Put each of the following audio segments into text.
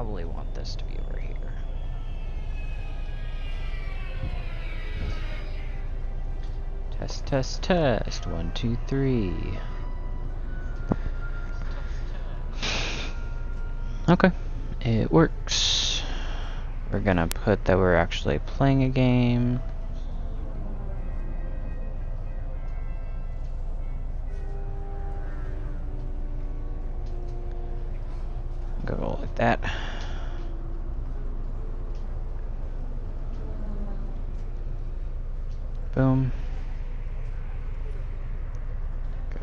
probably want this to be over here. Test, test, test. 1, 2, 3. Okay, it works. We're gonna put that we're actually playing a game. Go like that. Boom.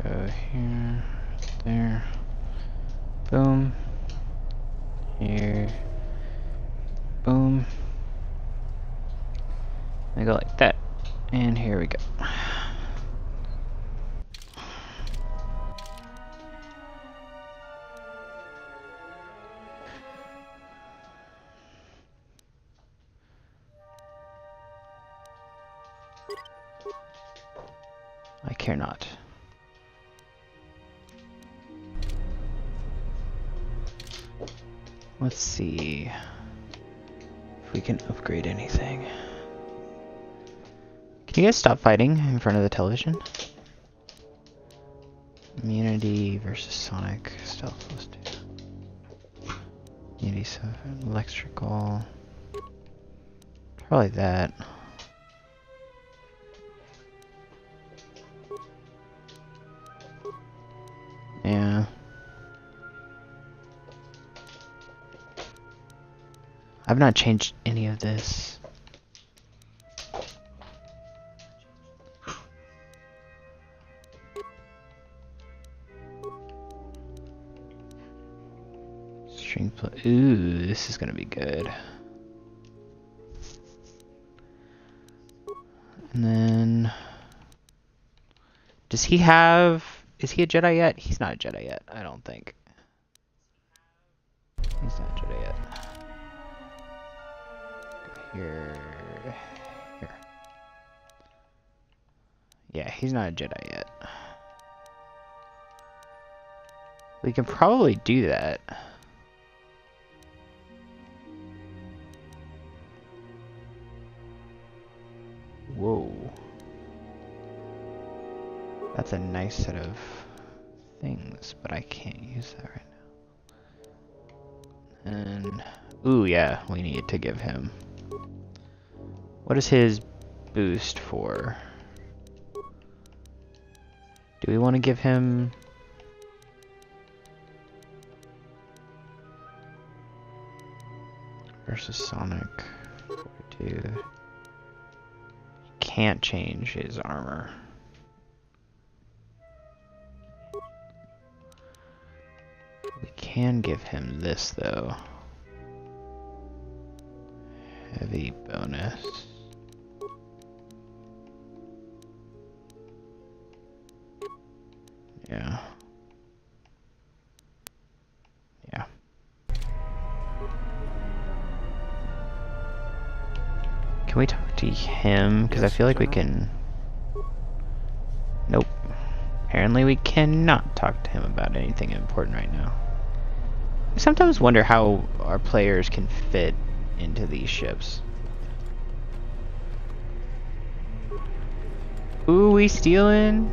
Go here, there. Boom. Here. Boom. I go like that. And here we go. I care not. Let's see if we can upgrade anything. Can you guys stop fighting in front of the television? Immunity versus Sonic. Stealth plus 2. Immunity 7. Electrical. Probably that. Yeah. I've not changed any of this. String play. Ooh, this is gonna be good. And then, does he have? Is he a Jedi yet? He's not a Jedi yet. I don't think. He's not a Jedi yet. Here. Yeah, he's not a Jedi yet. We can probably do that. Whoa. That's a nice set of things, but I can't use that right now. And, ooh, yeah, we need to give him. What is his boost for? Do we want to give him... versus Sonic 42. Can't change his armor. We can give him this though. Heavy bonus. Yeah. Yeah. Can we talk to him? Because I feel like we can... Nope. Apparently we cannot talk to him about anything important right now. I sometimes wonder how our players can fit into these ships. Ooh, we stealing?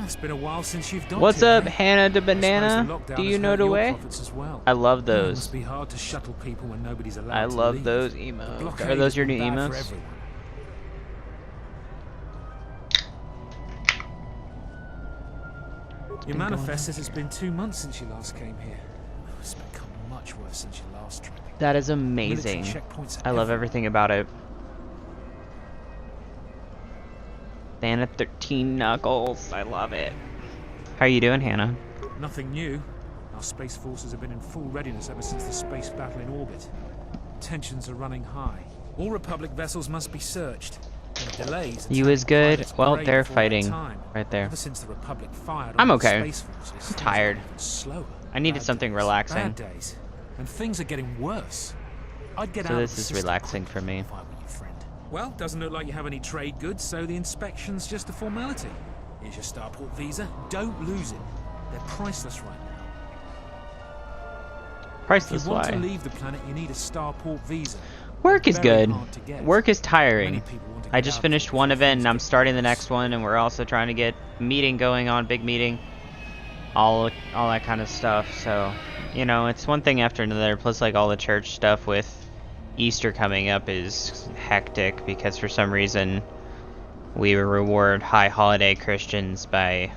It's been a while since you've done. What's up, Hannah the Banana? Do you know the way? Well. I love those. It must be hard to shuttle people when nobody's allowed I to love leave. those emotes. Are those your new emotes? Your manifest says it's been 2 months since you last came here. It's become much worse since your last trip. That is amazing. I love everything about it. Fan of 13 Knuckles. I love it. How are you doing, Hannah? Nothing new. Our space forces have been in full readiness ever since the space battle in orbit. Tensions are running high. All Republic vessels must be searched. Delays. You is good? Well, they're fighting right there. Ever since the Republic fired I'm on okay. Space forces, I'm tired. slower. I needed something relaxing. Bad days. And things are getting worse. I'd get So out this of the is system relaxing quickly for me. if I were your friend. Well, doesn't look like you have any trade goods, so the inspection's just a formality. Here's your starport visa. Don't lose it. They're priceless right now. Priceless If you want why? to leave the planet, you need a starport visa. Work is Very good. hard to get. Work is Many tiring. people want to I get just out finished before one event things and I'm get starting the worse. next one, and we're also trying to get a meeting going on, big meeting, all that kind of stuff. So, you know, it's one thing after another. Plus, like all the church stuff with Easter coming up is hectic because for some reason we reward high holiday Christians by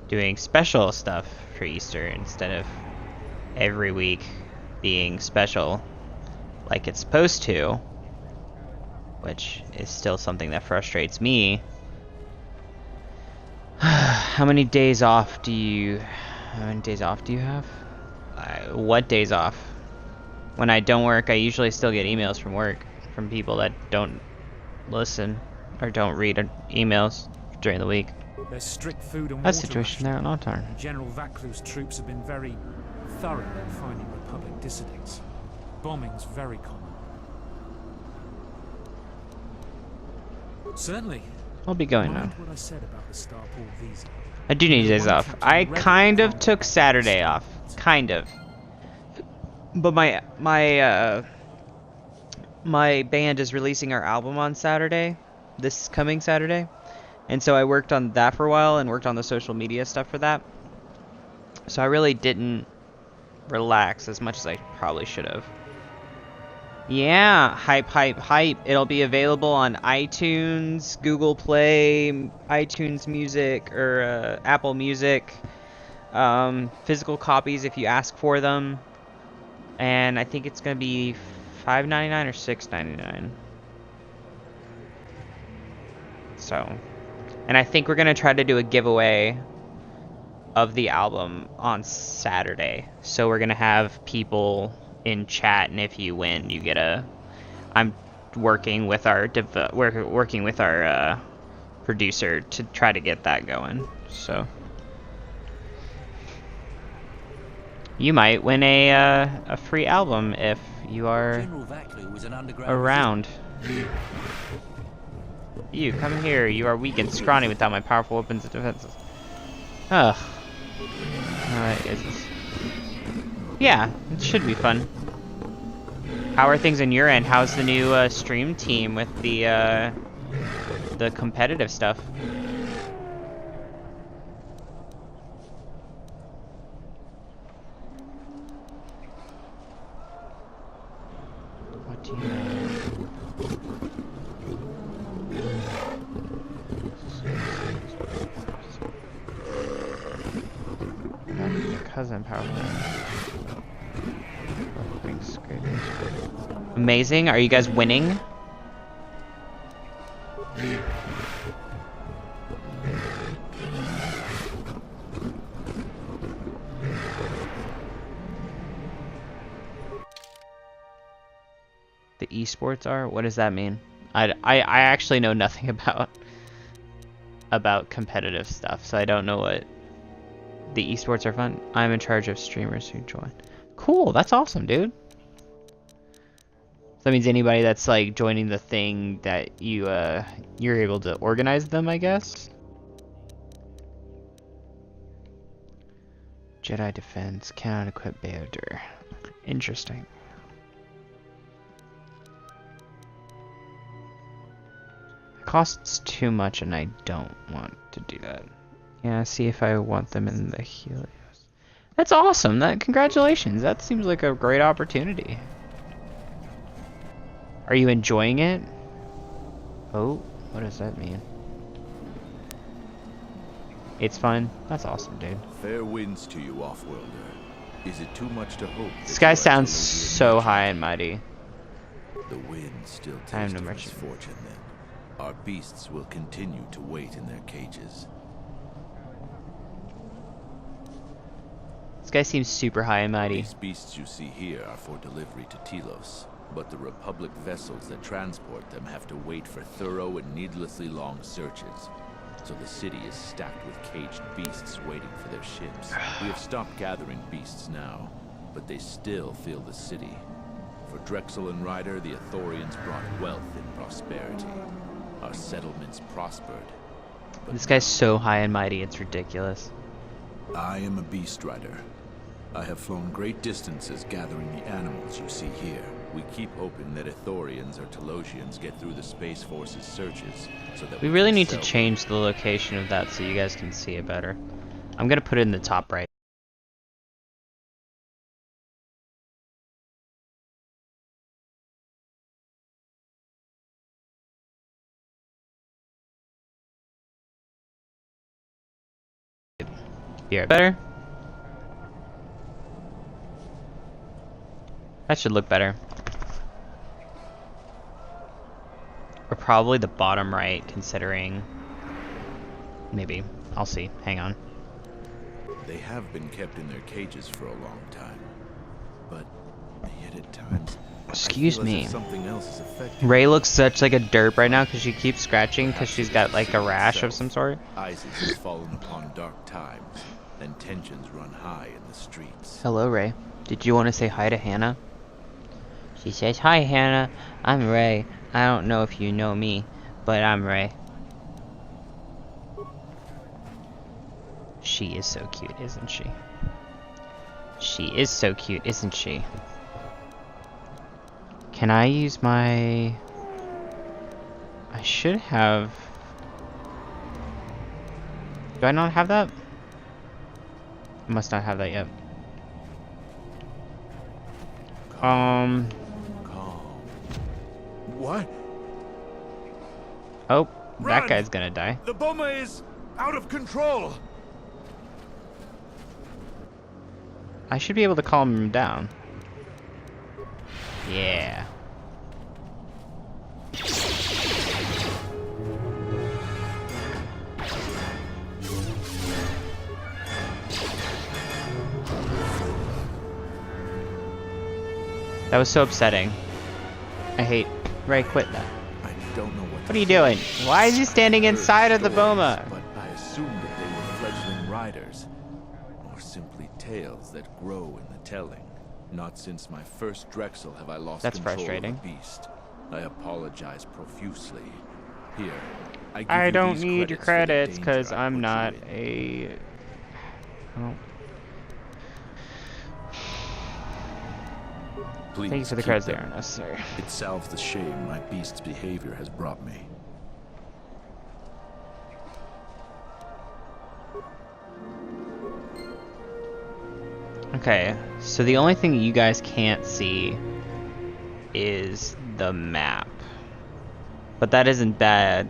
doing special stuff for Easter instead of every week being special like it's supposed to, which is still something that frustrates me. How many days off do you have? What days off? When I don't work, I usually still get emails from work from people that don't listen or don't read emails during the week. There's strict food and That's water the situation there rationing. at Lotar. General Vaclu's troops have been very thorough in finding Republic dissidents. Bombing's very common. Certainly. I'll be going now. Mind what I said about the starport visa. I do need days One off. captain I regularly kind of found took out Saturday about off. Kind of. But my band is releasing our album on Saturday, this coming Saturday. And so I worked on that for a while and worked on the social media stuff for that. So I really didn't relax as much as I probably should have. Yeah, hype, hype, hype. It'll be available on iTunes, Google Play, iTunes Music, or Apple Music. Physical copies if you ask for them. And I think it's going to be $5.99 or $6.99. So, and I think we're going to try to do a giveaway of the album on Saturday. So we're going to have people in chat, and if you win, you get a... I'm working with our producer to try to get that going. So you might win a free album if you are around. You come here. You are weak and scrawny without my powerful weapons and defenses. Ugh. Yeah, it should be fun. How are things on your end? How's the new stream team with the competitive stuff? What do you know? Your cousin powerful. Amazing. Are you guys winning? The esports are? What does that mean? I actually know nothing about competitive stuff, so I don't know what the esports are. Fun. I'm in charge of streamers who join. Cool, that's awesome, dude. So that means anybody that's like joining the thing that you're able to organize them, I guess. Jedi defense cannot equip KOTOR. Interesting. It costs too much, and I don't want to do that. Yeah, see if I want them in the Helios. That's awesome. Congratulations. That seems like a great opportunity. Are you enjoying it? Oh, what does that mean? It's fun. That's awesome, dude. Fair winds to you, Offworlder. Is it too much to hope? This guy sounds so high and mighty. The wind still I am tastes no of merchant. misfortune then. Our beasts will continue to wait in their cages. This guy seems super high and mighty. These beasts you see here are for delivery to Telos, but the Republic vessels that transport them have to wait for thorough and needlessly long searches. So the city is stacked with caged beasts waiting for their ships. We have stopped gathering beasts now, but they still fill the city. For Drexel and Ryder, the Ithorians brought wealth and prosperity. Our settlements prospered. But This guy's so high and mighty, it's ridiculous. I am a beast rider. I have flown great distances gathering the animals you see here. We keep hoping that Ithorians or Telosians get through the Space Force's searches, so that We really can need to sell change the location of that so you guys can see it better. I'm gonna put it in the top right. Here, better? That should look better. Or probably the bottom right, considering... Maybe. I'll see. Hang on. They have been kept in their cages for a long time, but yet at times, Excuse I feel as me. if something else is affecting Ray looks such like a derp right now because she keeps scratching because she's got like a rash of some sort. ISIS has fallen upon dark times, and tensions run high in the streets. Hello, Ray. Did you want to say hi to Hannah? She says, "Hi, Hannah. I'm Ray. I don't know if you know me, but I'm Ray." She is so cute, isn't she? She is so cute, isn't she? Can I use my... I should have... Do I not have that? I must not have that yet. Calm. What? Oh, that Run! guy's gonna die. The bomber is out of control. I should be able to calm him down. Yeah. That was so upsetting. I hate... Ray, quit that. I don't know What are you doing? Why is he standing inside of the boma? But I assumed that they were fledgling riders, or simply tales that grow in the telling. Not since my first Drexel have I lost That's control frustrating. of the beast. I apologize profusely. Here, give I you don't these need your for the credits danger because I I'm put not you in. a... Oh. Please Thank you for the keep credits, they them. aren't necessary. It salves the shame my beast's behavior has brought me. Okay, so the only thing you guys can't see is the map. But that isn't bad.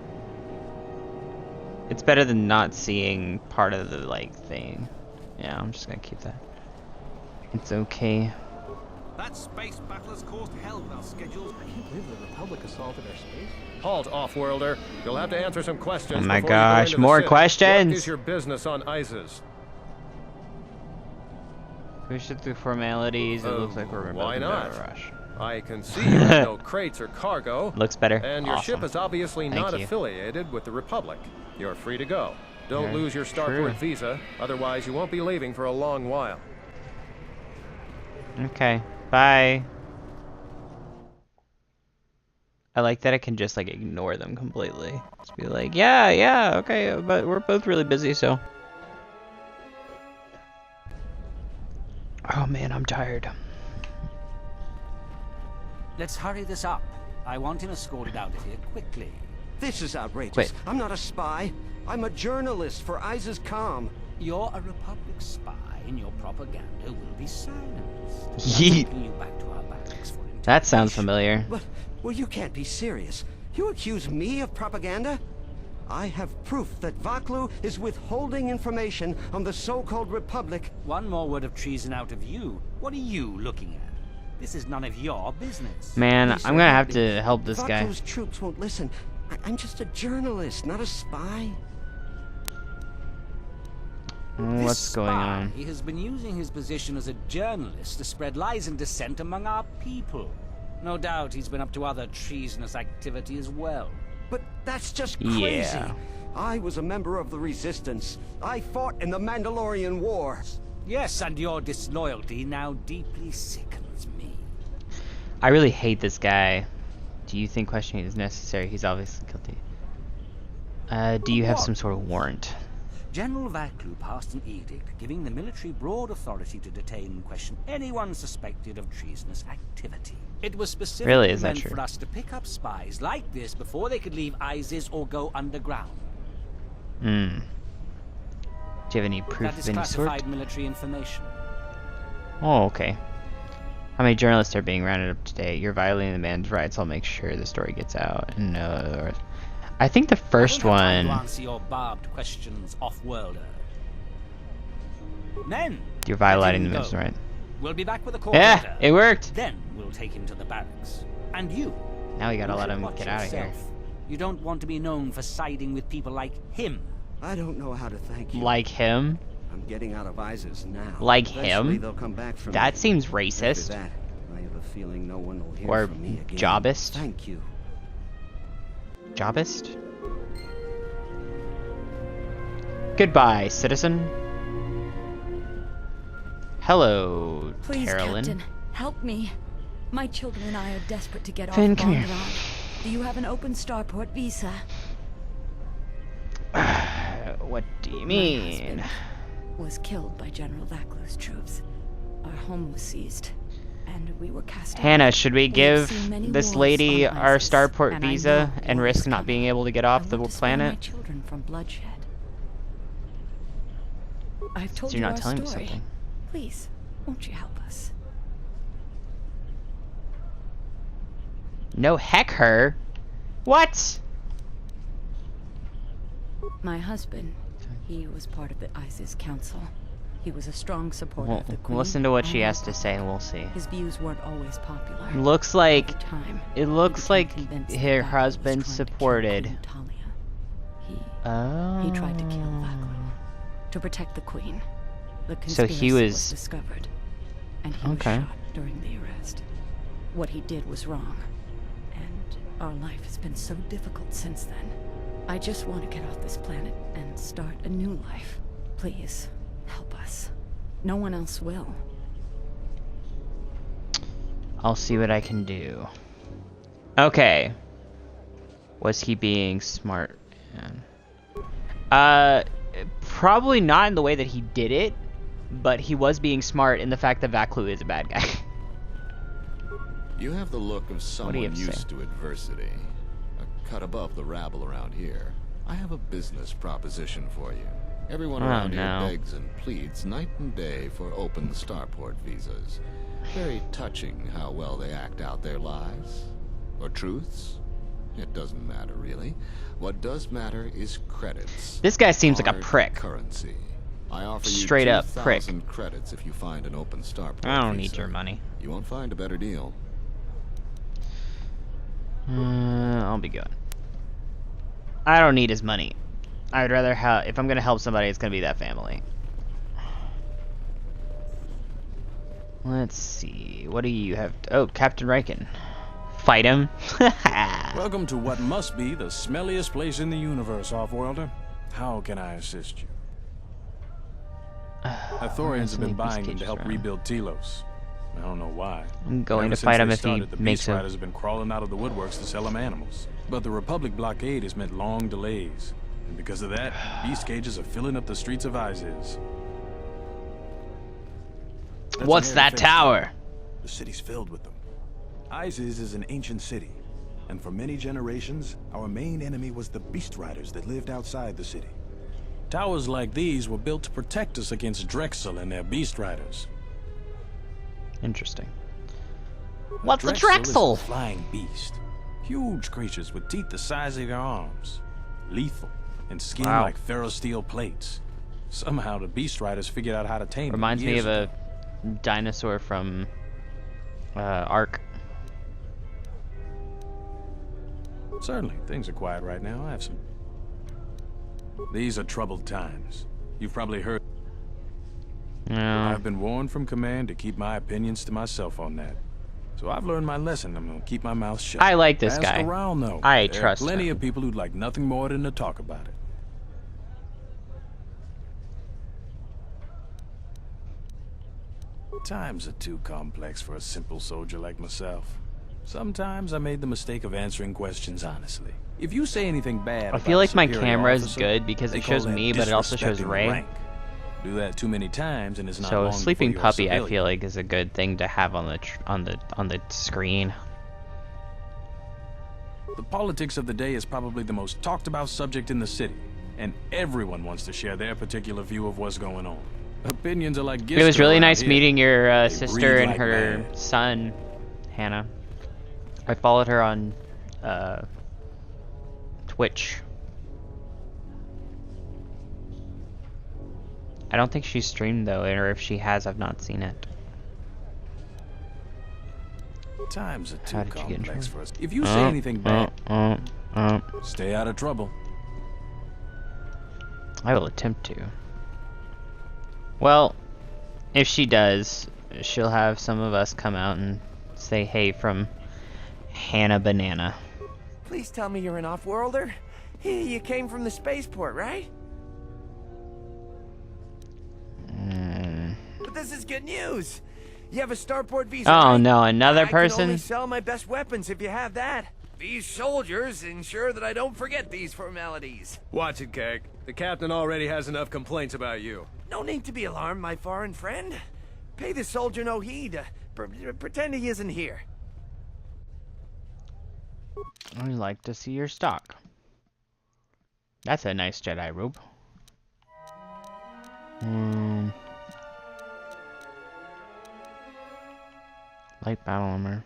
It's better than not seeing part of the, like, thing. Yeah, I'm just gonna keep that. It's okay. That space battle has caused hell with our schedules. I can't believe the Republic assaulted our space. Halt, off-worlder. You'll have to answer some questions. Oh my before you go gosh, into the more city. questions? What is your business on ISIS? We should do formalities. It looks like we're why about to not? rush. I can see you have no crates or cargo. Looks better. And your ship Awesome. is obviously Thank not you. affiliated with the Republic. You're free to go. Don't Very lose your Starport true. visa, otherwise you won't be leaving for a long while. Okay, bye. I like that I can just like ignore them completely. Just be like, yeah, okay, but we're both really busy, so. Oh man, I'm tired. Let's hurry this up. I want him escorted out of here quickly. This is outrageous. Wait. I'm not a spy. I'm a journalist for ISIS Com. You're a Republic spy, and your propaganda will be silenced. Yeet. Taking you back to our barracks for That sounds interrogation. familiar. Well, you can't be serious. You accuse me of propaganda? I have proof that Vaklu is withholding information on the so-called Republic. One more word of treason out of you. What are you looking at? This is none of your business. Man, Please I'm don't gonna help have me. to help this guy. Vaklu's troops won't listen. I'm just a journalist, not a spy. What's This going spy on? has been using his position as a journalist to spread lies and dissent among our people. No doubt he's been up to other treasonous activity as well. But that's just crazy. Yeah. I was a member of the Resistance. I fought in the Mandalorian War. Yes, and your disloyalty now deeply sickens me. I really hate this guy. Do you think questioning is necessary? He's obviously guilty. Do you have some sort of warrant? General Vaclu passed an edict giving the military broad authority to detain and question anyone suspected of treasonous activity. It was specifically Really, is that meant true? for us to pick up spies like this before they could leave ISIS or go underground. Hmm. Do you have any That proof is of any sort? classified military information. Oh, okay. How many journalists are being rounded up today? You're violating the man's rights. I'll make sure the story gets out. No. I think the first I don't have time one. to answer your barbed questions, off-worlder. Men, You're violating the let him man's go. right. We'll be back with a court Yeah, order. it worked. Then we'll take him to the barracks. And you. Now we gotta you let should him watch get out of here. yourself. You don't want to be known for siding with people like him. I don't know how to thank you. Like him? I'm getting out of ISIS now. Like Eventually him? they'll come back for That me. seems After racist. that, I have a feeling no one will hear Or from me again. jobist. Thank you. Jobist? Goodbye, citizen. Hello, Please, Carolyn. Captain, help me. My children and I are desperate to get Finn, off come here. Bondurant. Do you have an open starport visa? What do you My mean? husband was killed by General Vaclu's troops. Our home was seized, and we were cast out. Hannah, should we have give seen many this wars lady on our ISIS, starport and I visa know and war is risk not coming. being able to get I off the want to spare my planet? children from bloodshed. I've told You're you not our telling me story. something. Please, won't you help us? No, heck her. What? My husband, he was part of the ISIS council. He was a strong supporter Well, of the Queen. listen to what she and has to say and we'll see. His views weren't always popular. Looks like Over time, it he looks became like convinced that her Vaclu was husband trying to kill supported. Queen Talia. Oh. He tried to kill Vaclu to protect the Queen. The So conspiracy he was- discovered, and he Okay. was shot during the arrest. What he did was wrong, and our life has been so difficult since then. I just want to get off this planet and start a new life. Please, help us. No one else will. I'll see what I can do. Okay. Was he being smart? Probably not in the way that he did it, but he was being smart in the fact that Vaclu is a bad guy. You have the look of do you someone have to say? used to adversity. A cut above the rabble around here. I have a business proposition for you. Everyone Oh, around no. here begs and pleads night and day for open starport visas. Very touching how well they act out their lies. Or truths. It doesn't matter, really. What does matter is credits. This guy seems like a Hard prick. Currency. I offer Straight you up prick. 2,000 credits if you find an open starport I don't visa. need your money. You won't find a better deal. I'll be good. I don't need his money. I'd rather if I'm gonna help somebody, it's gonna be that family. Let's see. What do you have? Oh, Captain Riken. Fight him. Welcome to what must be the smelliest place in the universe, Offworlder. How can I assist you? Ithorians have been buying them to help rebuild Telos. I don't know why. I'm going Ever to fight since him they if he started, the makes Beast a. Riders have been crawling out of the woodworks to sell them animals. But the Republic blockade has meant long delays. And because of that, beast cages are filling up the streets of Isis. That's What's an that air defense tower? The city's filled with them. Isis is an ancient city, and for many generations, our main enemy was the Beast Riders that lived outside the city. Towers like these were built to protect us against Drexel and their Beast Riders. Interesting. What's the Is Drexel? a flying beast. Huge creatures with teeth the size of your arms. Lethal, and skin Wow. like ferrosteel plates. Somehow the Beast Riders figured out how to tame them Reminds me years of ago. a dinosaur from Ark. Certainly, things are quiet right now. I have some... These are troubled times. You've probably heard... Yeah. I've been warned from command to keep my opinions to myself on that. So I've learned my lesson. I'm gonna keep my mouth shut. I like this Ask guy. around, though. I There trust are plenty him. of people who'd like nothing more than to talk about it. Times are too complex for a simple soldier like myself. Sometimes I made the mistake of answering questions honestly. If you say anything bad, I feel like my superior camera is officer, good because they it call shows that me, but it also shows disrespecting Ray. rank. Do that too many times, and it's not So long a sleeping before you're a puppy, I civilian. feel like, is a good thing to have on the screen. The politics of the day is probably the most talked about subject in the city, and everyone wants to share their particular view of what's going on. Opinions are like gifts. It was really around nice here. meeting your They sister breathe and like her mad. son, Hannah. I followed her on Twitch. I don't think she streamed though, or if she has, I've not seen it. Times are too How did you get in complex trouble? for us. If you say anything bad, I stay out of trouble. will attempt to. Well, if she does, she'll have some of us come out and say hey from Hannah Banana. Please tell me you're an off-worlder. You came from the spaceport, right? But this is good news. You have a starport visa. Oh right? no, another I can only person? sell my best weapons if you have that. These soldiers ensure that I don't forget these formalities. Watch it, Keg. The captain already has enough complaints about you. No need to be alarmed, my foreign friend. Pay the soldier no heed. Pretend he isn't here. I'd like to see your stock. That's a nice Jedi robe. Light battle armor.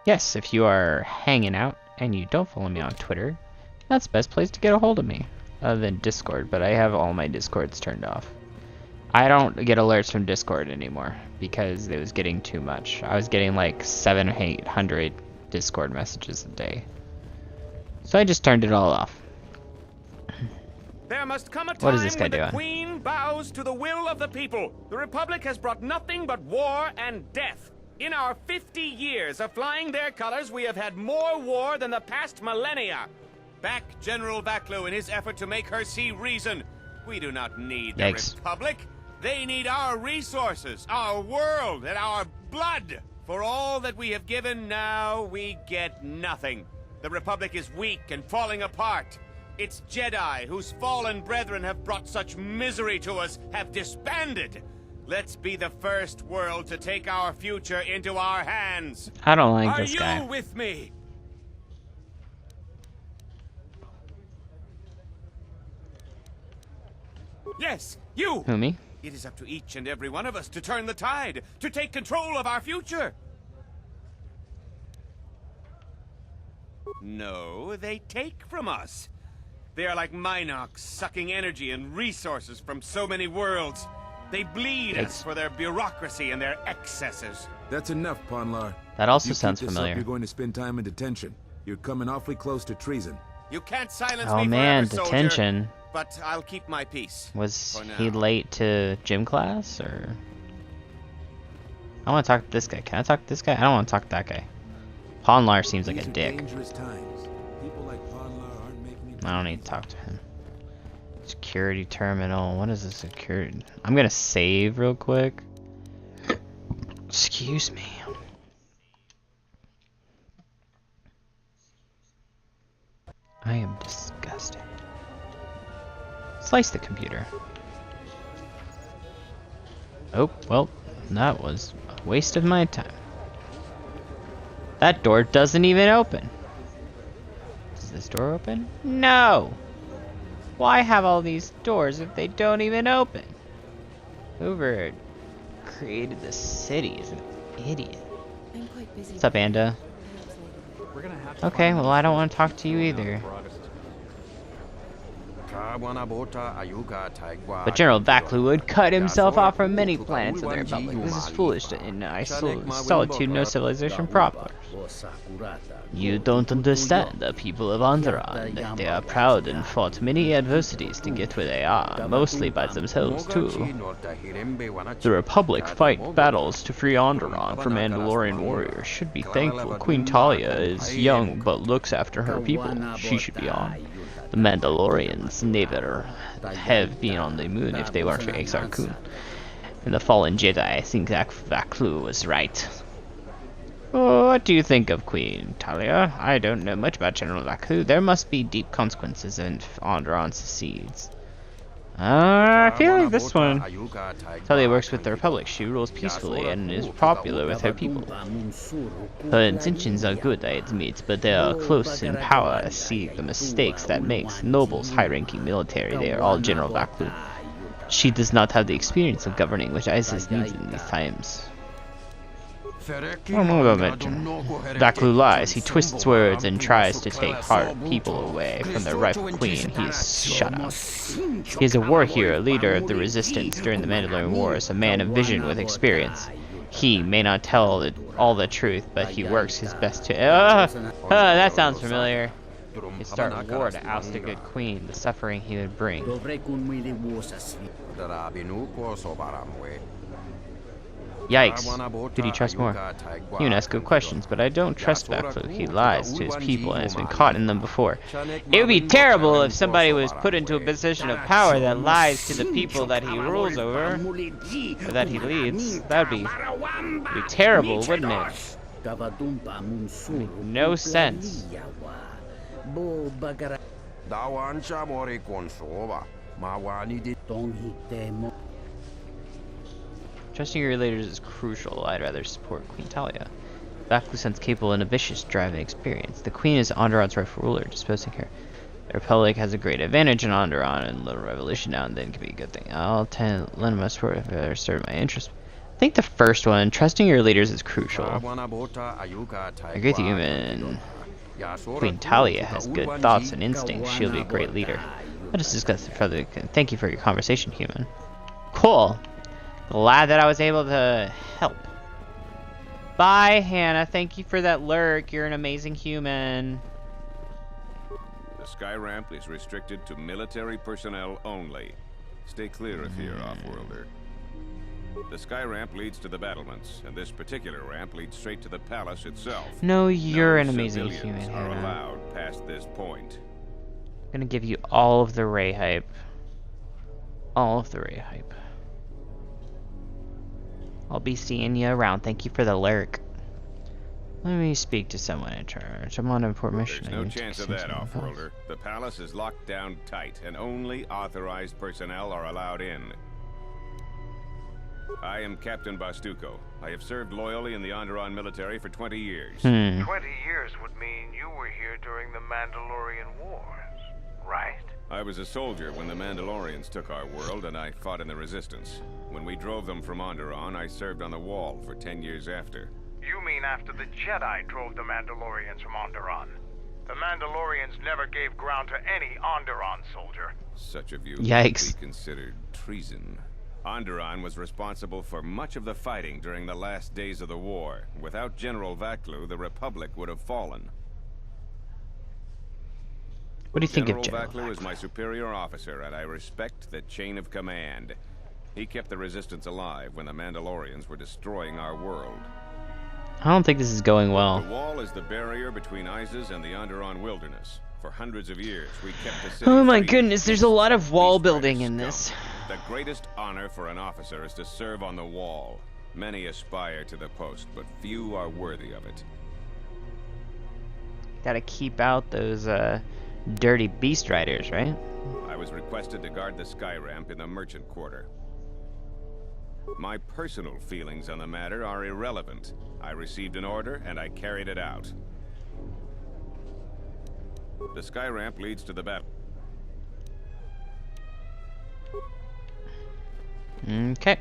Yes, if you are hanging out and you don't follow me on Twitter, that's the best place to get a hold of me. Other than Discord, but I have all my Discords turned off. I don't get alerts from Discord anymore because it was getting too much. I was getting like 700 or 800 Discord messages a day. So I just turned it all off. There must come a What time is this guy when the doing? Queen bows to the will of the people. The Republic has brought nothing but war and death. In our 50 years of flying their colors, we have had more war than the past millennia. Back General Vaklu in his effort to make her see reason. We do not need the Yikes. Republic. They need our resources, our world, and our blood. For all that we have given, now we get nothing. The Republic is weak and falling apart. Its Jedi, whose fallen brethren have brought such misery to us, have disbanded. Let's be the first world to take our future into our hands. I don't like Are this you guy. with me? Yes, you! Who, me? It is up to each and every one of us to turn the tide, to take control of our future. No, they take from us. They are like Minox, sucking energy and resources from so many worlds. They bleed us for their bureaucracy and their excesses. That's enough, Ponlar. That also You sounds keep this up, familiar. you're going to spend time in detention. You're coming awfully close to treason. You can't silence Oh me man, forever, detention. soldier, but I'll keep my peace. Was for he now. late to gym class, or? I want to talk to this guy. Can I talk to this guy? I don't want to talk to that guy. Ponlar seems like a These are dick. dangerous times. People like Ponlar aren't making it I don't need to talk to him. Security terminal. What is the security? I'm gonna save real quick. Excuse me. I am disgusted. Slice the computer. Oh, well, that was a waste of my time. That door doesn't even open. Does this door open? No! Why have all these doors if they don't even open? Whoever created this city is an idiot. I'm quite busy. What's up, Anda? Okay, well I don't want to talk to you either. But General Vaklu would cut himself off from many planets of the Republic. This is foolish to in solitude no civilization proper. You don't understand the people of Onderon. They are proud and fought many adversities to get where they are, mostly by themselves too. The Republic fight battles to free Onderon from Mandalorian warriors. Should be thankful Queen Talia is young but looks after her people. She should be on. The Mandalorians never have been on the moon if they weren't for Exar Kun. And the fallen Jedi, I think Vaklu was right. Oh, what do you think of Queen Talia? I don't know much about General Vaklu. There must be deep consequences if Onderon secedes. I feel like this one. Talia works with the Republic. She rules peacefully and is popular with her people. Her intentions are good, I admit, but they are close in power. I see the mistakes that makes nobles, high-ranking military. They are all General Vaklu. She does not have the experience of governing which ISIS needs in these times. I don't know about it. Vaklu lies. He twists words and tries to take people away from their rightful queen. He is shut up. He is a war hero, leader of the resistance during the Mandalorian Wars, a man of vision with experience. He may not tell all the truth, but he works his best to... that sounds familiar. He start a war to oust a good queen, the suffering he would bring. Yikes. Could you trust more? You can ask good questions, but I don't trust Vaklu. He lies to his people and has been caught in them before. It would be terrible if somebody was put into a position of power that lies to the people that he rules over, or that he leads. That would be terrible, wouldn't it? Make no sense. Trusting your leaders is crucial. I'd rather support Queen Talia. Vaklu sounds capable and ambitious, drive and experience. The Queen is Onderon's rightful ruler, disposing her. The Republic has a great advantage in Onderon, and a little revolution now and then can be a good thing. I'll lend my support if I serve my interest. I think the first one, trusting your leaders, is crucial. I agree with you, man. Queen Talia has good thoughts and instincts. She'll be a great leader. Let us discuss it further. Thank you for your conversation, human. Cool. Glad that I was able to help. Bye, Hannah. Thank you for that lurk. You're an amazing human. The sky ramp is restricted to military personnel only. Stay clear of here, Offworlder. The sky ramp leads to the battlements, and this particular ramp leads straight to the palace itself. No, you're an amazing human, Hannah. Are allowed past this point. I'm gonna give you all of the Rey hype. All of the Rey hype. I'll be seeing you around. Thank you for the lurk. Let me speak to someone in charge. I'm on an important mission. There's no chance of that, Offworlder. The palace is locked down tight, and only authorized personnel are allowed in. I am Captain Bastuco. I have served loyally in the Onderon military for 20 years. 20 years would mean you were here during the Mandalorian Wars, right? I was a soldier when the Mandalorians took our world, and I fought in the Resistance. When we drove them from Onderon, I served on the Wall for 10 years after. You mean after the Jedi drove the Mandalorians from Onderon? The Mandalorians never gave ground to any Onderon soldier. Such a view Yikes. could be considered treason. Onderon was responsible for much of the fighting during the last days of the war. Without General Vaklu, the Republic would have fallen. What do you think of General Vaklu? Is my superior officer, and I respect the chain of command. He kept the Resistance alive when the Mandalorians were destroying our world. I don't think this is going well. The Wall is the barrier between ISIS and the Onderon wilderness. For hundreds of years, we kept the city. Oh my goodness, there's a lot of wall building in this. The greatest honor for an officer is to serve on the Wall. Many aspire to the post, but few are worthy of it. Gotta keep out those dirty beast riders, right? I was requested to guard the sky ramp in the merchant quarter. My personal feelings on the matter are irrelevant. I received an order and I carried it out. The sky ramp leads to the battle. Okay.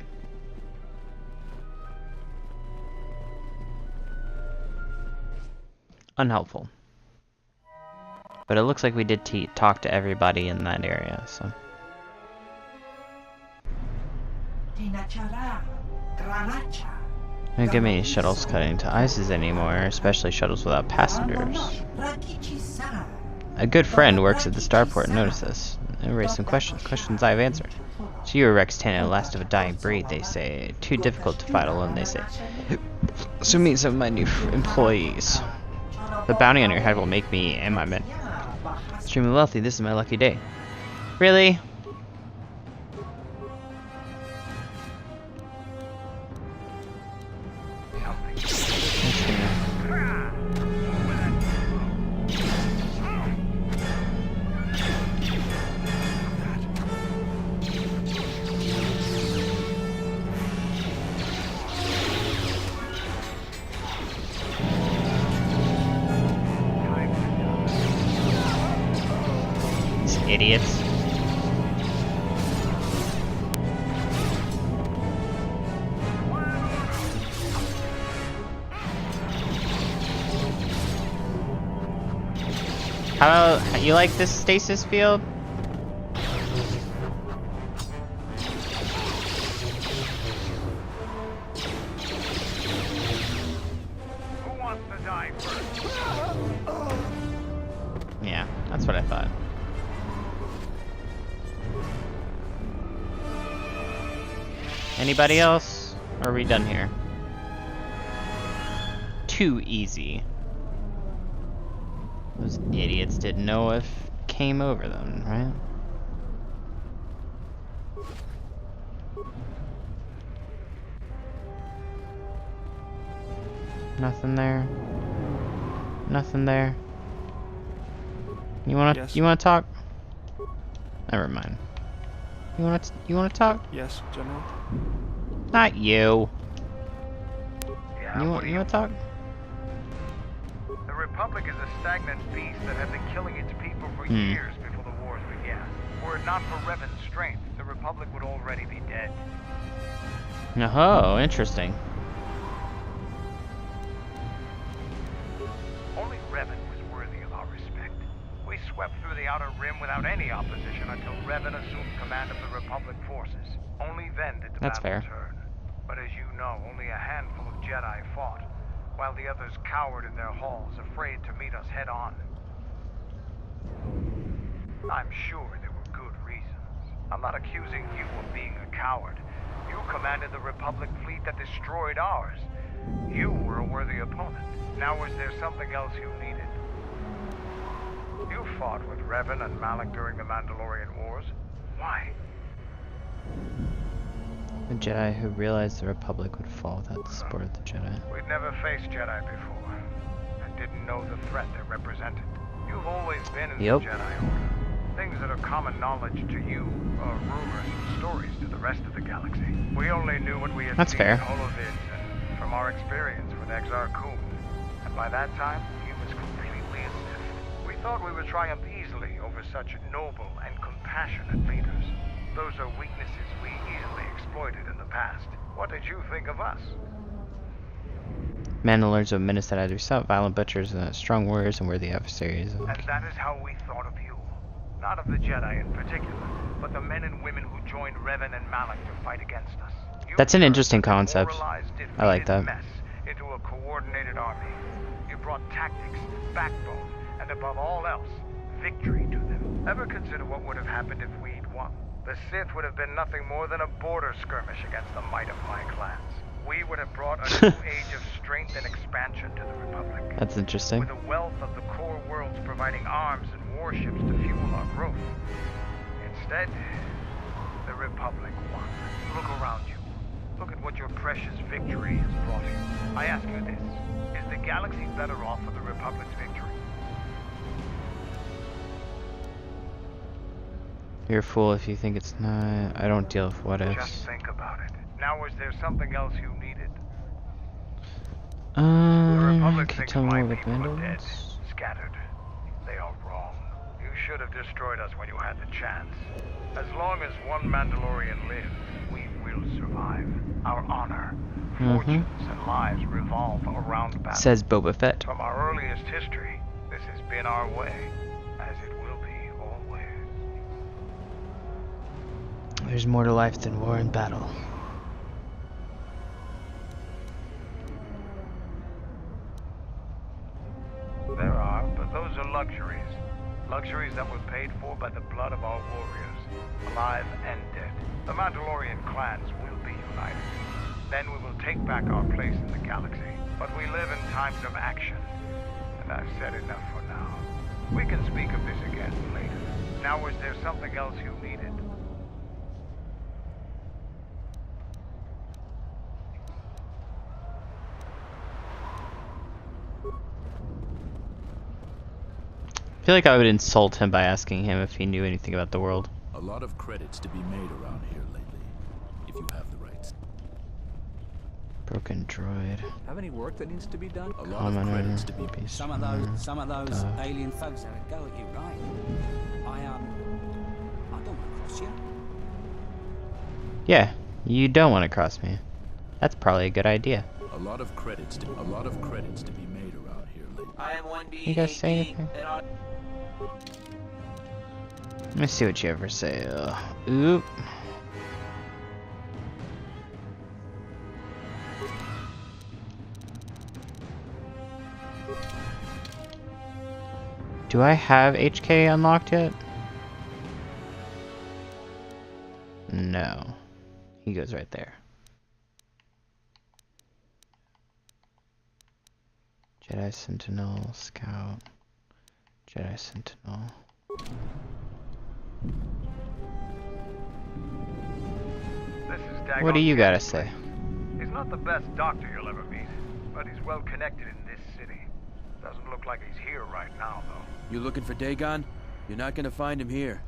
Unhelpful. But it looks like we did talk to everybody in that area, so. Don't give me shuttles cutting to ISIS anymore, especially shuttles without passengers. A good friend works at the starport and noticed this. I raised some questions I've answered. So you were Rex Tana, last of a dying breed, they say. Too difficult to fight alone, they say. So meet some of my new employees. The bounty on your head will make me and my men extremely wealthy. This is my lucky day. Really? idiots. How you like this stasis field? Who wants to die first? Yeah, that's what I thought. Anybody else? Or are we done here? Too easy. Those idiots didn't know if came over them, right? Nothing there. Nothing there. You wanna talk? Never mind. You wanna talk? Yes, General. Not you. Yeah, You wanna talk? The Republic is a stagnant beast that had been killing its people for years before the wars began. Were it not for Revan's strength, the Republic would already be dead. Oh, interesting. Only Revan was worthy of our respect. We swept through the Outer Rim without any opposition until Revan assumed command of the Republic forces. Only then did the That's battle fair. turn. But as you know, only a handful of Jedi fought, while the others cowered in their halls, afraid to meet us head-on. I'm sure there were good reasons. I'm not accusing you of being a coward. You commanded the Republic fleet that destroyed ours. You were a worthy opponent. Now was there something else you needed? You fought with Revan and Malak during the Mandalorian Wars. Why? The Jedi who realized the Republic would fall without the support of the Jedi. We'd never faced Jedi before, and didn't know the threat they represented. You've always been in the Jedi Order. Things that are common knowledge to you are rumors and stories to the rest of the galaxy. We only knew what we had That's seen fair. in holovids and from our experience with Exar Kun. And by that time, he was completely enlightened. We thought we would triumph easily over such noble and compassionate leaders. Those are weaknesses we easily exploited in the past. What did you think of us? Mandalorians of menace that either stout, violent butchers, strong warriors, and worthy adversaries. And that is how we thought of you. Not of the Jedi in particular, but the men and women who joined Revan and Malak to fight against us. You That's an turned interesting a concept. demoralized, I like defeated that. mess into a coordinated army. You brought tactics, backbone, and above all else, victory to them. Ever consider what would have happened if we'd won? The Sith would have been nothing more than a border skirmish against the might of my clans. We would have brought a new age of strength and expansion to the Republic. That's interesting. With the wealth of the core worlds providing arms and warships to fuel our growth. Instead, the Republic won. Look around you. Look at what your precious victory has brought you. I ask you this. Is the galaxy better off for the Republic's victory? You're a fool if you think it's not. I don't deal with what ifs. Just think about it. Now, was there something else you needed? The Republic Can you thinks tell me my more about people are dead, Mandalorians? scattered. They are wrong. You should have destroyed us when you had the chance. As long as one Mandalorian lives, we will survive. Our honor, fortunes, and lives revolve around battle. Says Boba Fett. From our earliest history, this has been our way, as it will be always. There's more to life than war and battle. There are, but those are luxuries. Luxuries that were paid for by the blood of our warriors, alive and dead. The Mandalorian clans will be united. Then we will take back our place in the galaxy. But we live in times of action, and I've said enough for now. We can speak of this again later. Now, was there something else you needed? I feel like I would insult him by asking him if he knew anything about the world. A lot of credits to be made around here lately, if you have the rights. Broken droid. Have any work that needs to be done? A lot of credits to be Some of those alien folks have a go at you, right? Yeah, you don't want to cross me. That's probably a good idea. A lot of credits to be made around here lately. I am one being. You guys say anything? Let me see what you ever say. Oop. Do I have HK unlocked yet? No. He goes right there. Jedi Sentinel, Scout, Jedi Sentinel. This is What do you gotta say? He's not the best doctor you'll ever meet, but he's well connected in this city. Doesn't look like he's here right now, though. You looking for Dagon? You're not gonna find him here.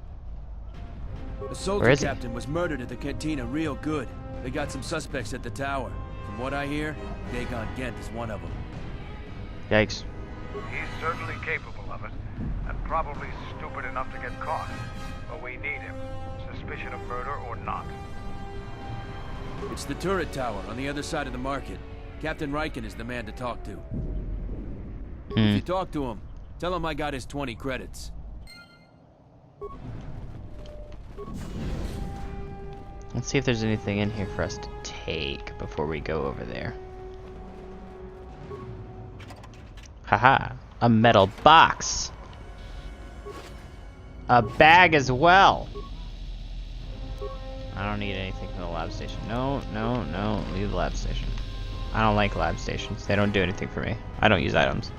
The soldier Where is he? captain was murdered at the cantina real good. They got some suspects at the tower. From what I hear, Dagon Gent is one of them. Yikes. He's certainly capable of it, and probably stupid enough to get caught. But we need him, suspicion of murder or not. It's the turret tower on the other side of the market. Captain Riken is the man to talk to. If you talk to him, tell him I got his 20 credits. Let's see if there's anything in here for us to take before we go over there. Haha, a metal box. A bag as well. I don't need anything from the lab station. No, no, no, leave the lab station. I don't like lab stations. They don't do anything for me. I don't use items.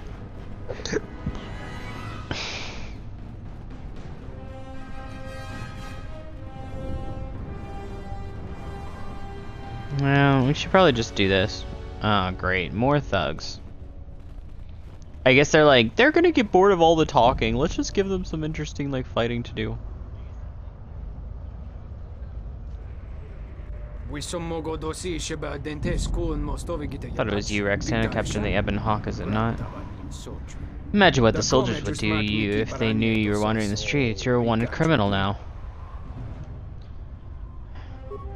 Well, we should probably just do this. Oh, great. More thugs. I guess they're gonna get bored of all the talking. Let's just give them some interesting, like, fighting to do. Thought it was you, Rexana, captain the Ebon Hawk, is it not? Imagine what the soldiers would do to you if they knew you were wandering the streets. You're a wanted criminal now.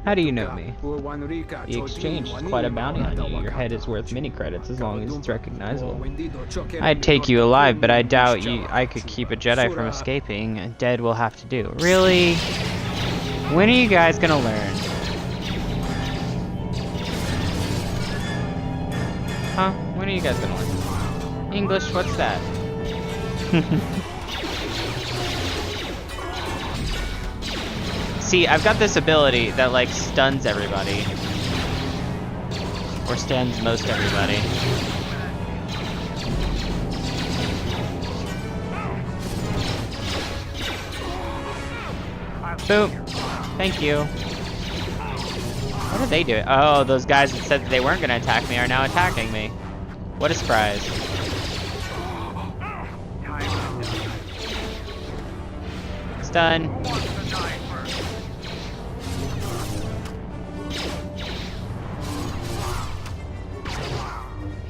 How do you know me? The exchange is quite a bounty on you. Your head is worth many credits as long as it's recognizable. I'd take you alive, but I doubt I could keep a Jedi from escaping. Dead will have to do. Really? When are you guys gonna learn? Huh? When are you guys gonna learn? English, what's that? See, I've got this ability that, like, stuns everybody. Or stuns most everybody. Boom. Thank you. What did they do? Oh, those guys that said that they weren't going to attack me are now attacking me. What a surprise. Stun.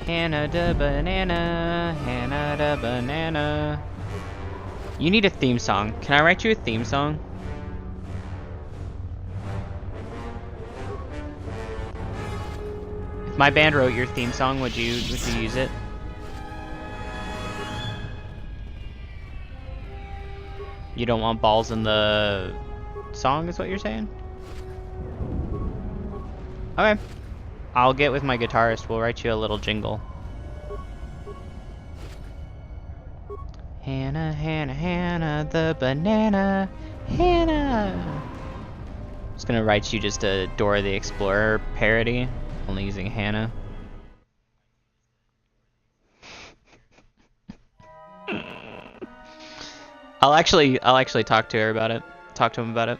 Hannah the banana, Hannah the banana. You need a theme song. Can I write you a theme song? If my band wrote your theme song, would you use it? You don't want balls in the song, is what you're saying? Okay. I'll get with my guitarist. We'll write you a little jingle. Hannah, Hannah, Hannah, the banana, Hannah. I'm just gonna write you just a Dora the Explorer parody, only using Hannah. I'll actually talk to her about it. Talk to him about it.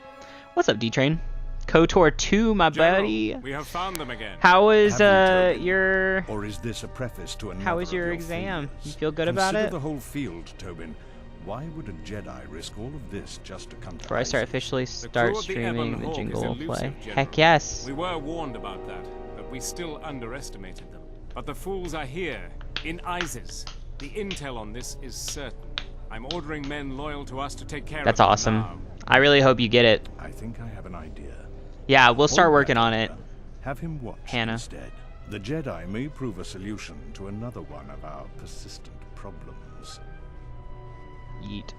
What's up, D-Train? KOTOR 2, my buddy. We have found them again. How is your? Or is this a preface to another? How was your exam? You feel good about it? Consider the whole field, Tobin. Why would a Jedi risk all of this just to come to Before I start officially streaming, the jingle will play. General. Heck yes. We were warned about that, but we still underestimated them. But the fools are here, in ISIS. The intel on this is certain. I'm ordering men loyal to us to take care That's of them awesome. now. I really hope you get it. I think I have an idea. Yeah, we'll start Hold working that, on it. Have him watched Hannah. instead. The Jedi may prove a solution to another one of our persistent problems. Yeet.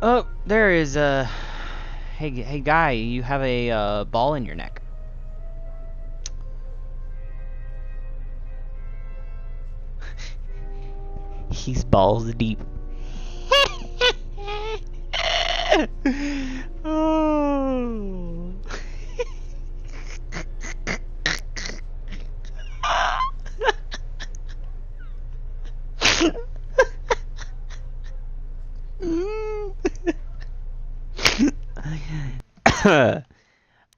Oh, there is a... Hey guy, you have a ball in your neck. He's balls deep. Oh.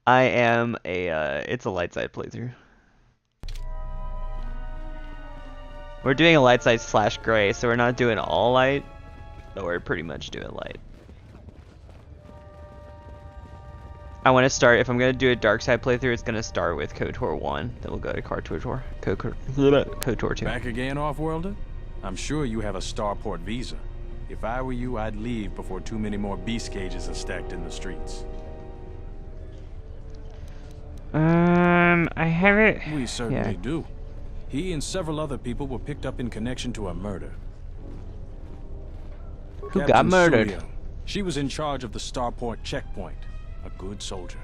I am it's a light side playthrough. We're doing a light side / gray, so we're not doing all light, but we're pretty much doing light. I want to start, if I'm going to do a dark side playthrough, it's going to start with KOTOR 1, then we'll go to KOTOR 2. Back again, Off-Worlder? I'm sure you have a starport visa. If I were you, I'd leave before too many more beast cages are stacked in the streets. I have it. We certainly do. He and several other people were picked up in connection to a murder. Who got murdered? Surya. She was in charge of the starport checkpoint. A good soldier.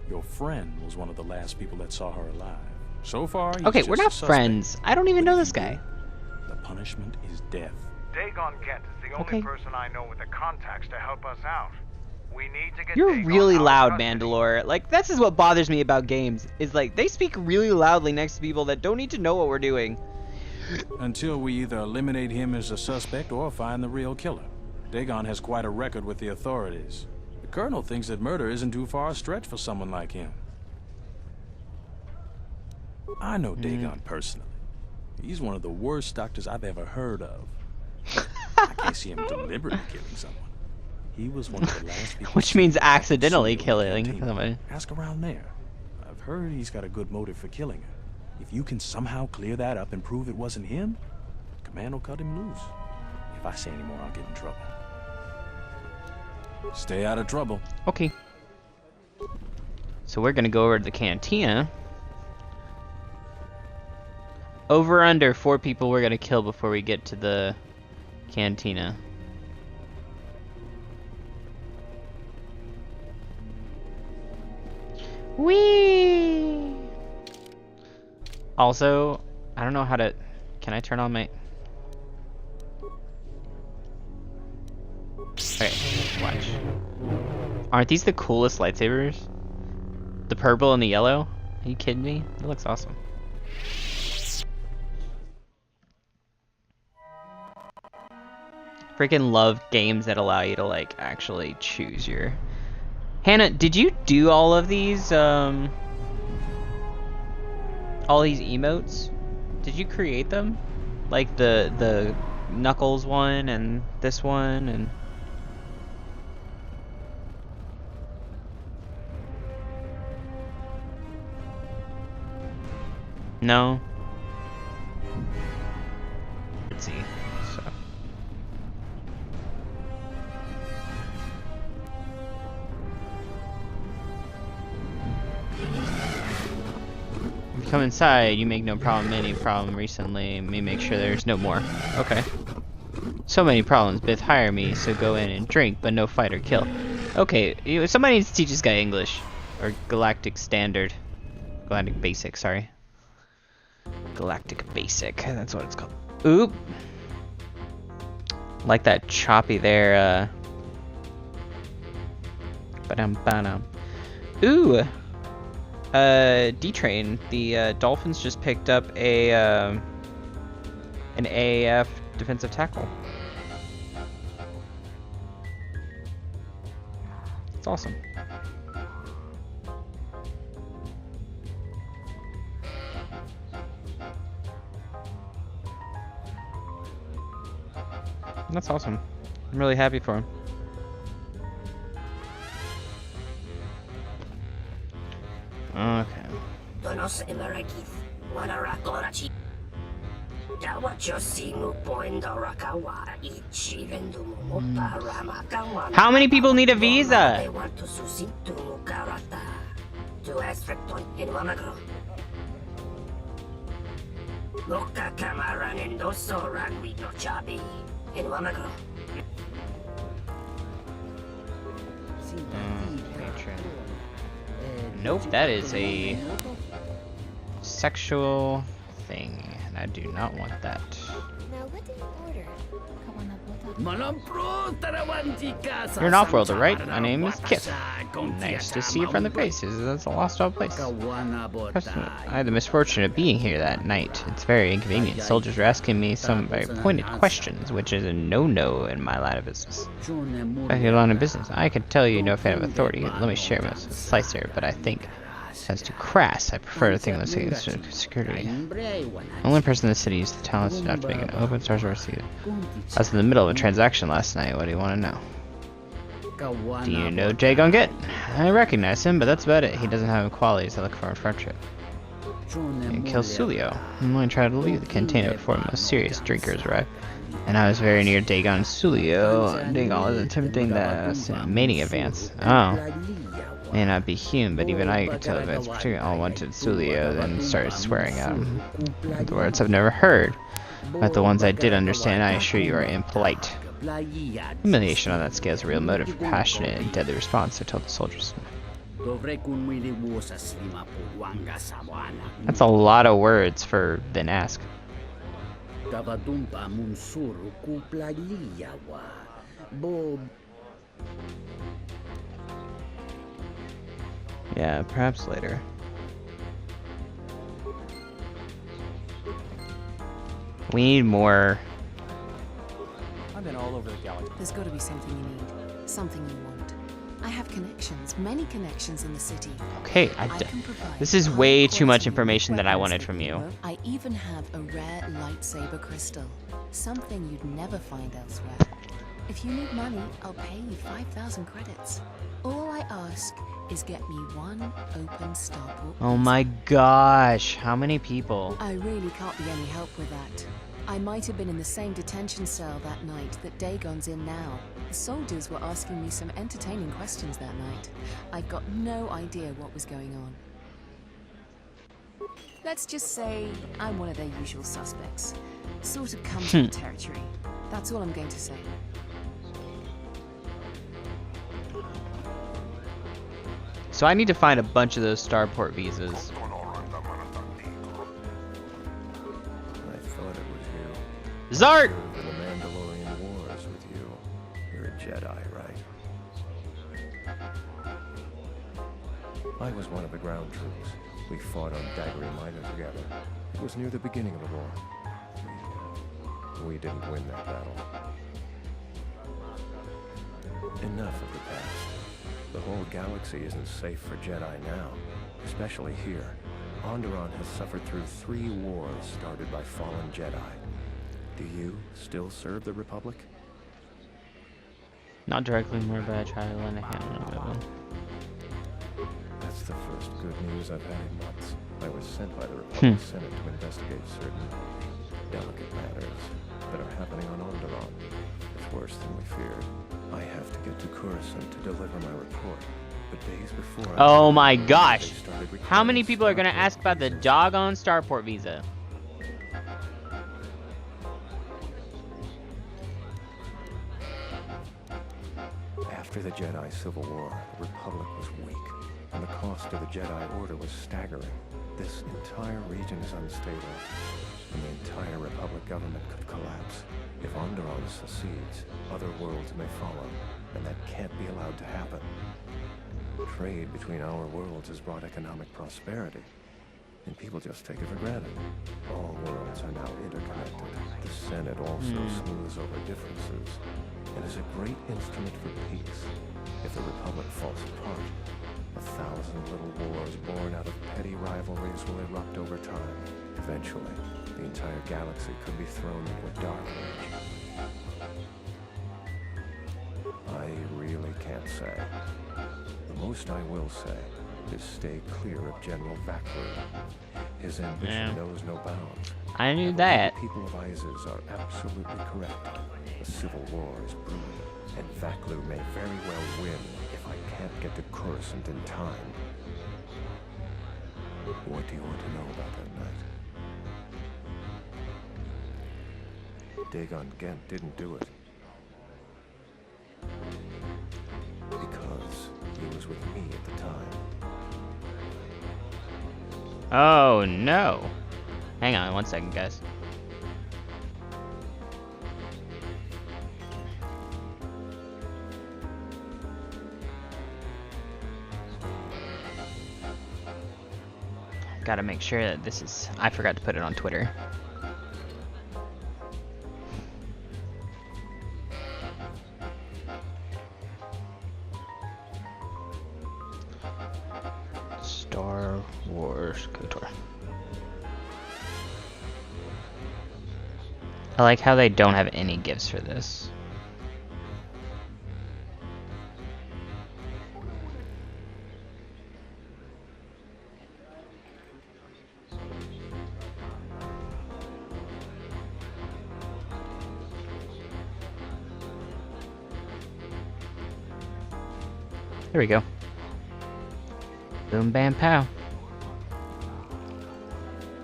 Your friend was one of the last people that saw her alive. So far, he's Okay, just we're a not suspect. friends. I don't even know this guy. The punishment is death. Dagon Kent is the only person I know with the contacts to help us out. We need to get You're Dagon really out of loud, custody. Mandalore. Like, this is what bothers me about games. Is like, they speak really loudly next to people that don't need to know what we're doing. Until we either eliminate him as a suspect or find the real killer. Dagon has quite a record with the authorities. The Colonel thinks that murder isn't too far a stretch for someone like him. I know Dagon personally. He's one of the worst doctors I've ever heard of. I can't see him deliberately killing someone. He was one of the last people. Which means accidentally killing somebody. Ask around there. I've heard he's got a good motive for killing her. If you can somehow clear that up and prove it wasn't him, Command will cut him loose. If I say any more, I'll get in trouble. Stay out of trouble. Okay. So we're gonna go over to the cantina. Over under 4 people we're gonna kill before we get to the cantina. Whee! Also, I don't know how to... Can I turn on my... Okay, watch. Aren't these the coolest lightsabers? The purple and the yellow? Are you kidding me? That looks awesome. Freaking love games that allow you to, like, actually choose your... Hannah, did you do all of these, all these emotes? Did you create them? Like the Knuckles one and this one and... No? Let's see. So. Come inside, you make no problem, any problem recently, me make sure there's no more. Okay. So many problems, Biff hire me, so go in and drink, but no fight or kill. Okay, somebody needs to teach this guy English. Or Galactic Standard. Galactic Basic, sorry. Galactic Basic, that's what it's called. Oop! Like that choppy there, Ba-dum-ba-dum. Ooh! D-Train. The Dolphins just picked up a an AAF defensive tackle. It's awesome. That's awesome. I'm really happy for him. Okay. How many people need a visa? Nope, that is a sexual thing, and I do not want that. Now, what did you order? You're an off-worlder, right? My name is Kip. Nice to see your friendly faces. That's a lost dog place. I had the misfortune of being here that night. It's very inconvenient. Soldiers were asking me some very pointed questions, which is a no-no in my line of business. Back in your line of business, I can tell you no fan of authority. Let me share my slice here, but I think as too crass. I prefer to think of this as security. The only person in the city used the talents enough to make an open source receipt. I was in the middle of a transaction last night. What do you want to know? Do you know Jay Gunget? I recognize him, but that's about it. He doesn't have the qualities I look for in friendship. And kill Sulio. I'm only trying to leave the container before the most serious drinkers arrive. And I was very near Dagon Sulio. Dagon was attempting the mating advance. Oh. May not be human, but even I could tell advance, particularly all wanted Sulio, then started swearing at him. The words I've never heard, but the ones I did understand, I assure you, are impolite. Humiliation on that scale is a real motive for passionate and deadly response, I told the soldiers. That's a lot of words for then ask. Yeah, perhaps later. We need more. I've been all over the galaxy. There's got to be something you need, something you want. I have connections, many connections in the city. Okay, this is way too much information that I wanted from you. I even have a rare lightsaber crystal, something you'd never find elsewhere. If you need money, I'll pay you 5,000 credits. All I ask is get me one open starport. Oh my gosh, how many people? I really can't be any help with that. I might have been in the same detention cell that night that Dagon's in now. The soldiers were asking me some entertaining questions that night. I've got no idea what was going on. Let's just say I'm one of their usual suspects. Sort of comes with the territory. That's all I'm going to say. So I need to find a bunch of those starport visas. I thought it was you. Zart! The Mandalorian Wars with you. You're a Jedi, right? I was one of the ground troops. We fought on Daggery Minor together. It was near the beginning of the war. We didn't win that battle. Enough of the past. The whole galaxy isn't safe for Jedi now, especially here. Onderon has suffered through 3 wars started by fallen Jedi. Do you still serve the Republic? Not directly, more, but I try to lend a hand on a bit one. That's the first good news I've had in months. I was sent by the Republic Senate to investigate certain delicate matters that are happening on Onderon. It's worse than we feared. I have to get to Coruscant to deliver my report. But days before oh my gosh! How many people are gonna ask about the doggone starport visa? After the Jedi Civil War, the Republic was weak, and the cost of the Jedi Order was staggering. This entire region is unstable, and the entire Republic government could collapse. If Onderon secedes, other worlds may follow, and that can't be allowed to happen. Trade between our worlds has brought economic prosperity, and people just take it for granted. All worlds are now interconnected. The Senate also smooths over differences, and is a great instrument for peace. If the Republic falls apart, 1,000 little wars born out of petty rivalries will erupt over time. Eventually, the entire galaxy could be thrown into a dark age. I really can't say. The most I will say is stay clear of General Vaklu. His ambition knows no bounds. I knew that. The people of Isis are absolutely correct. The civil war is brewing, and Vaklu may very well win if I can't get to Coruscant in time. What do you want to know about that night? Dagon Gent didn't do it. Because he was with me at the time. Oh no. Hang on 1 second, guys. Gotta make sure that this is... I forgot to put it on Twitter. Star Wars KOTOR. I like how they don't have any gifts for this. There we go. Boom, bam, pow.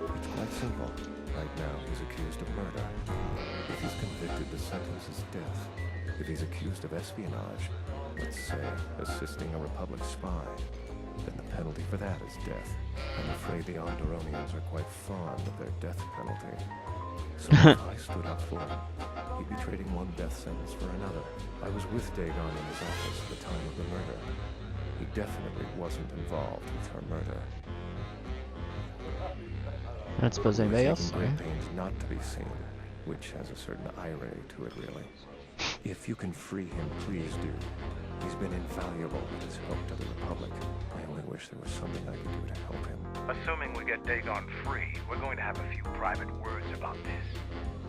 It's quite simple. Right now, he's accused of murder. If he's convicted, the sentence is death. If he's accused of espionage, let's say assisting a Republic spy, then the penalty for that is death. I'm afraid the Onderonians are quite fond of their death penalty. So if I stood up for him, he'd be trading one death sentence for another. I was with Dagon in his office at the time of the murder. He definitely wasn't involved with her murder. I don't suppose anybody else. Great pains not to be seen, which has a certain irony to it, really. If you can free him, please do. He's been invaluable with his help to the Republic. I only wish there was something I could do to help him. Assuming we get Dagon free, we're going to have a few private words about this.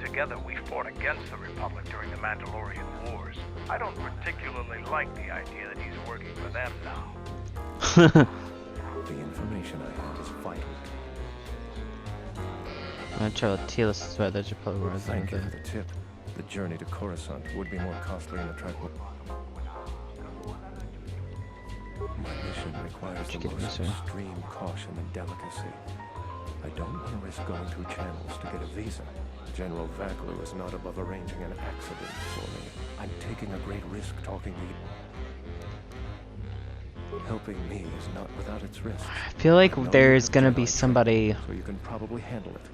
Together we fought against the Republic during the Mandalorian Wars. I don't particularly like the idea that he's working for them now. The information I have is vital. I'm sure Telos is where there's probably where Thank you for the tip. The journey to Coruscant would be more costly in the travel. My mission requires the most extreme caution and delicacy. I don't want to risk going through channels to get a visa. General Vaklu is not above arranging an accident for me. I'm taking a great risk talking to you. Helping me is not without its risks. I feel like there's gonna be somebody... So you can probably handle it.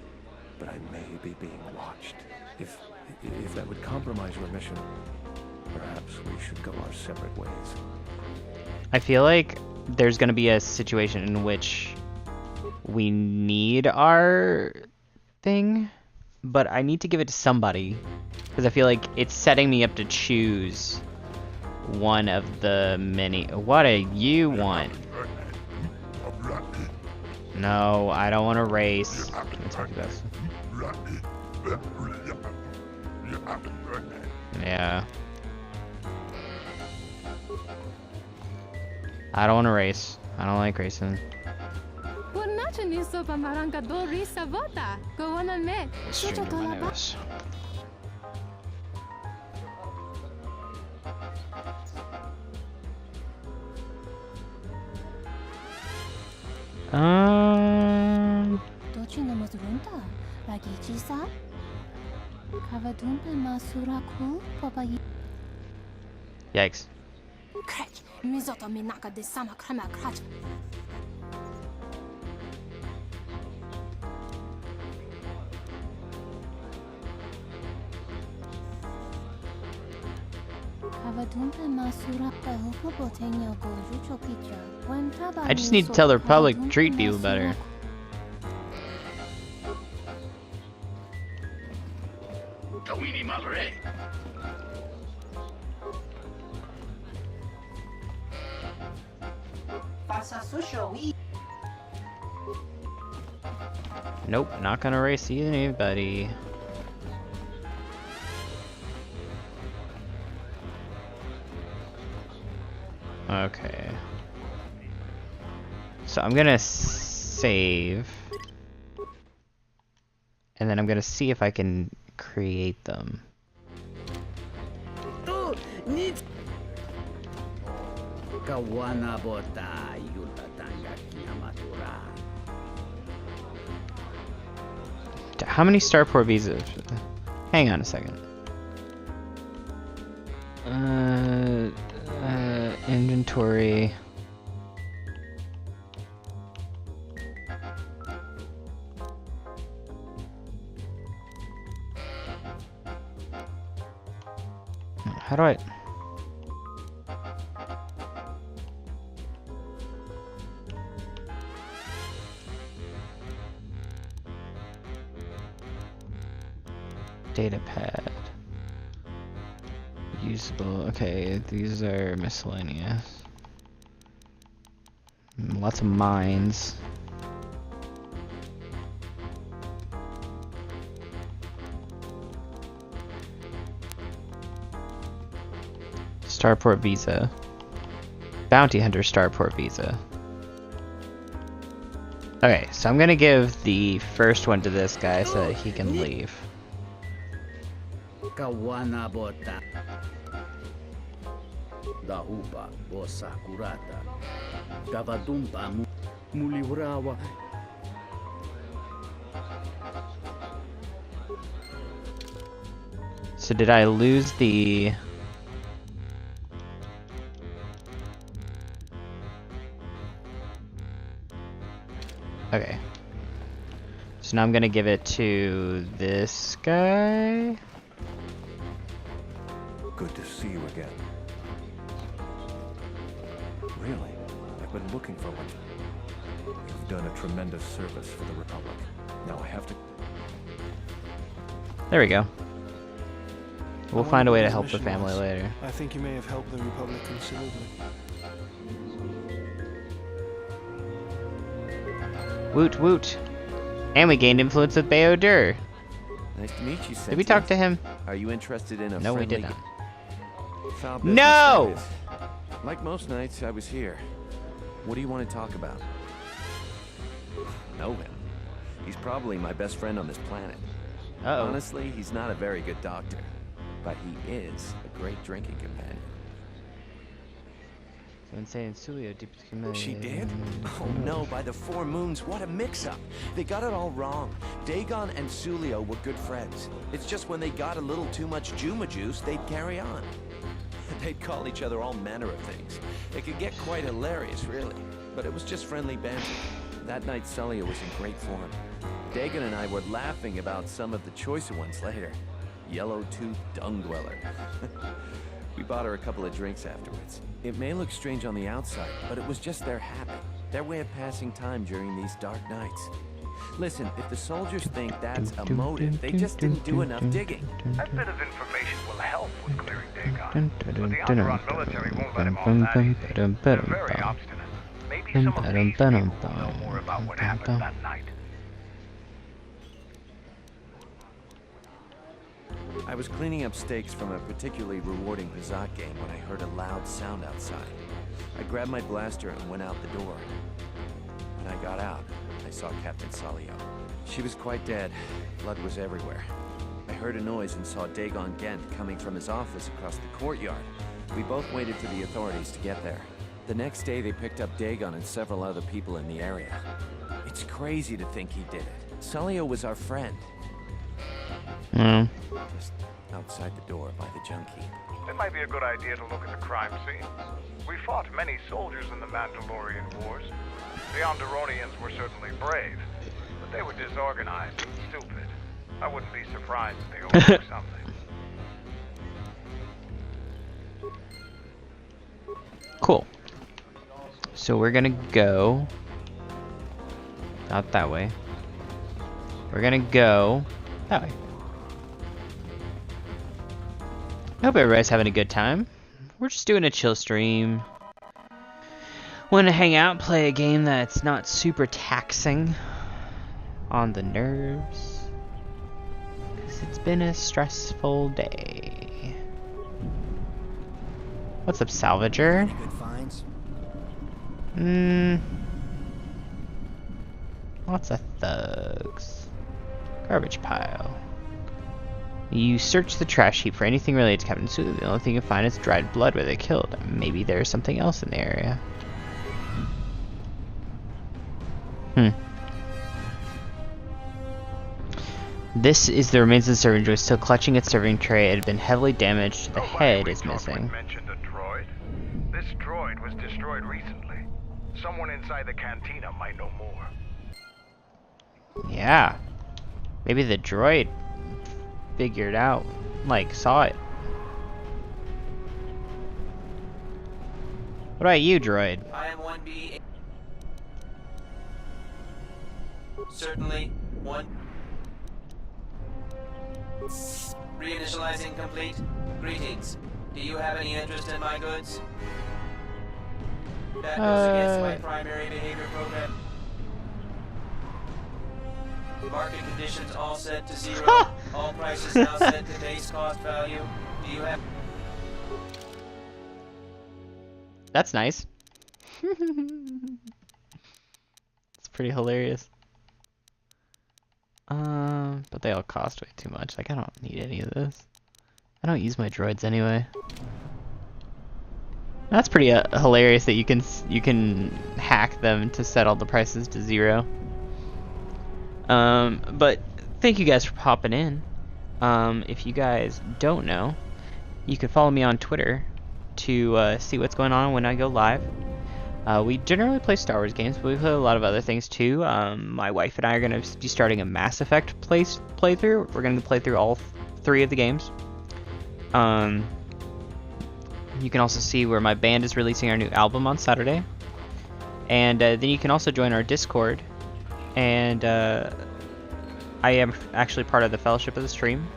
But I may be being watched. If that would compromise your mission, perhaps we should go our separate ways. I feel like there's gonna be a situation in which we need our thing, but I need to give it to somebody because I feel like it's setting me up to choose one of the many. What do you want? No, I don't want to race. Yeah. I don't want to race. I don't like racing. Stranger my nose. Yikes. I just need to tell the Republic to treat people better. Nope, not gonna race anybody. Okay. So I'm gonna save. and then I'm gonna see if I can create them. How many starport visas? Hang on a second. Inventory. How do I? Data pad. Usable. Okay, these are miscellaneous. Lots of mines. Starport visa. Bounty Hunter Starport visa. Okay, so I'm gonna give the first one to this guy so that he can leave. So did I lose the... Okay. So now I'm gonna give it to this guy. Good to see you again. Really? I've been looking for one. You've done a tremendous service for the Republic. Now I have to... There we go. We'll find a way to help the family later. I think you may have helped the Republic considerably. Woot woot. And we gained influence with Baodur. Nice to meet you, Did we talk to him? Are you interested in a No, we friendly... did not. Foul business, No! that is. Like most nights, I was here. What do you want to talk about? Know him. He's probably my best friend on this planet. Uh-oh. Honestly, he's not a very good doctor, but he is a great drinking companion. She did? Oh no, by the four moons, what a mix-up. They got it all wrong. Dagon and Sulio were good friends. It's just when they got a little too much Juma juice, they'd carry on. They'd call each other all manner of things. It could get quite hilarious, really. But it was just friendly banter. That night, Sulio was in great form. Dagon and I were laughing about some of the choicer ones later. Yellow-toothed dung dweller. We bought her a couple of drinks afterwards. It may look strange on the outside, but it was just their habit, their way of passing time during these dark nights. Listen, if the soldiers think that's a motive, they just didn't do enough digging. That bit of information will help with clearing Dagon, but the Onderon military won't let him off that easy. They're very obstinate. Maybe some of these people will know more about what happened that night. I was cleaning up stakes from a particularly rewarding Pizat game when I heard a loud sound outside. I grabbed my blaster and went out the door. When I got out, I saw Captain Sulio. She was quite dead. Blood was everywhere. I heard a noise and saw Dagon Gent coming from his office across the courtyard. We both waited for the authorities to get there. The next day, they picked up Dagon and several other people in the area. It's crazy to think he did it. Sulio was our friend. Just outside the door by the junkie. It might be a good idea to look at the crime scene. We fought many soldiers in the Mandalorian Wars. The Onderonians were certainly brave, but they were disorganized and stupid. I wouldn't be surprised if they overtook something. Cool. So we're gonna go... Not that way. We're gonna go... that way. I hope everybody's having a good time. We're just doing a chill stream. Want to hang out, play a game that's not super taxing on the nerves. Because it's been a stressful day. What's up, Salvager? Any good finds? Lots of thugs. Garbage pile. You search the trash heap for anything related to Captain Sulu. The only thing you find is dried blood where they killed. Maybe there's something else in the area. This is the remains of the serving droid still clutching its serving tray. It had been heavily damaged. The head is missing. Mentioned a droid. This droid was destroyed recently. Someone inside the cantina might know more. Yeah. Maybe the droid figured out, like, saw it. What about you, droid? I am 1B. Certainly, 1. Reinitializing complete. Greetings. Do you have any interest in my goods? That goes against my primary behavior program. Market conditions all set to 0. All prices now set to base cost value. Do you have... That's nice. It's pretty hilarious. But they all cost way too much. Like, I don't need any of this. I don't use my droids anyway. That's pretty hilarious that you can hack them to set all the prices to 0. But thank you guys for popping in. If you guys don't know, you can follow me on Twitter to see what's going on when I go live. We generally play Star Wars games, but we play a lot of other things too. My wife and I are going to be starting a Mass Effect playthrough. We're going to play through all 3 of the games. You can also see where my band is releasing our new album on Saturday. And then you can also join our Discord. And I am actually part of the Fellowship of the Stream.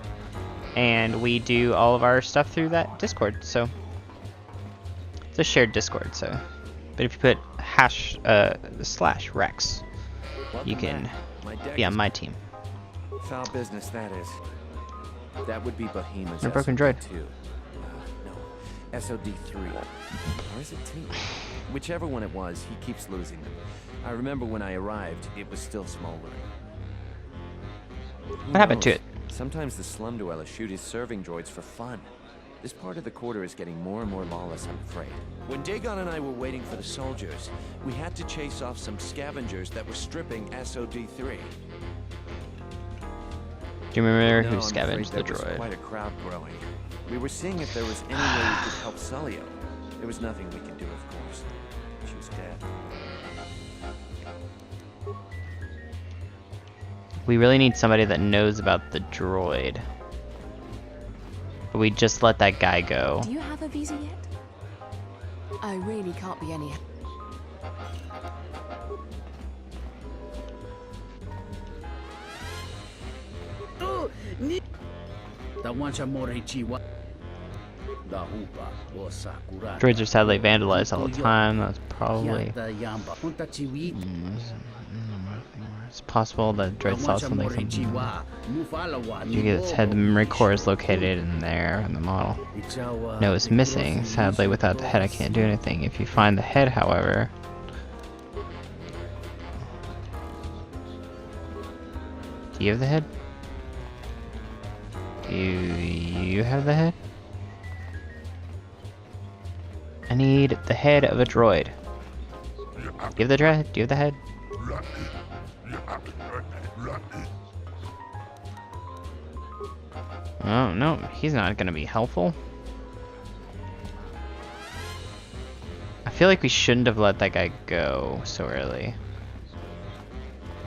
And we do all of our stuff through that Discord. So it's a shared Discord, so... But if you put /Rex, you can be on my team. Foul business, that is. That would be Behemoth's A broken droid. SOD2. No, SOD3. Or is it 2? Whichever one it was, he keeps losing them. I remember when I arrived, it was still smoldering. What happened to it? Sometimes the slum dwellers shoot his serving droids for fun. This part of the quarter is getting more and more lawless, I'm afraid. When Dagon and I were waiting for the soldiers, we had to chase off some scavengers that were stripping SOD3. Do you remember who I'm scavenged the afraid there was droid? quite a crowd growing. We were seeing if there was any way we could help Sulio. There was nothing we could do, of course. She was dead. We really need somebody that knows about the droid. But we just let that guy go. Do you have a visa yet? I really can't be any... Droids are sadly vandalized all the time. That's probably... It's possible that droid saw something from... You get its head, the memory core is located in there in the model. No, it's missing. Sadly, without the head I can't do anything. If you find the head, however... Do you have the head? Do you have the head? I need the head of a droid. Do you have the droid? Do you have the head? Oh, no, he's not gonna be helpful. I feel like we shouldn't have let that guy go so early.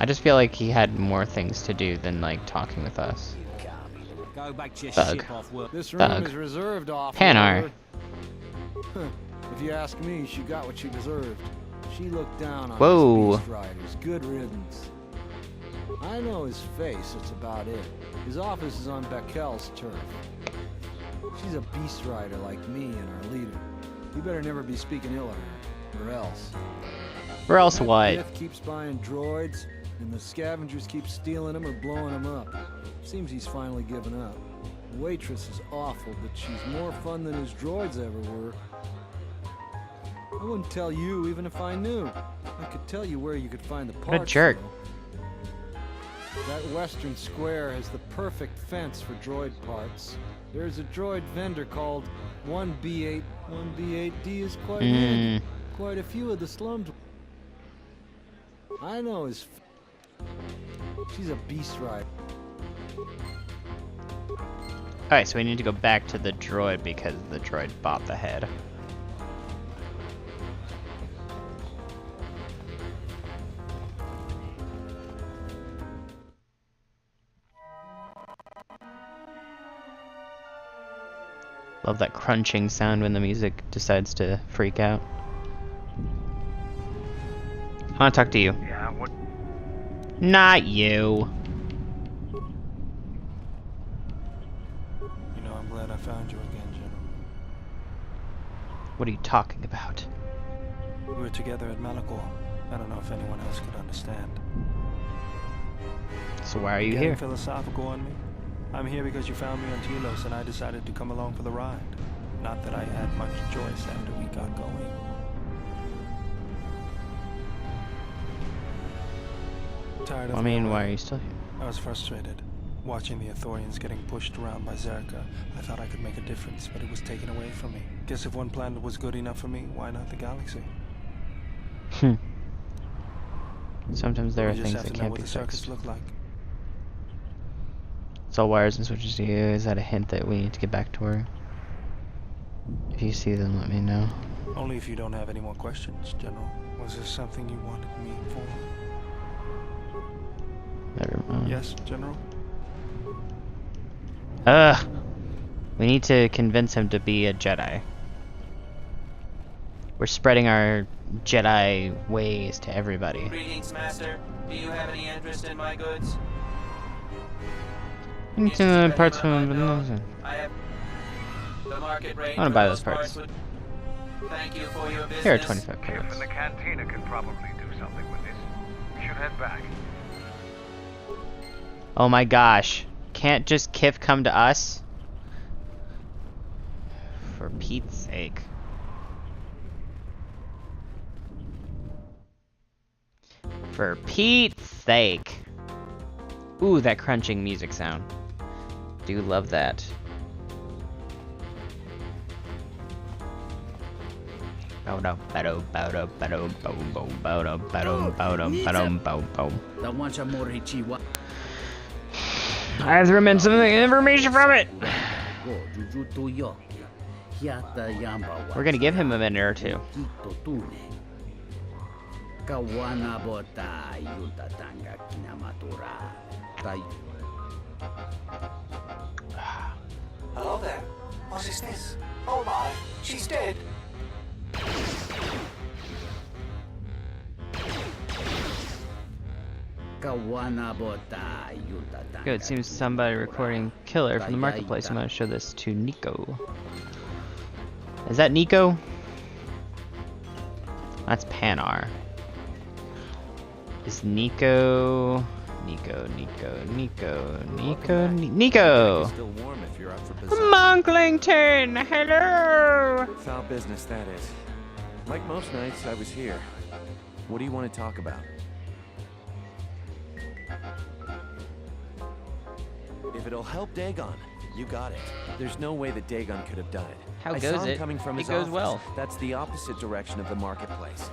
I just feel like he had more things to do than, like, talking with us. Go back to your Thug. ship off work. This room Thug. is reserved off. Hanar. If you ask me, she got what she deserved. She looked down on Whoa. us Beast Riders. Good riddance. I know his face, that's about it. His office is on Bekel's turf. She's a Beast Rider like me and our leader. You better never be speaking ill of her, or else. Or else what? Smith keeps buying droids, and the scavengers keep stealing them or blowing them up. Seems he's finally given up. The waitress is awful, but she's more fun than his droids ever were. I wouldn't tell you even if I knew. I could tell you where you could find the parts. What a jerk. though. That western square has the perfect fence for droid parts. There's a droid vendor called 1B8. 1B8D is quite handy. Quite a few of the slums. I know his. She's a beast rider. Alright, so we need to go back to the droid because the droid bought the head. Love that crunching sound when the music decides to freak out. I want to talk to you. Yeah, what? Not you. You know, I'm glad I found you again, General. What are you talking about? We were together at Malachor. I don't know if anyone else could understand. So why are you Getting here? philosophical on me? I'm here because you found me on Telos and I decided to come along for the ride. Not that I had much choice after we got going. Tired of why are you still here? I was frustrated. Watching the Ithorians getting pushed around by Zerka, I thought I could make a difference, but it was taken away from me. Guess if one planet was good enough for me, why not the galaxy? Sometimes there are things that can't be fixed. Look like. It's all wires and switches to you. Is that a hint that we need to get back to her? If you see them, let me know. Only if you don't have any more questions, General. Was there something you wanted me for? Never mind. Yes, General? We need to convince him to be a Jedi. We're spreading our Jedi ways to everybody. Greetings, Master. Do you have any interest in my goods? Into parts from I have the market rate. I want to buy those parts. Thank you for your business. Here are 25 Kip credits. in the cantina can probably do something with this. We should head back. Oh my gosh. Can't just Kif come to us? For Pete's sake. For Pete's sake. Ooh, that crunching music sound. Do love that. I have to remember some information from it. We're gonna give him a minute or two. Hello there. What is this? Oh my, she's dead. Good, it seems somebody recording Killer from the marketplace. I'm gonna show this to Nico. Is that Nico? That's Panar. Is Nico... Nico. Monklington, hello! Foul business, that is. Like most nights, I was here. What do you want to talk about? If it'll help Dagon, you got it. There's no way that Dagon could have done it. How I goes saw him it? coming from It his goes office. well. That's the opposite direction of the marketplace.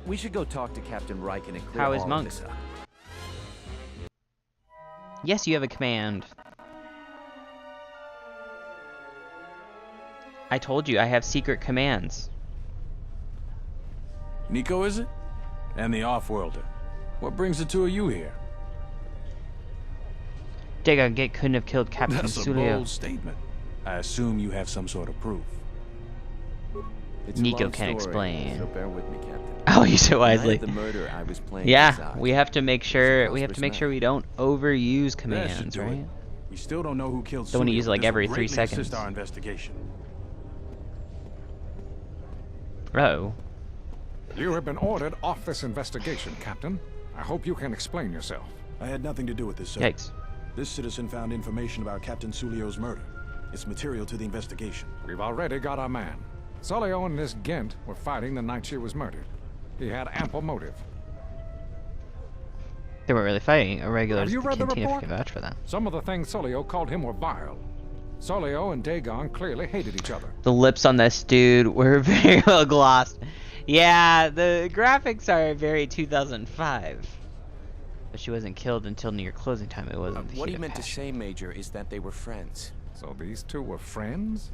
We should go talk to Captain Riken and clear How is all Monk? of this up. Yes, you have a command. I told you, I have secret commands. Nico, is it? And the Offworlder. What brings the two of you here? Dagon couldn't have killed Captain That's a Sulio. bold statement. I assume you have some sort of proof. It's a Nico long can story, explain. So bear with me, Captain. Oh, you so The night wisely. of the murder, I was playing Yeah, Azad. we have to make sure we don't overuse That should commands, do right? it. We still don't know who killed Don't want to Sulio, use it like but this every will 3 greatly seconds. assist our investigation. Oh. You have been ordered off this investigation, Captain. I hope you can explain yourself. I had nothing to do with this, sir. Yikes. This citizen found information about Captain Sulio's murder. It's material to the investigation. We've already got our man. Sulio and this Gent were fighting the night she was murdered. He had ample motive. They weren't really fighting. A regular Have you read the cantina report? can vouch for that. Some of the things Solio called him were vile. Solio and Dagon clearly hated each other. The lips on this dude were very well glossed. Yeah, the graphics are very 2005. But she wasn't killed until near closing time. It wasn't. What he meant to say, Major, is that they were friends. So these two were friends?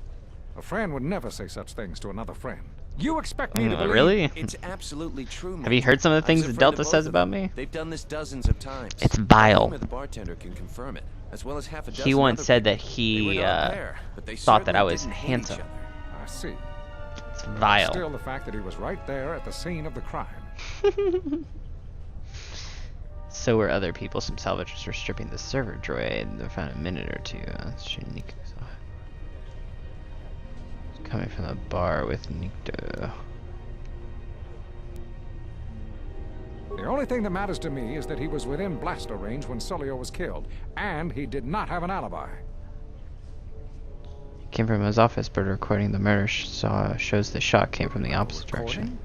A friend would never say such things to another friend. You expect me to believe? Really? It's absolutely true, Have you heard some of the things that I was a friend Delta of both says of about them. me? They've done this dozens of times. It's vile. The bartender can confirm it, as well as half a dozen He once other said that people. They he were not there, but they thought that I certainly was didn't hate each handsome. other. I see. It's vile. Still, the fact that he was right there at the scene of the crime. So were other people. Some salvagers were stripping the server droid and they found a minute or two. Coming from the bar with Nikto. The only thing that matters to me is that he was within blaster range when Solio was killed, and he did not have an alibi. He came from his office, but recording the murder shows the shot came from the opposite direction.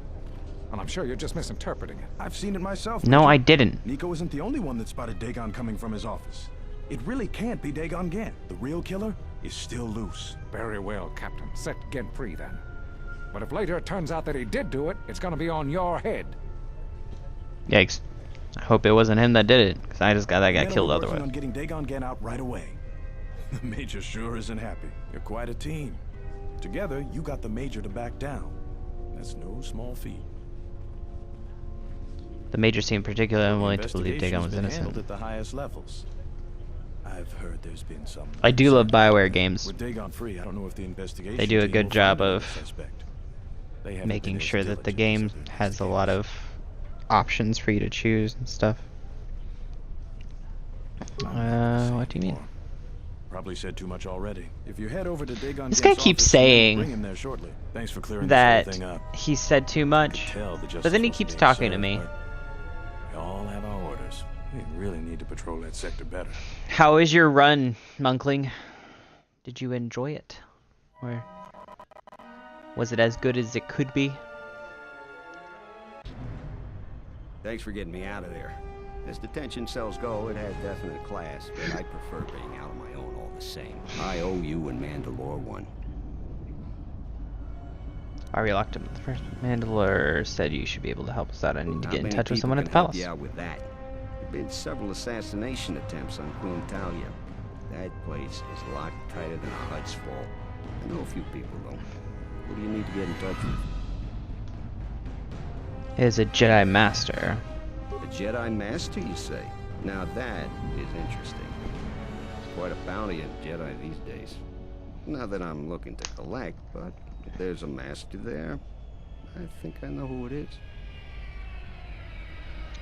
Well, I'm sure you're just misinterpreting it. I've seen it myself. No, Major. I didn't. Nico isn't the only one that spotted Dagon coming from his office. It really can't be Dagon Gant. The real killer is still loose. Very well, Captain. Set Gent free then. But if later it turns out that he did do it, it's gonna be on your head. Yikes. I hope it wasn't him that did it, because I just got that guy Men killed are working otherwise. on getting Dagon Gant out right away. The Major sure isn't happy. You're quite a team. Together, you got the Major to back down. That's no small feat. The Major seemed particularly unwilling to believe Dagon was Investigation's been handled innocent. at the highest levels. I've heard there's been some. I do love BioWare games. With Dagon free, I don't know if the investigation They do a team good will job find of another suspect. They haven't making been as sure that the diligent game as has a lot of options for you to choose and stuff. What do you mean? Probably said too much already. If you head over to Dagon This guy Gant's keeps office, saying bring him there shortly. Thanks for clearing that this whole thing up. he said too much, but then he keeps talking to me. We all have our orders. We really need to patrol that sector better. How is your run, Monkling? Did you enjoy it? Or was it as good as it could be? Thanks for getting me out of there. As detention cells go, it had definite class, but I prefer being out on my own all the same. I owe you and Mandalore one. Why we locked him at the first? Mandalore said you should be able to help us out. I need to get in touch with someone at the palace. Yeah, with that. There've been several assassination attempts on Queen Talia. That place is locked tighter than a Hud's Fall. I know a few people though. Who do you need to get in touch with? It is a Jedi Master. A Jedi Master, you say? Now that is interesting. It's quite a bounty on Jedi these days. Not that I'm looking to collect, but if there's a Master there, I think I know who it is.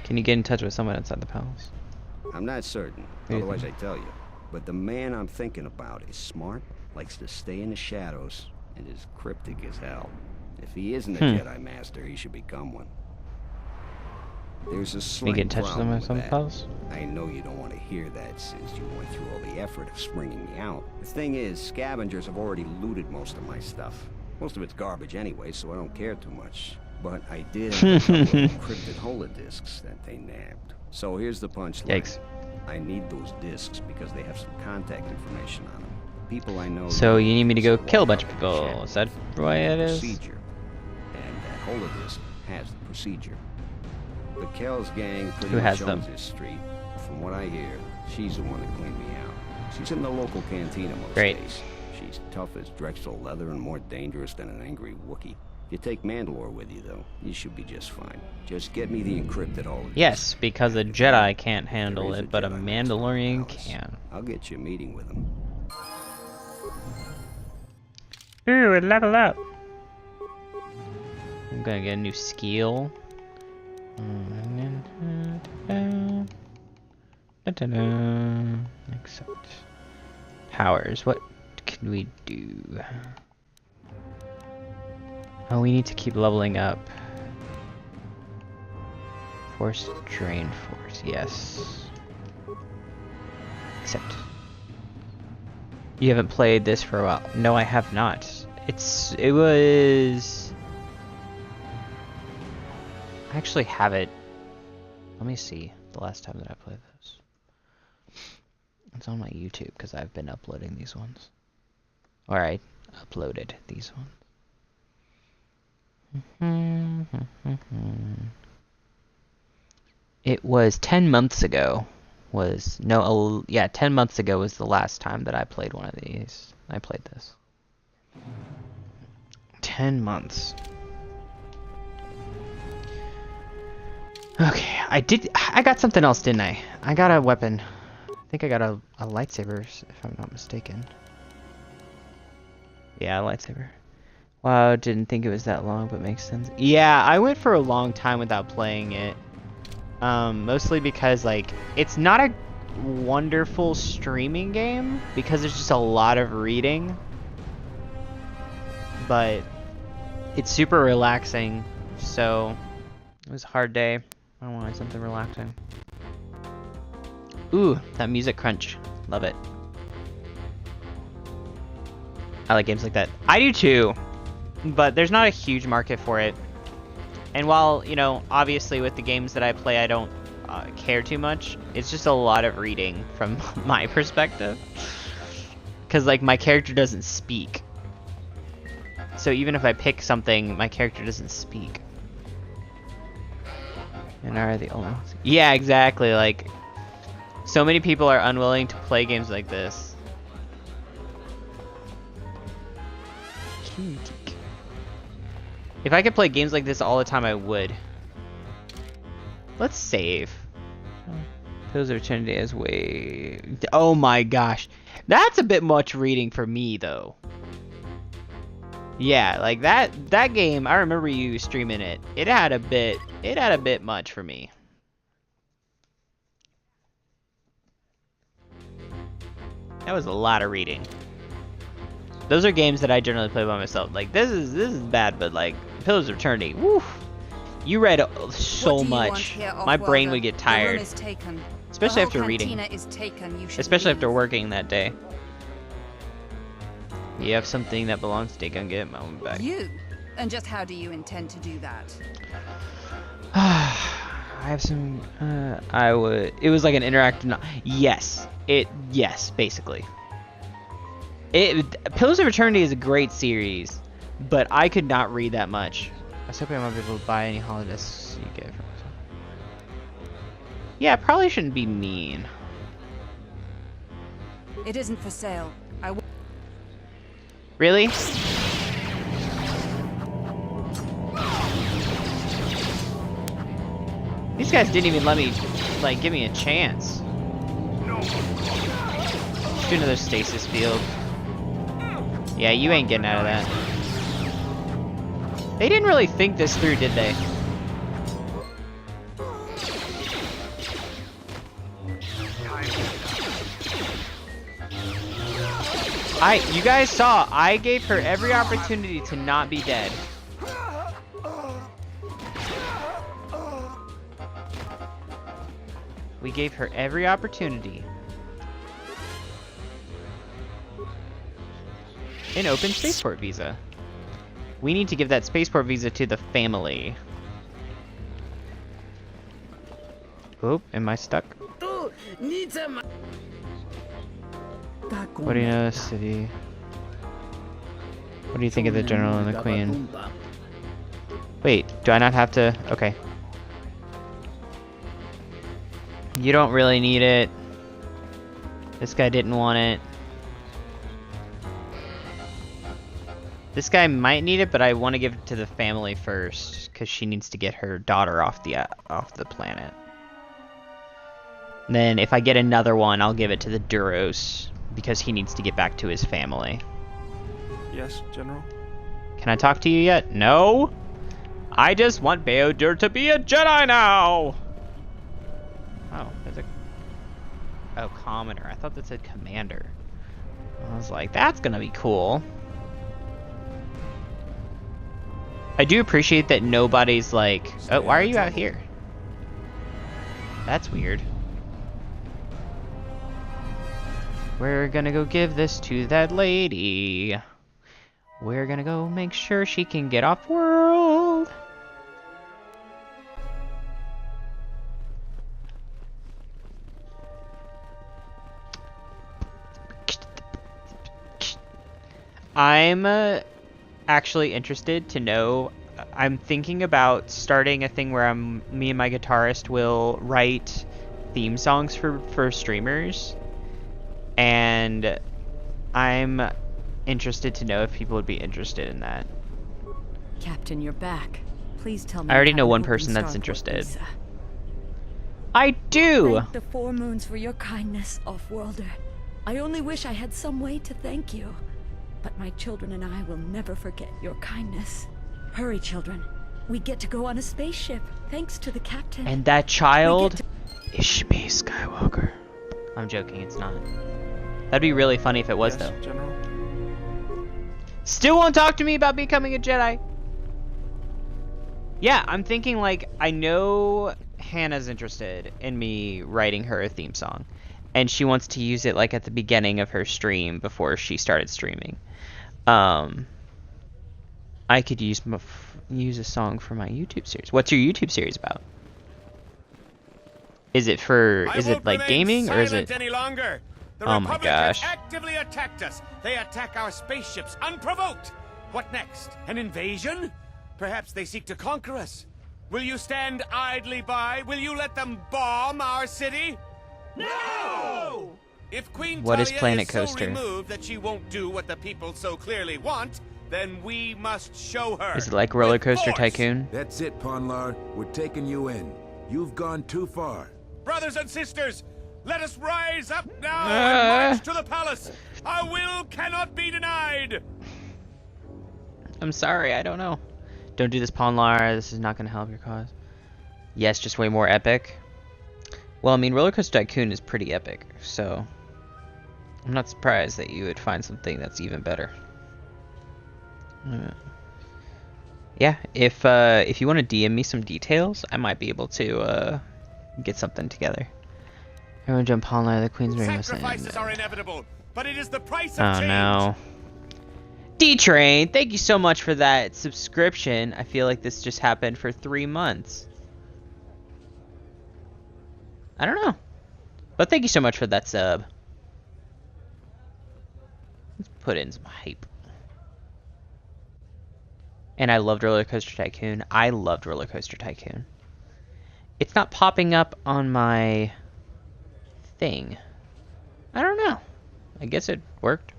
Can you get in touch with someone outside the palace? I'm not certain, otherwise I'd tell you. But the man I'm thinking about is smart, likes to stay in the shadows, and is cryptic as hell. If he isn't a Jedi Master, he should become one. There's a slight get in touch with problem someone outside the that. palace? I know you don't want to hear that since you went through all the effort of springing me out. The thing is, scavengers have already looted most of my stuff. Most of it's garbage anyway, so I don't care too much. But I did have a couple of encrypted holodiscs that they nabbed. So here's the punchline. Yikes. I need those discs because they have some contact information on them. People I know. So you need me to go kill a bunch of people? Is that why it is? Procedure. And that holodisc has the procedure. The Kells gang pretty Who has much them? owns this street. From what I hear, she's the one that cleaned me out. She's in the local cantina most days. She's tough as Drexel leather and more dangerous than an angry Wookiee. If you take Mandalore with you, though, you should be just fine. Just get me the encrypted holodisc. Yes, because a Jedi can't handle it, but a Mandalorian can. I'll get you a meeting with him. Ooh, it leveled up. I'm gonna get a new skill. Accept. Powers. What can we do? Oh, we need to keep leveling up. Force drain force. Yes. Accept. You haven't played this for a while. No, I have not. It was... I actually have it. Let me see. the last time that I played this. It's on my YouTube because I've been uploading these ones. Or I uploaded these ones. It was 10 months ago. 10 months ago was the last time that I played one of these. I played this. 10 months. Okay, I got something else, didn't I? I got a weapon. I think I got a lightsaber, if I'm not mistaken. Yeah, a lightsaber. Wow, didn't think it was that long, but makes sense. Yeah, I went for a long time without playing it. Mostly because, like, it's not a wonderful streaming game, because there's just a lot of reading. But it's super relaxing, so it was a hard day. I wanted something relaxing. Ooh, that music crunch. Love it. I like games like that. I do too, but there's not a huge market for it. And while, you know, obviously with the games that I play, I don't care too much. It's just a lot of reading from my perspective. Because, like, my character doesn't speak. So even if I pick something, my character doesn't speak. And are the only ones. Yeah, exactly. Like, so many people are unwilling to play games like this. If I could play games like this all the time, I would. Let's save. Pillars of Eternity is way... Oh my gosh. That's a bit much reading for me, though. Yeah, like that game, I remember you streaming it. It had a bit much for me. That was a lot of reading. Those are games that I generally play by myself. Like, this is bad, but like Pillars of Eternity, woo! You read so much. My brain would get tired. Especially after reading. Especially after working that day. You have something that belongs to Dagon, get my own back. You? And just how do you intend to do that? I have some, it was like an interactive, yes, basically. Pillars of Eternity is a great series, but I could not read that much. I was hoping I might be able to buy any holidays you get from myself. Yeah, I probably shouldn't be mean. It isn't for sale. Really? These guys didn't even let me, like, give me a chance. Let's do another stasis field. Yeah, you ain't getting out of that. They didn't really think this through, did they? You guys saw, I gave her every opportunity to not be dead. We gave her every opportunity. An open spaceport visa. We need to give that spaceport visa to the family. Oop, am I stuck? What do you know of the city? What do you think of the general and the queen? Wait, do I not have to? Okay. You don't really need it. This guy didn't want it. This guy might need it, but I want to give it to the family first, because she needs to get her daughter off the planet. And then if I get another one, I'll give it to the Duros, because he needs to get back to his family. Yes, General? Can I talk to you yet? No? I just want Beodur to be a Jedi now! Oh, there's a... Oh, Commoner. I thought that said Commander. I was like, that's gonna be cool. I do appreciate that nobody's like, oh, why are you out here? That's weird. We're gonna go give this to that lady. We're gonna go make sure she can get off world. I'm actually interested to know. I'm thinking about starting a thing where me and my guitarist will write theme songs for streamers, and I'm interested to know if people would be interested in that. Captain, you're back. Please tell me. I already you know have one an person open that's Starport interested. visa. I do! Thank the Four Moons for your kindness, Off-Worlder. I only wish I had some way to thank you. But my children and I will never forget your kindness. Hurry, children. We get to go on a spaceship, thanks to the captain. And that child is Shmi Skywalker. I'm joking, it's not. That'd be really funny if it was, though. General? Still won't talk to me about becoming a Jedi. Yeah, I'm thinking, like, I know Hannah's interested in me writing her a theme song. And she wants to use it, like, at the beginning of her stream before she started streaming. I could use a song for my YouTube series. What's your YouTube series about? Is it like gaming, or is it? Any longer. The Oh my gosh. Actively attacked us. They attack our spaceships unprovoked. What next? An invasion? Perhaps they seek to conquer us. Will you stand idly by? Will you let them bomb our city? No! If Queen What is Talia Planet is Coaster? so removed that she won't do what the people so clearly want, then we must show her. Is it like Roller with Coaster force. Tycoon? That's it, Ponlar. We're taking you in. You've gone too far. Brothers and sisters, let us rise up now and march to the palace. Our will cannot be denied. I'm sorry, I don't know. Don't do this, Ponlar. This is not going to help your cause. Yes, just way more epic. Well, I mean, Roller Coaster Tycoon is pretty epic, so I'm not surprised that you would find something that's even better. Yeah, if you want to DM me some details, I might be able to get something together. Everyone jump Ponlar, the Queen's Ring was Sacrifices are inevitable, but it is the price of Oh change. no. D-Train, thank you so much for that subscription. I feel like this just happened for 3 months. I don't know. But thank you so much for that sub. Let's put in some hype. And I loved Roller Coaster Tycoon. I loved Roller Coaster Tycoon. It's not popping up on my thing. I don't know. I guess it worked.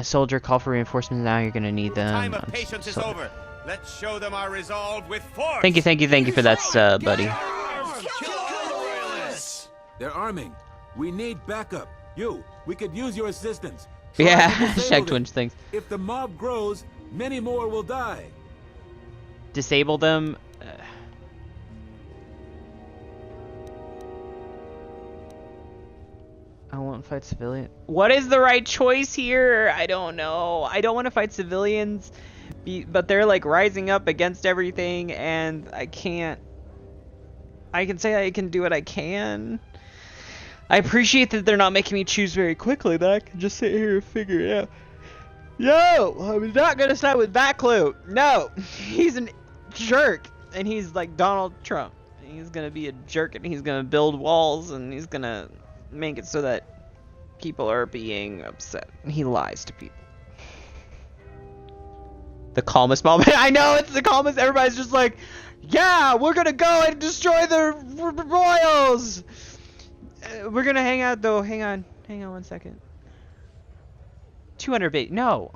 Soldier, call for reinforcements now. You're gonna need them. Time of patience is over. Let's show them our resolve with force. Thank you for that sub, buddy. They're arming. We need backup. We could use your assistance. Yeah, hashtag Twinge things. If the mob grows, many more will die. Disable them. I won't fight civilians. What is the right choice here? I don't know. I don't want to fight civilians, but they're like rising up against everything, and I can't. I can say I can do what I can. I appreciate that they're not making me choose very quickly, that I can just sit here and figure it out. Yo, I'm not gonna side with Backloot. No, he's a jerk, and he's like Donald Trump. He's gonna be a jerk, and he's gonna build walls, and he's gonna make it so that people are being upset. He lies to people. The calmest moment. I know it's the calmest. Everybody's just like, yeah, we're gonna go and destroy the royals. We're gonna hang out though. Hang on 1 second. 200 bait. No.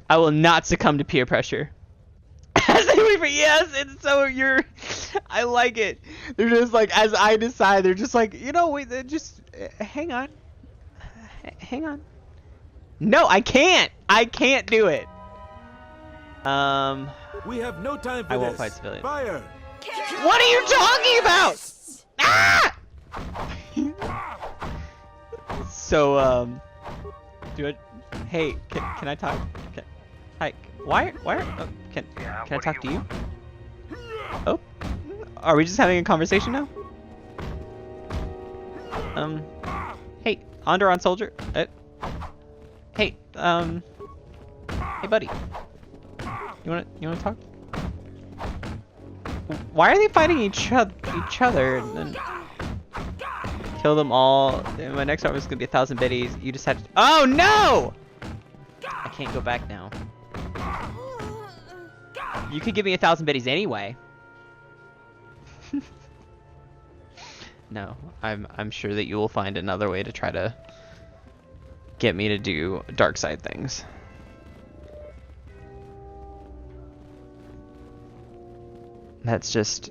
I will not succumb to peer pressure. Yes, it's so I like it. They're just like, as I decide, they're just like, wait, just hang on. Hang on. No, I can't do it. We have no time for I this. won't fight civilians. Fire! What are you talking about? Ah! So, do it. Hey, can I talk? Hi. Why? Oh, can I talk to you? Oh, are we just having a conversation now? Hey, Onderon soldier. Hey, hey, buddy. You wanna talk? Why are they fighting each other? And then... Kill them all. My next arm is gonna be 1,000 biddies. You just had to. Oh no! I can't go back now. You could give me 1,000 biddies anyway. No, I'm sure that you will find another way to try to get me to do dark side things. That's just...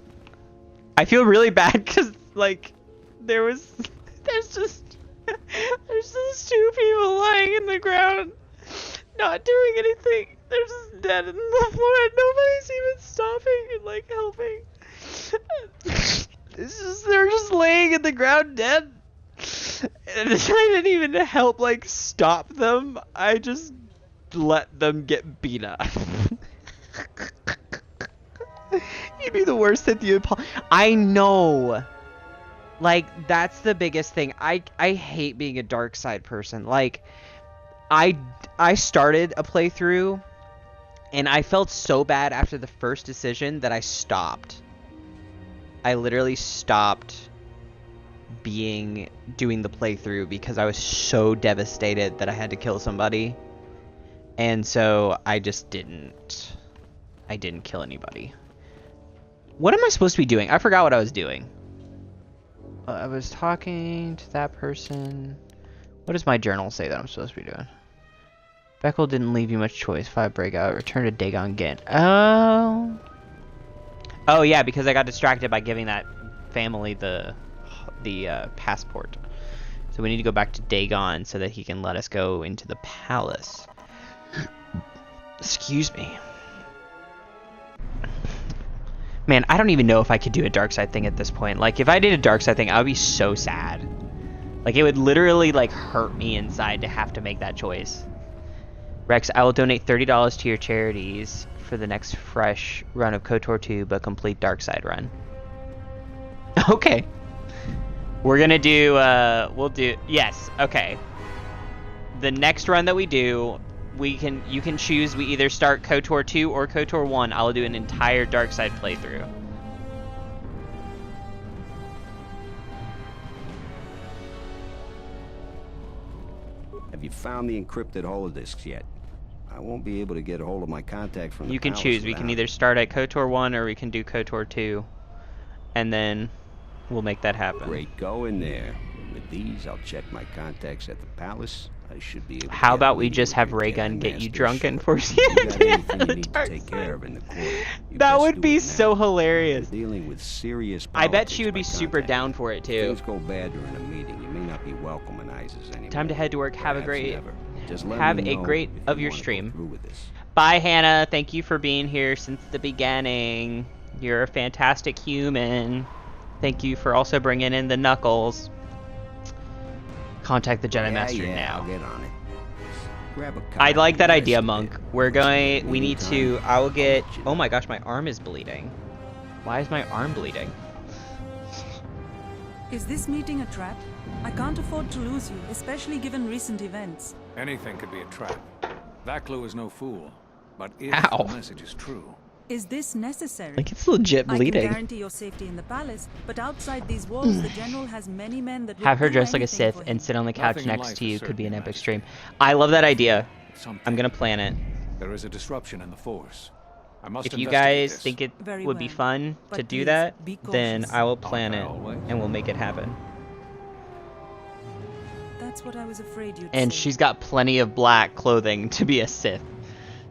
I feel really bad because, like, there's just two people lying in the ground, not doing anything. They're just dead in the floor. Nobody's even stopping and, like, helping. They're just laying in the ground dead. And I didn't even help, like, stop them. I just let them get beat up. You'd be the worst at the I know. Like, that's the biggest thing. I hate being a dark side person. Like, I started a playthrough and I felt so bad after the first decision that I stopped. I literally stopped doing the playthrough because I was so devastated that I had to kill somebody. And so I just didn't kill anybody. What am I supposed to be doing? I forgot what I was doing. I was talking to that person. What does my journal say that I'm supposed to be doing? Beckel didn't leave you much choice. 5 breakout. Return to Dagon Gant. Oh. Oh yeah, because I got distracted by giving that family the passport. So we need to go back to Dagon so that he can let us go into the palace. Excuse me. Man, I don't even know if I could do a dark side thing at this point. Like, if I did a dark side thing, I would be so sad. Like, it would literally, like, hurt me inside to have to make that choice. Rex, I will donate $30 to your charities for the next fresh run of KOTOR 2, but complete dark side run. Okay. We're gonna do, yes, okay. The next run that we do, you can choose, we either start KOTOR 2 or KOTOR 1. I'll do an entire dark side playthrough. Have you found the encrypted holodisks yet? I won't be able to get a hold of my contact from the You can palace choose. We can either start at KOTOR 1 or we can do KOTOR 2. And then we'll make that happen. Great going there. With these, I'll check my contacts at the palace. I should be able to How about we just have Raygun get you drunk and force you to the dark side? That would be so hilarious. Dealing with serious I bet she would be super down for it too. Things go bad during a meeting. You may not be welcome in Isis anymore. Time to head to work. Have a great of your stream. This. Bye, Hannah. Thank you for being here since the beginning. You're a fantastic human. Thank you for also bringing in the Knuckles. Contact the Jedi Master now. I'll get on it. Grab a I like that idea, Monk. We need to, I will get, oh my gosh, my arm is bleeding. Why is my arm bleeding? Is this meeting a trap? I can't afford to lose you, especially given recent events. Anything could be a trap. That clue is no fool. But if Ow. the message is true... Is this necessary? Like, it's legit bleeding. I can guarantee your safety in the palace, but outside these walls, the general has many men that have her dressed like a Sith and sit on the couch next to you could be an epic stream. I love that idea. I'm gonna plan it. There is a disruption in the Force. I must if you guys think it would be fun to do that, then I will plan it and we'll make it happen. That's what I was afraid you'd And say. she's got plenty of black clothing to be a Sith,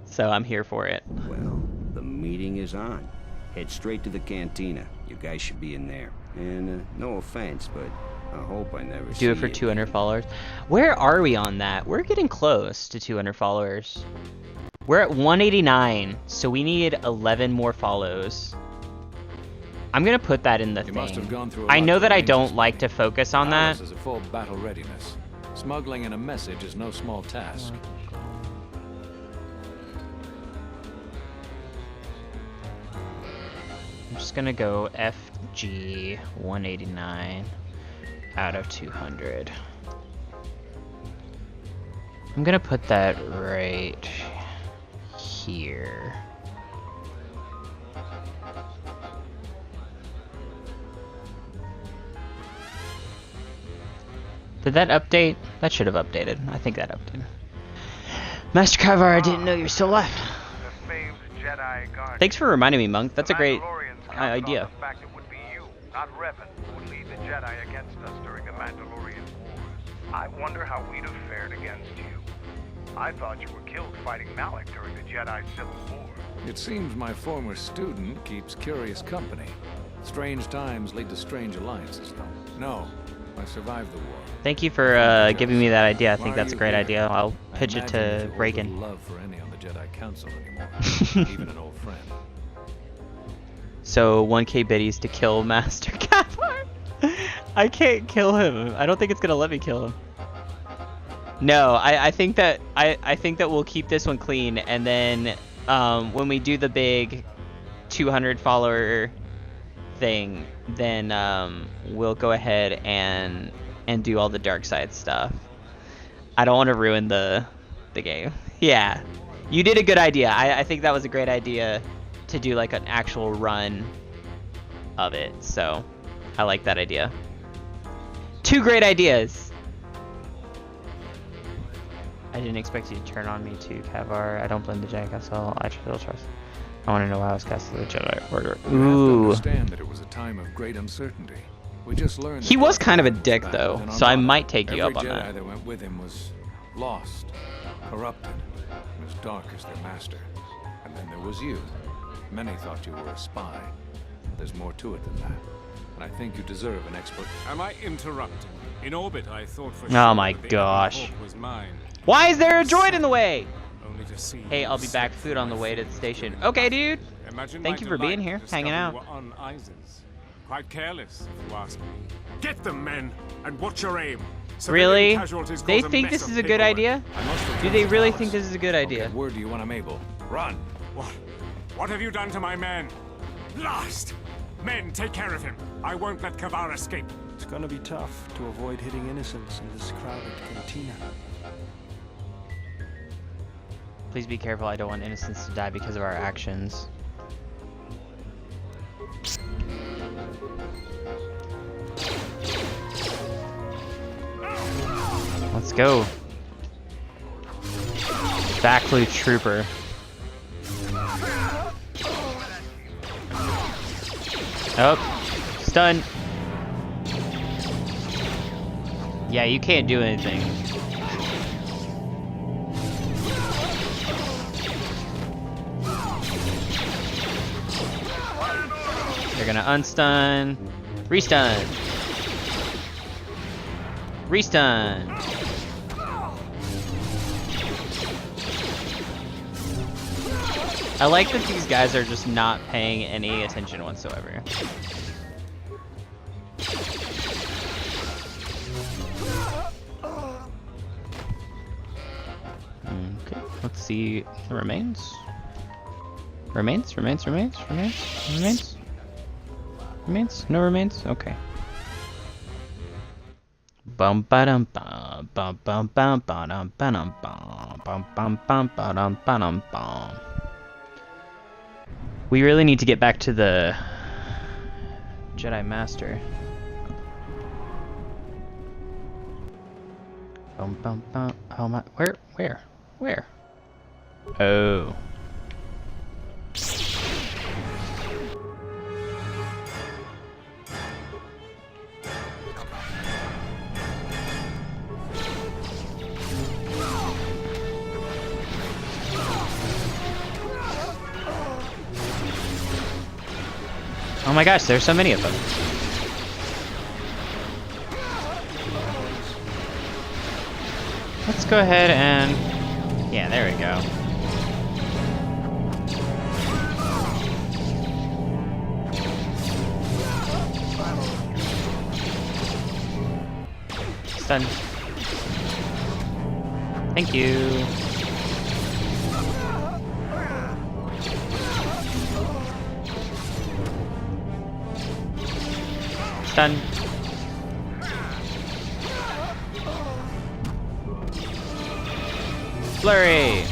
so I'm here for it. Well, the meeting is on. Head straight to the cantina. You guys should be in there. And no offense, but I hope I never see Do it for 200 followers. Where are we on that? We're getting close to 200 followers. We're at 189, so we need 11 more follows. I'm gonna put that in the thing. I know that I don't like to focus on that. Is a full battle readiness. Smuggling in a message is no small task. I'm just gonna go FG 189 out of 200. I'm gonna put that right here. Did that update? That should have updated. I think that updated. Master Kavar, I didn't know you're still alive. Thanks for reminding me, Monk. That's a great idea. The fact it would be you, not Revan, who would lead the Jedi against us during the Mandalorian Wars. I wonder how we'd have fared against you. I thought you were killed fighting Malik during the Jedi Civil War. It seems my former student keeps curious company. Strange times lead to strange alliances, though. No, I survived the war. Thank you for giving me that idea. I think that's a great idea. I'll pitch it to Reagan. Love for any on the Jedi Council anymore, even an old friend. So 1K biddies to kill Master Kavar. I can't kill him. I don't think it's gonna let me kill him. No, I think that I think that we'll keep this one clean, and then when we do the big 200 follower thing, then we'll go ahead and do all the dark side stuff. I don't want to ruin the game. Yeah, you did a good idea. I think that was a great idea to do like an actual run of it. So I like that idea. 2 great ideas. I didn't expect you to turn on me too, Kavar. I don't blame the Jedi Council. I still trust. I want to know how I was cast to the Jedi Order. You have to understand that it was a time of great uncertainty. We just learned. He was kind of a dick, though, so I might take you up on that. Every Jedi that went with him was lost, corrupted, and as dark as their master. And then there was you. Many thought you were a spy. There's more to it than that. And I think you deserve an expert. Am I interrupting? In orbit, I thought for oh my gosh. Was mine. Why is there a droid in the way? Only to see hey, I'll be back. Food on the way to the station. Okay, dude. Thank you for being here, hanging out. On Isis. Quite careless, if you ask me. Get them, men, and watch your aim. Really? They think this is a good idea? Do they really think this is a good idea? Okay, word to you when I'm able. Run. What have you done to my man? Blast! Men, take care of him. I won't let Kavar escape. It's gonna be tough to avoid hitting innocents in this crowded cantina. Please be careful. I don't want innocents to die because of our actions. Let's go. Backflew trooper. Oh, stun. Yeah, you can't do anything. They're gonna unstun, restun, restun. I like that these guys are just not paying any attention whatsoever. Okay, let's see the remains. Remains? No remains? Okay. Bum ba dum bum bum bum bum ba dum ba dum bum bum bum ba dum ba dum bum. We really need to get back to the Jedi Master. Bum bum bum. Oh my! Where? Oh. Oh my gosh, there's so many of them. Let's go ahead and... yeah, there we go. Stun. Thank you. Stun. Flurry.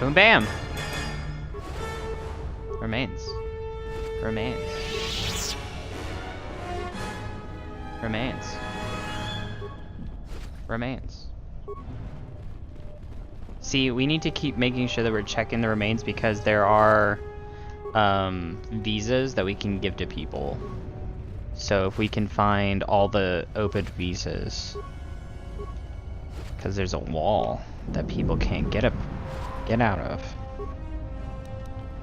Boom bam! Remains. Remains. Remains. Remains. See, we need to keep making sure that we're checking the remains because there are visas that we can give to people. So if we can find all the open visas, because there's a wall that people can't get out of.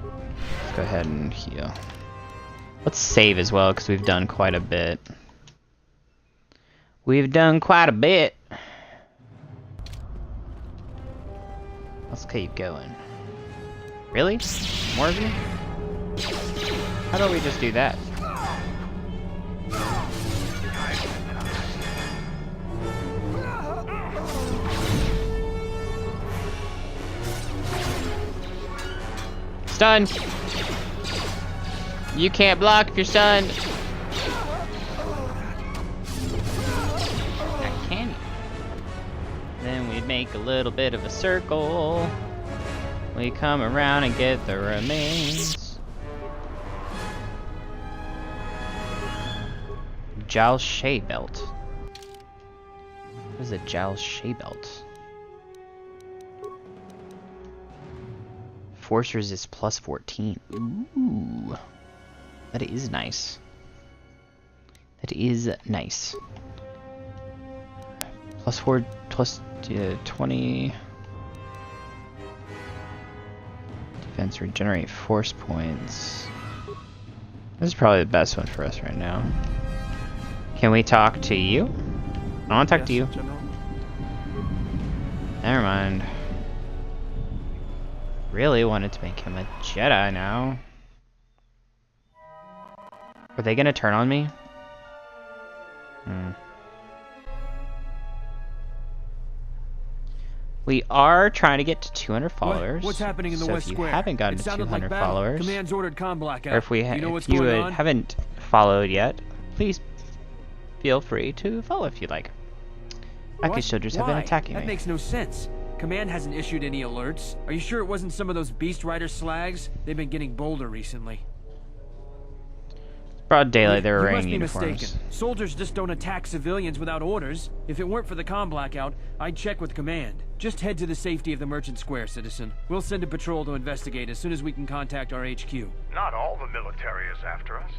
Let's go ahead and heal. Let's save as well because we've done quite a bit. We've done quite a bit. Let's keep going. Really? More of you? How about we just do that? Stunned! You can't block if you're stunned! Now can you? Then we make a little bit of a circle. We come around and get the remains. Jal Shea Belt. What is a Jal Shea Belt? Force resist plus 14. Ooh. That is nice. That is nice. Plus 4, plus 20. Defense regenerate force points. This is probably the best one for us right now. Can we talk to you? I want to talk to you. General. Never mind. Really wanted to make him a Jedi now. Are they gonna turn on me? We are trying to get to 200 followers. What's happening in the so West if you Square? haven't gotten It to sounded 200 like battle. followers, Command's ordered comm blackout. or if we you know what's if you going on? haven't followed yet, please feel free to follow if you'd like. Active soldiers have been attacking That me. makes no sense. Command hasn't issued any alerts. Are you sure it wasn't some of those Beast Rider slags? They've been getting bolder recently. Broad daylight, they were You wearing must be uniforms. mistaken. Soldiers just don't attack civilians without orders. If it weren't for the comm blackout, I'd check with command. Just head to the safety of the Merchant Square, citizen. We'll send a patrol to investigate as soon as we can contact our HQ. Not all the military is after us.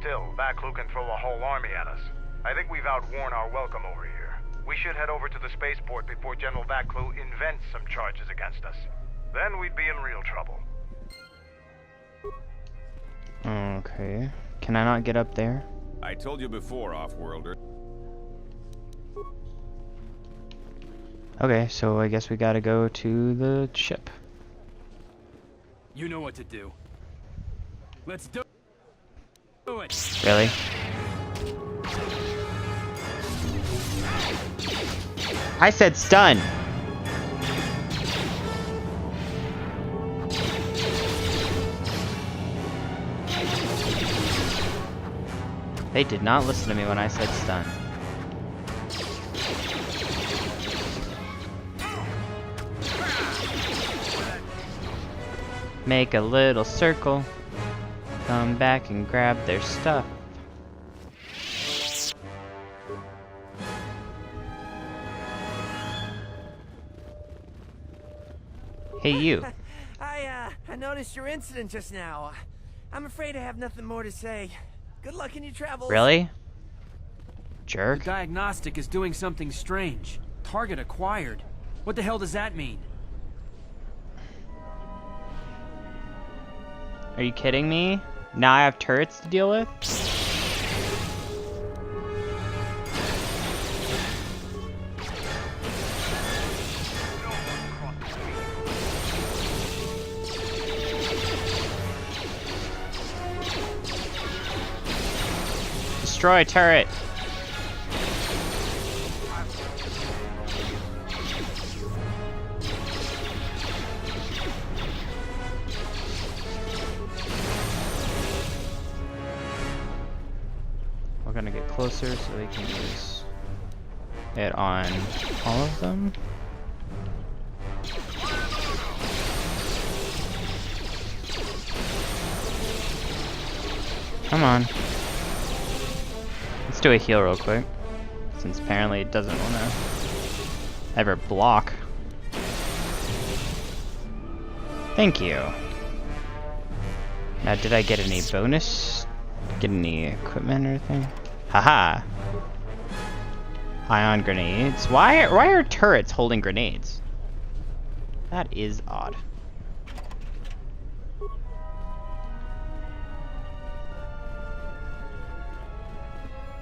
Still, Vaklu can throw a whole army at us. I think we've outworn our welcome over here. We should head over to the spaceport before General Vaklu invents some charges against us. Then we'd be in real trouble. Okay. Can I not get up there? I told you before, Off-Worlder. Okay, so I guess we gotta go to the ship. You know what to do. Let's do it. Really? I said stun! They did not listen to me when I said stun. Make a little circle. Come back and grab their stuff. Hey, you. I noticed your incident just now. I'm afraid I have nothing more to say. Good luck in your travels. Really? Jerk. The diagnostic is doing something strange. Target acquired. What the hell does that mean? Are you kidding me? Now I have turrets to deal with? Destroy turret. We're gonna get closer so we can use it on all of them. Come on. Let's do a heal real quick. Since apparently it doesn't want to ever block. Thank you. Now, did I get any bonus? Get any equipment or anything? Haha. Ion grenades. Why are turrets holding grenades? That is odd.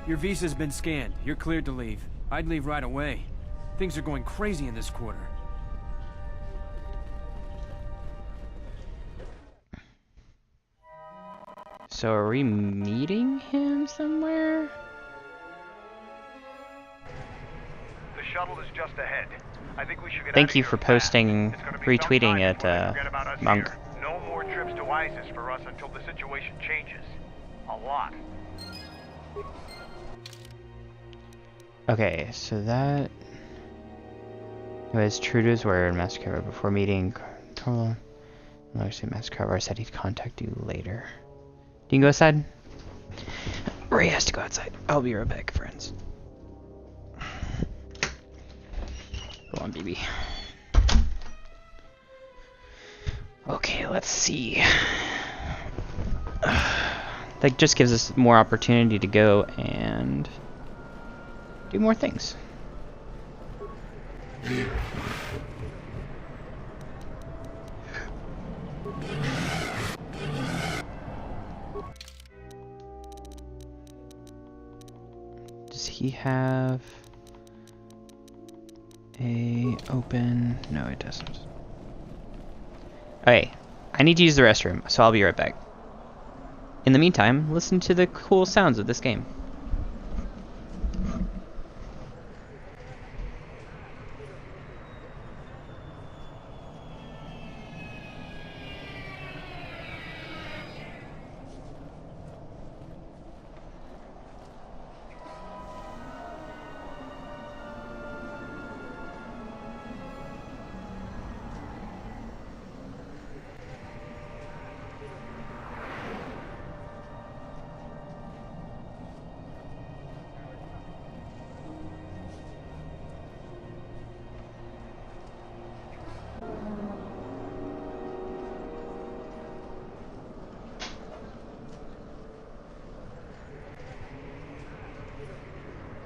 Your visa's been scanned. You're cleared to leave. I'd leave right away. Things are going crazy in this quarter. So are we meeting him somewhere? The shuttle is just ahead. I think we should get Thank you for posting, retweeting it, Monk. No more trips to ISIS for us until the situation changes. A lot. Okay, so that was true to his word, Master Cover, before meeting Total. Master Cover said he'd contact you later. You can go outside? Ray has to go outside. I'll be right back, friends. Go on, baby. Okay, let's see. That just gives us more opportunity to go and do more things. Does he have a open? No, it doesn't. Okay, I need to use the restroom, so I'll be right back. In the meantime, listen to the cool sounds of this game.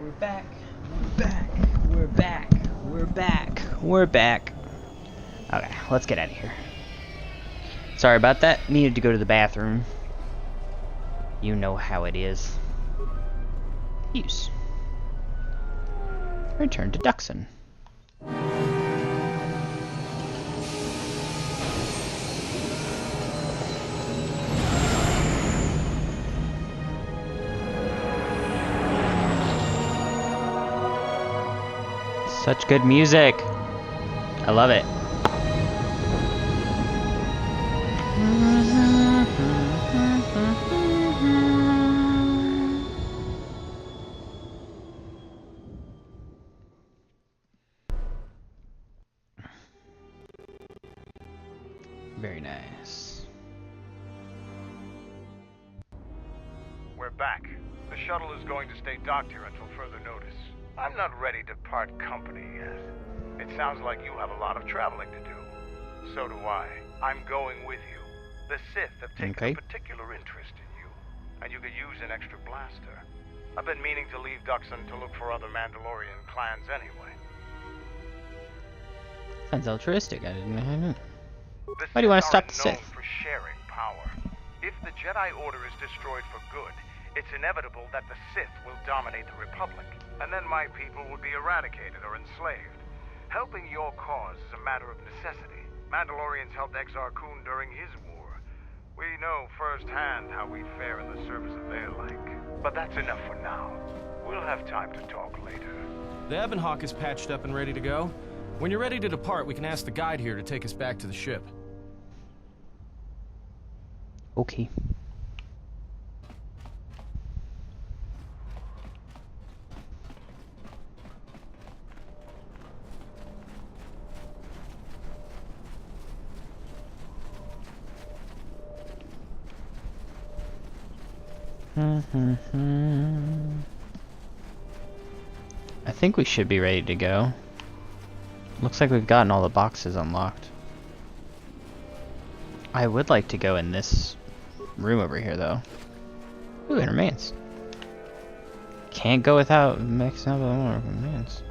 We're back. We're back. We're back. We're back. We're back. Okay, let's get out of here. Sorry about that. Needed to go to the bathroom. You know how it is. Use. Return to Duxon. Such good music. I love it. Very nice. We're back. The shuttle is going to stay docked here until further notice. I'm not ready to part company yet. It sounds like you have a lot of traveling to do. So do I. I'm going with you. The Sith have taken a particular interest in you, and you could use an extra blaster. I've been meaning to leave Duxon to look for other Mandalorian clans anyway. Sounds altruistic. I didn't know. Why do you want to stop the Sith? For sharing power. If the Jedi Order is destroyed for good, it's inevitable that the Sith will dominate the Republic, and then my people would be eradicated or enslaved. Helping your cause is a matter of necessity. Mandalorians helped Exar Kun during his war. We know firsthand how we fare in the service of their like. But that's enough for now. We'll have time to talk later. The Ebonhawk is patched up and ready to go. When you're ready to depart, we can ask the guide here to take us back to the ship. Okay. I think we should be ready to go. Looks like we've gotten all the boxes unlocked. I would like to go in this room over here, though. Ooh, it remains. Can't go without mixing up more remains.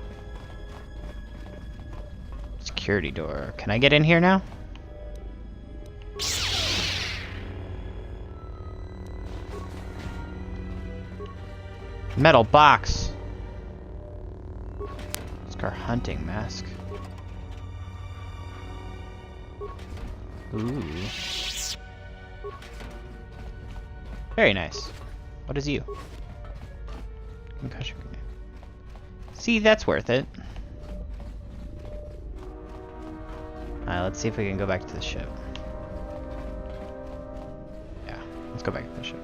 Security door. Can I get in here now? Metal box. Scar hunting mask. Ooh. Very nice. What is you? Concussion grenade. See, that's worth it. Alright, let's see if we can go back to the ship. Yeah, let's go back to the ship.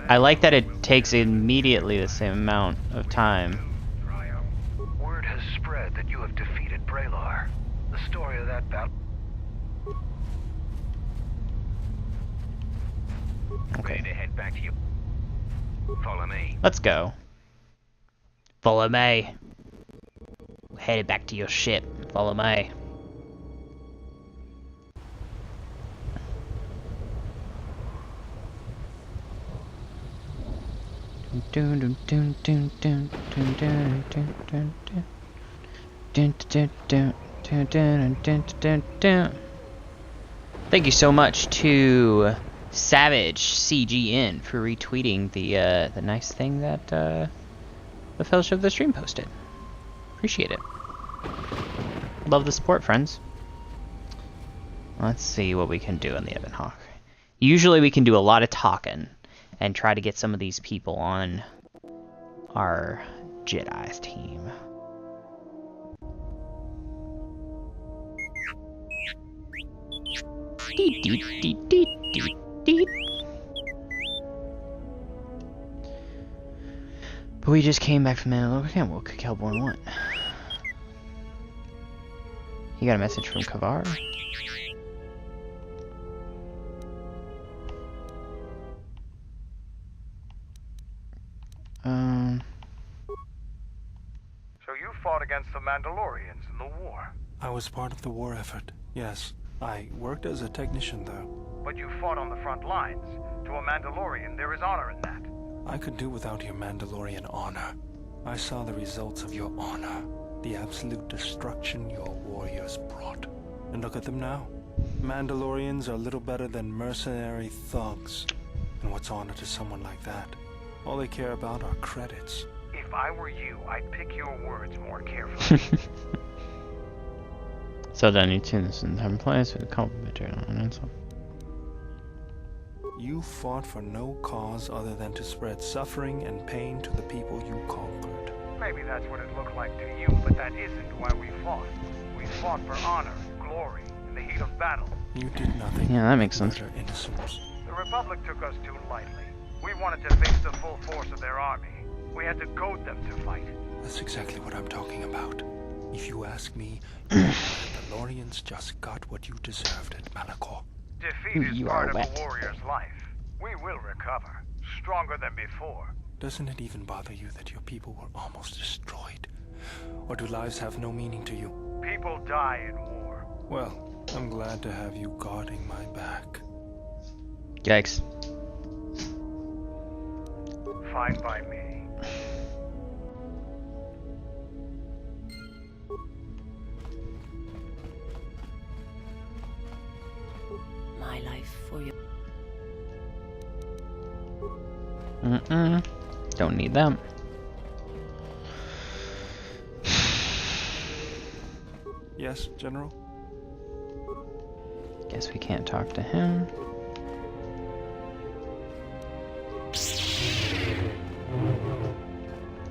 I like that it takes immediately the same amount of time. Word has spread that you have defeated Braylar. The story of that battle. Okay. Ready to head back to you. Follow me. Let's go. Follow me. Headed back to your ship. Follow me. Thank you so much to Savage CGN for retweeting the nice thing that the Fellowship of the Stream posted. Appreciate it. Love the support, friends. Let's see what we can do in the Ebon Hawk. Usually we can do a lot of talking and try to get some of these people on our Jedi's team. But we just came back from Mandalorian. What could Kelborn want? You got a message from Kavar? So you fought against the Mandalorians in the war? I was part of the war effort, yes. I worked as a technician, though. But you fought on the front lines. To a Mandalorian, there is honor in that. I could do without your Mandalorian honor. I saw the results of your honor. The absolute destruction your warriors brought. And look at them now. Mandalorians are little better than mercenary thugs. And what's honor to someone like that? All they care about are credits. If I were you, I'd pick your words more carefully. So then you tune this in time place with a complimentary on so. You fought for no cause other than to spread suffering and pain to the people you conquered. Maybe that's what it looked like to you, but that isn't why we fought. We fought for honor, glory, in the heat of battle. You did nothing. Yeah, that makes sense. Innocents. The Republic took us too lightly. We wanted to face the full force of their army. We had to goad them to fight. That's exactly what I'm talking about. If you ask me, the Mandalorians just got what you deserved at Malachor. Defeat is part of a warrior's life. We will recover, stronger than before. Doesn't it even bother you that your people were almost destroyed? Or do lives have no meaning to you? People die in war. Well, I'm glad to have you guarding my back. Yikes. Fine by me. My life for you. Don't need them. Yes, General? Guess we can't talk to him.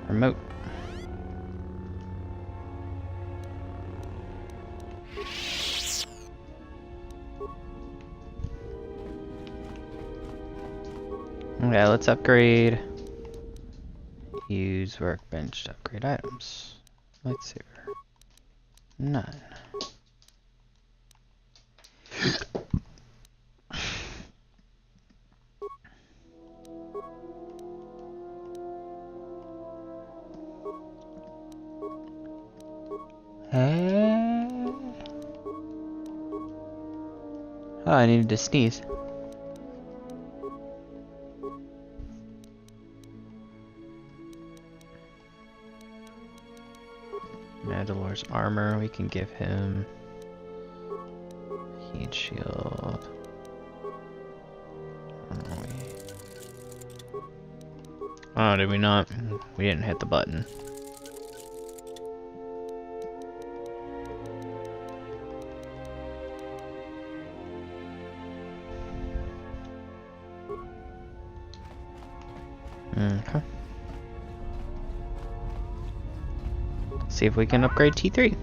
Remote. Okay, let's upgrade. Use workbench to upgrade items. Lightsaber. None. Oh, I needed to sneeze. Mandalore's armor, we can give him heat shield. Oh, did we not? We didn't hit the button. Okay. See if we can upgrade T3.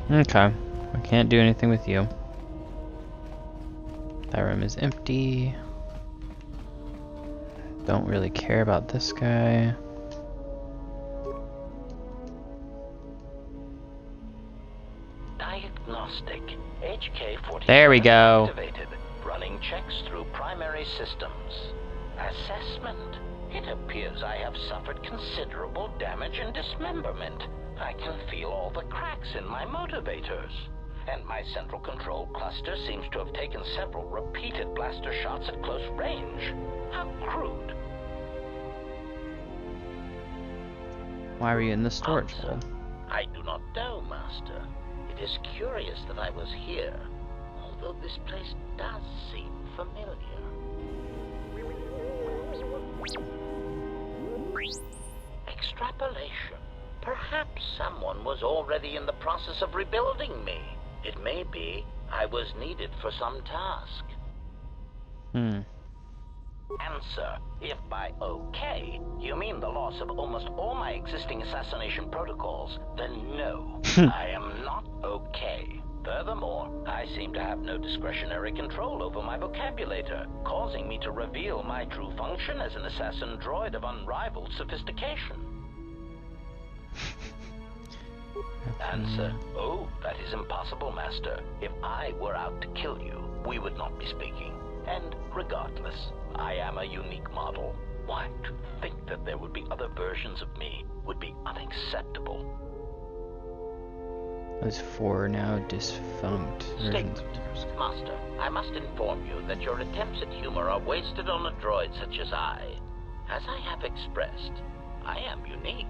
Okay. I can't do anything with you. That room is empty. Don't really care about this guy. Diagnostic. HK-47 there we go. activated. Running checks through primary systems. Assessment. It appears I have suffered considerable damage and dismemberment. I can feel all the cracks in my motivators. And my central control cluster seems to have taken several repeated blaster shots at close range. How crude. Why were you in the storage vault? I do not know, Master. It is curious that I was here, although this place does seem familiar. Extrapolation. Perhaps someone was already in the process of rebuilding me. It may be I was needed for some task. Answer. If by okay, you mean the loss of almost all my existing assassination protocols, then no, I am not okay. Furthermore, I seem to have no discretionary control over my vocabulator, causing me to reveal my true function as an assassin droid of unrivaled sophistication. Answer. Oh, that is impossible, Master. If I were out to kill you, we would not be speaking. And regardless, I am a unique model. Why, to think that there would be other versions of me would be unacceptable. Those 4 now defunct versions. Master, I must inform you that your attempts at humor are wasted on a droid such as I. As I have expressed, I am unique.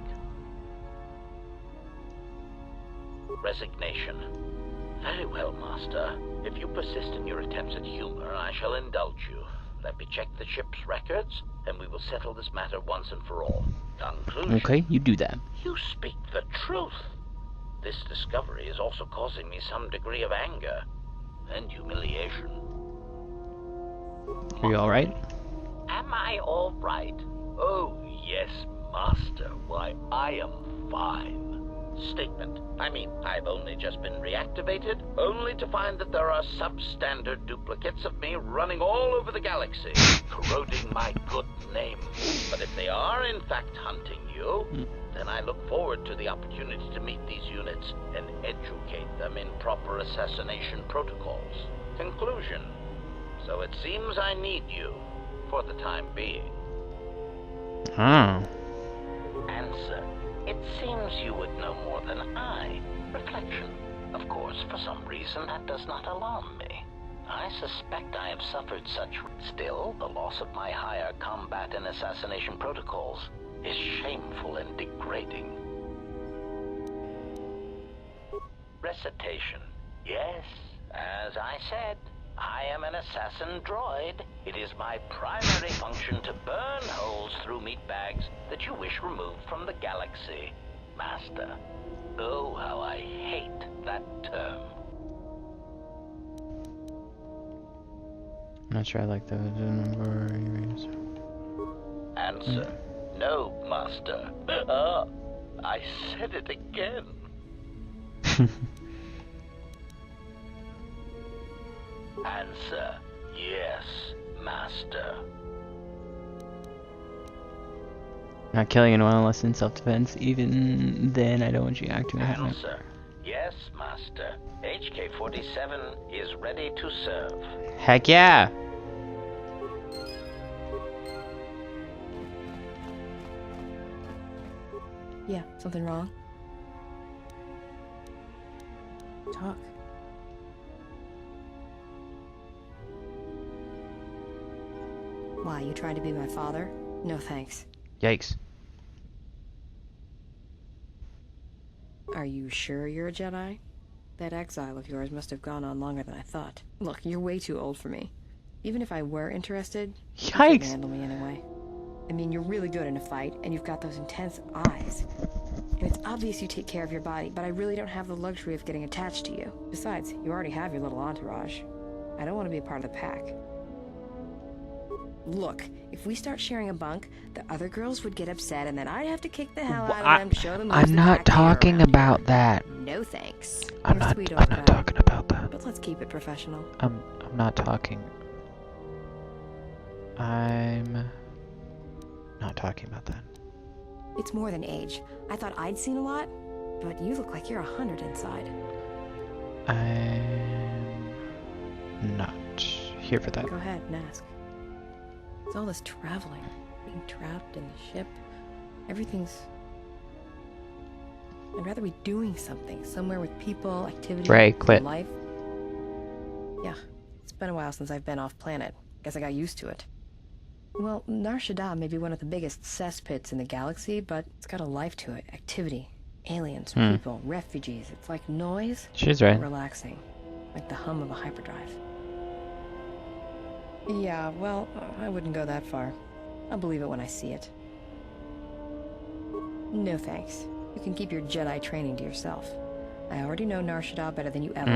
Resignation. Very well, Master. If you persist in your attempts at humor, I shall indulge you. Let me check the ship's records, and we will settle this matter once and for all. Conclusion. Okay, you do that. You speak the truth. This discovery is also causing me some degree of anger and humiliation. Are you alright? Am I all right? Oh, yes, Master. Why, I am fine. Statement. I mean, I've only just been reactivated, only to find that there are substandard duplicates of me running all over the galaxy, corroding my good name. But if they are in fact hunting you, then I look forward to the opportunity to meet these units and educate them in proper assassination protocols. Conclusion. So it seems I need you, for the time being. Oh. Answer. It seems you would know more than I. Reflection. Of course, for some reason, that does not alarm me. I suspect I have suffered such. Still, the loss of my higher combat and assassination protocols is shameful and degrading. Recitation. Yes, as I said, I am an assassin droid. It is my primary function to burn holes through meat bags that you wish removed from the galaxy. Master, oh, how I hate that term. I'm not sure I like the number. Answer. No, Master. I said it again. Answer. Yes, Master. Not killing anyone unless in self-defense. Even then, I don't want you acting like that. Answer. Yes, Master. HK-47 is ready to serve. Heck yeah! Yeah, something wrong? Talk. Why, you trying to be my father? No thanks. Yikes. Are you sure you're a Jedi? That exile of yours must have gone on longer than I thought. Look, you're way too old for me. Even if I were interested, you couldn't handle me anyway. I mean, you're really good in a fight, and you've got those intense eyes. And it's obvious you take care of your body, but I really don't have the luxury of getting attached to you. Besides, you already have your little entourage. I don't want to be a part of the pack. Look, if we start sharing a bunk, the other girls would get upset, and then I'd have to kick the hell out of them to show them. I'm not talking about that. No thanks. I'm not talking about that. But let's keep it professional. I'm not talking. I'm not talking about that. It's more than age. I thought I'd seen a lot, but you look like you're 100 inside. I'm not here for that. Go ahead and ask. It's all this traveling, being trapped in the ship. Everything's... I'd rather be doing something, somewhere with people, activity, Right, quit. life. Yeah, it's been a while since I've been off planet. Guess I got used to it. Well, Nar Shaddaa may be one of the biggest cesspits in the galaxy, but it's got a life to it. Activity, aliens, people, refugees. It's like noise. She's right. But relaxing, like the hum of a hyperdrive. Yeah, well, I wouldn't go that far. I'll believe it when I see it. No thanks. You can keep your Jedi training to yourself. I already know Nar Shaddaa better than you ever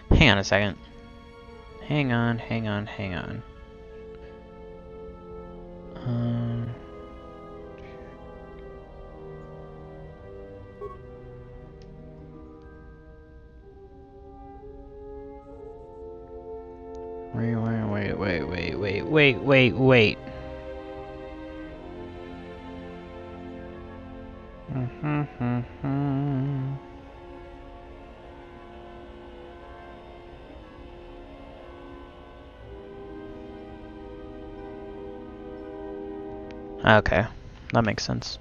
will. Hang on a second. Hang on. Wait. Okay, that makes sense.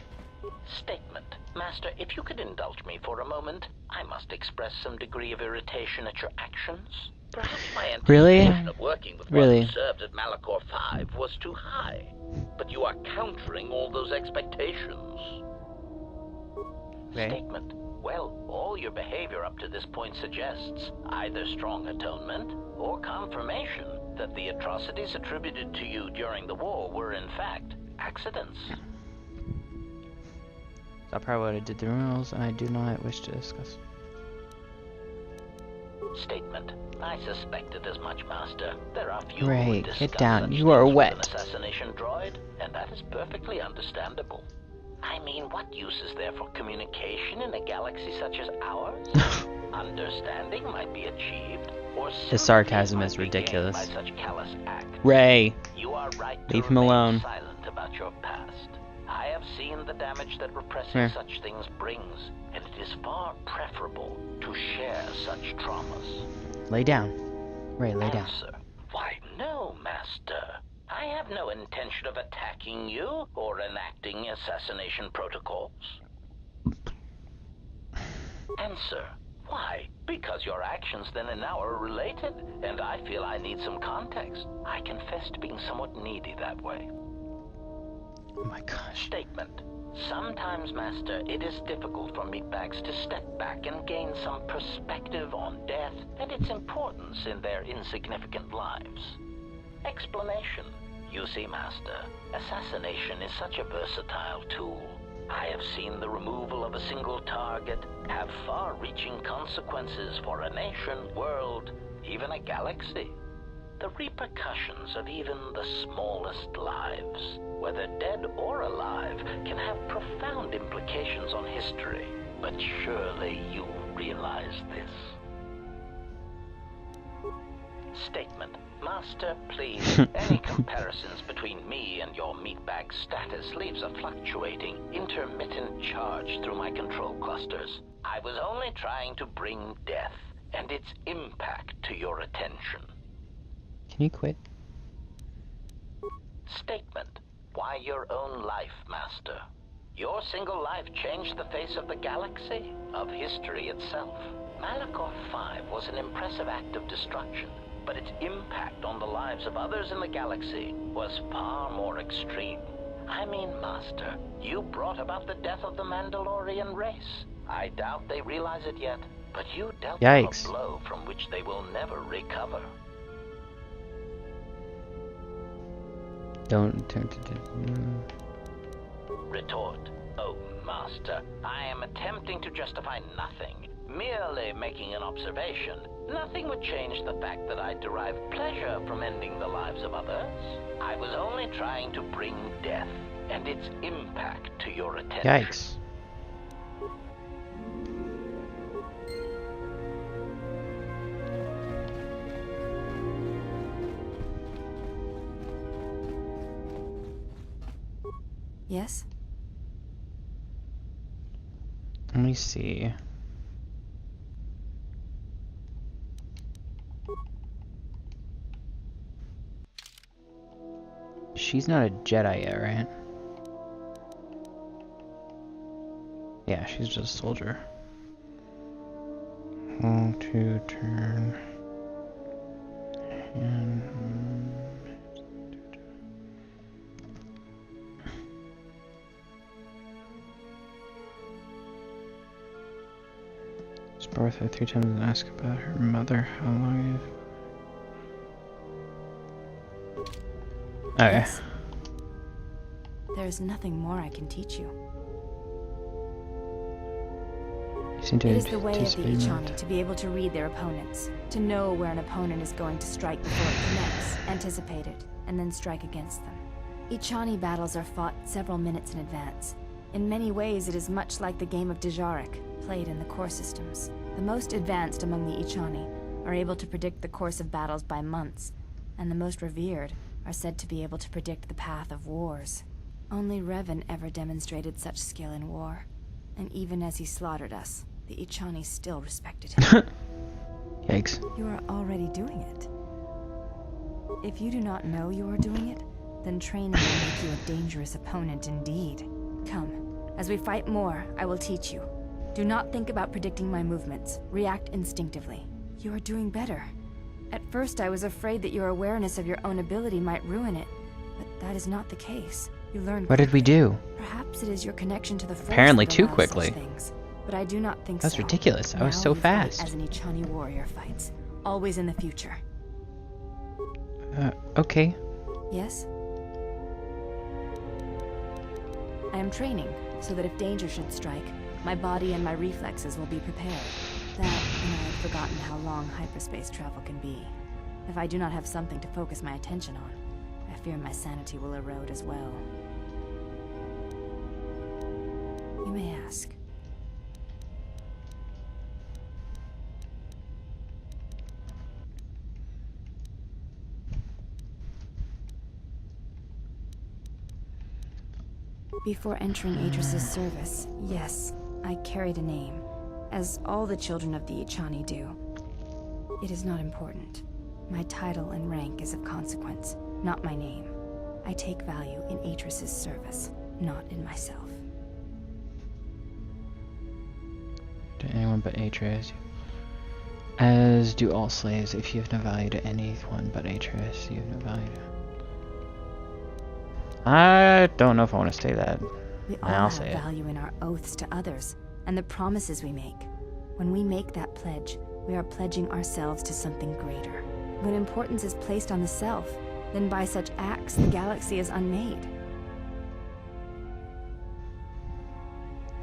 Statement. Master, if you could indulge me for a moment, I must express some degree of irritation at your actions. Perhaps my anticipation of working with one who served at Malachor 5 was too high. But you are countering all those expectations. Statement. Well, all your behavior up to this point suggests either strong atonement or confirmation that the atrocities attributed to you during the war were in fact accidents. I probably would have did the rules, and I do not wish to discuss. Statement. I suspected as much, Master. There are few Ray, who discuss get down. such You are things with wet. an assassination droid, and that is perfectly understandable. I mean, what use is there for communication in a galaxy such as ours? Understanding might be achieved, or The sarcasm is ridiculous. by such callous acts. Ray, You are right to leave him remain alone. silent about your past. I have seen the damage that repressing such things brings, and it is far preferable to share such traumas. Lay down. Ray, lay down. Answer. Why, no, Master. I have no intention of attacking you or enacting assassination protocols. Answer. Why? Because your actions then and now are related, and I feel I need some context. I confess to being somewhat needy that way. Oh my gosh. Statement. Sometimes, Master, it is difficult for meatbags to step back and gain some perspective on death and its importance in their insignificant lives. Explanation. You see, Master, assassination is such a versatile tool. I have seen the removal of a single target have far-reaching consequences for a nation, world, even a galaxy. The repercussions of even the smallest lives, whether dead or alive, can have profound implications on history. But surely you realize this. Statement. Master, please, any comparisons between me and your meatbag status leaves a fluctuating, intermittent charge through my control clusters. I was only trying to bring death and its impact to your attention. Can you quit? Statement. Why your own life, Master? Your single life changed the face of the galaxy, of history itself. Malachor 5 was an impressive act of destruction, but its impact on the lives of others in the galaxy was far more extreme. I mean, Master, you brought about the death of the Mandalorian race. I doubt they realize it yet, but you dealt them a blow from which they will never recover. Don't turn to Retort. Oh, Master, I am attempting to justify nothing, merely making an observation. Nothing would change the fact that I derive pleasure from ending the lives of others. I was only trying to bring death and its impact to your attention. Yikes. Yes? Let me see. She's not a Jedi yet, right? Yeah, she's just a soldier. Hold to turn. And Spartha 3 times and ask about her mother. How long Okay. Yes. There's nothing more I can teach you. You seem to It is the way of the anticipate that. Ichani to be able to read their opponents, to know where an opponent is going to strike before it connects, anticipate it, and then strike against them. Ichani battles are fought several minutes in advance. In many ways, it is much like the game of Dejarik, played in the core systems. The most advanced among the Ichani are able to predict the course of battles by months, and the most revered are said to be able to predict the path of wars. Only Revan ever demonstrated such skill in war, and even as he slaughtered us, the Ichani still respected him. Yikes. You are already doing it. If you do not know you are doing it, then training will make you a dangerous opponent indeed. Come, as we fight more, I will teach you. Do not think about predicting my movements. React instinctively. You are doing better. At first, I was afraid that your awareness of your own ability might ruin it, but that is not the case. You learn. What did we do? Perhaps it is your connection to the Force Apparently that too allows quickly. such things, but I do not think That's so. ridiculous. I was Now so you fight fast. as an Ichani warrior fights, always in the future. Okay. Yes? I am training, so that if danger should strike, my body and my reflexes will be prepared. That, and I have forgotten how long hyperspace travel can be. If I do not have something to focus my attention on, I fear my sanity will erode as well. You may ask. Before entering Atris's service, yes, I carried a name, as all the children of the Ichani do. It is not important. My title and rank is of consequence, not my name. I take value in Atris's service, not in myself. To anyone but Atreus. As do all slaves. If you have no value to anyone but Atreus, you have no value to... I don't know if I want to say that. We all I'll have say it. value in our oaths to others, and the promises we make. When we make that pledge, we are pledging ourselves to something greater. When importance is placed on the self, then by such acts, the galaxy is unmade.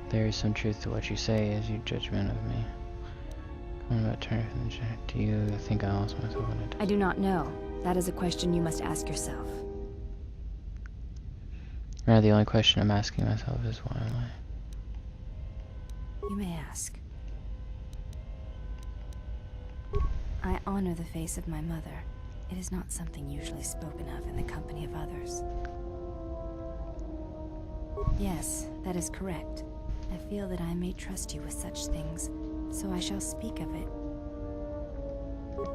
There is some truth to what you say as your judgment of me. Come about turning from the check. Do you think I lost myself when I did? I do not know. That is a question you must ask yourself. Rather, the only question I'm asking myself is why am I? You may ask. I honor the face of my mother. It is not something usually spoken of in the company of others. Yes, that is correct. I feel that I may trust you with such things, so I shall speak of it.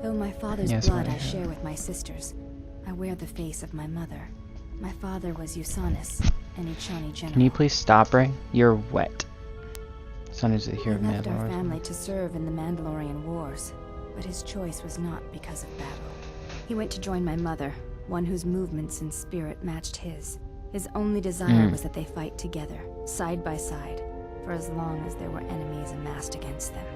Though my father's blood I share with my sisters, I wear the face of my mother. My father was Usanus, an Echani general. Can you please stop, Ray? You're wet. Son is the hero of He left our Mandalore. family to serve in the Mandalorian Wars, but his choice was not because of battle. He went to join my mother, one whose movements and spirit matched his. His only desire was that they fight together, side by side, for as long as there were enemies amassed against them.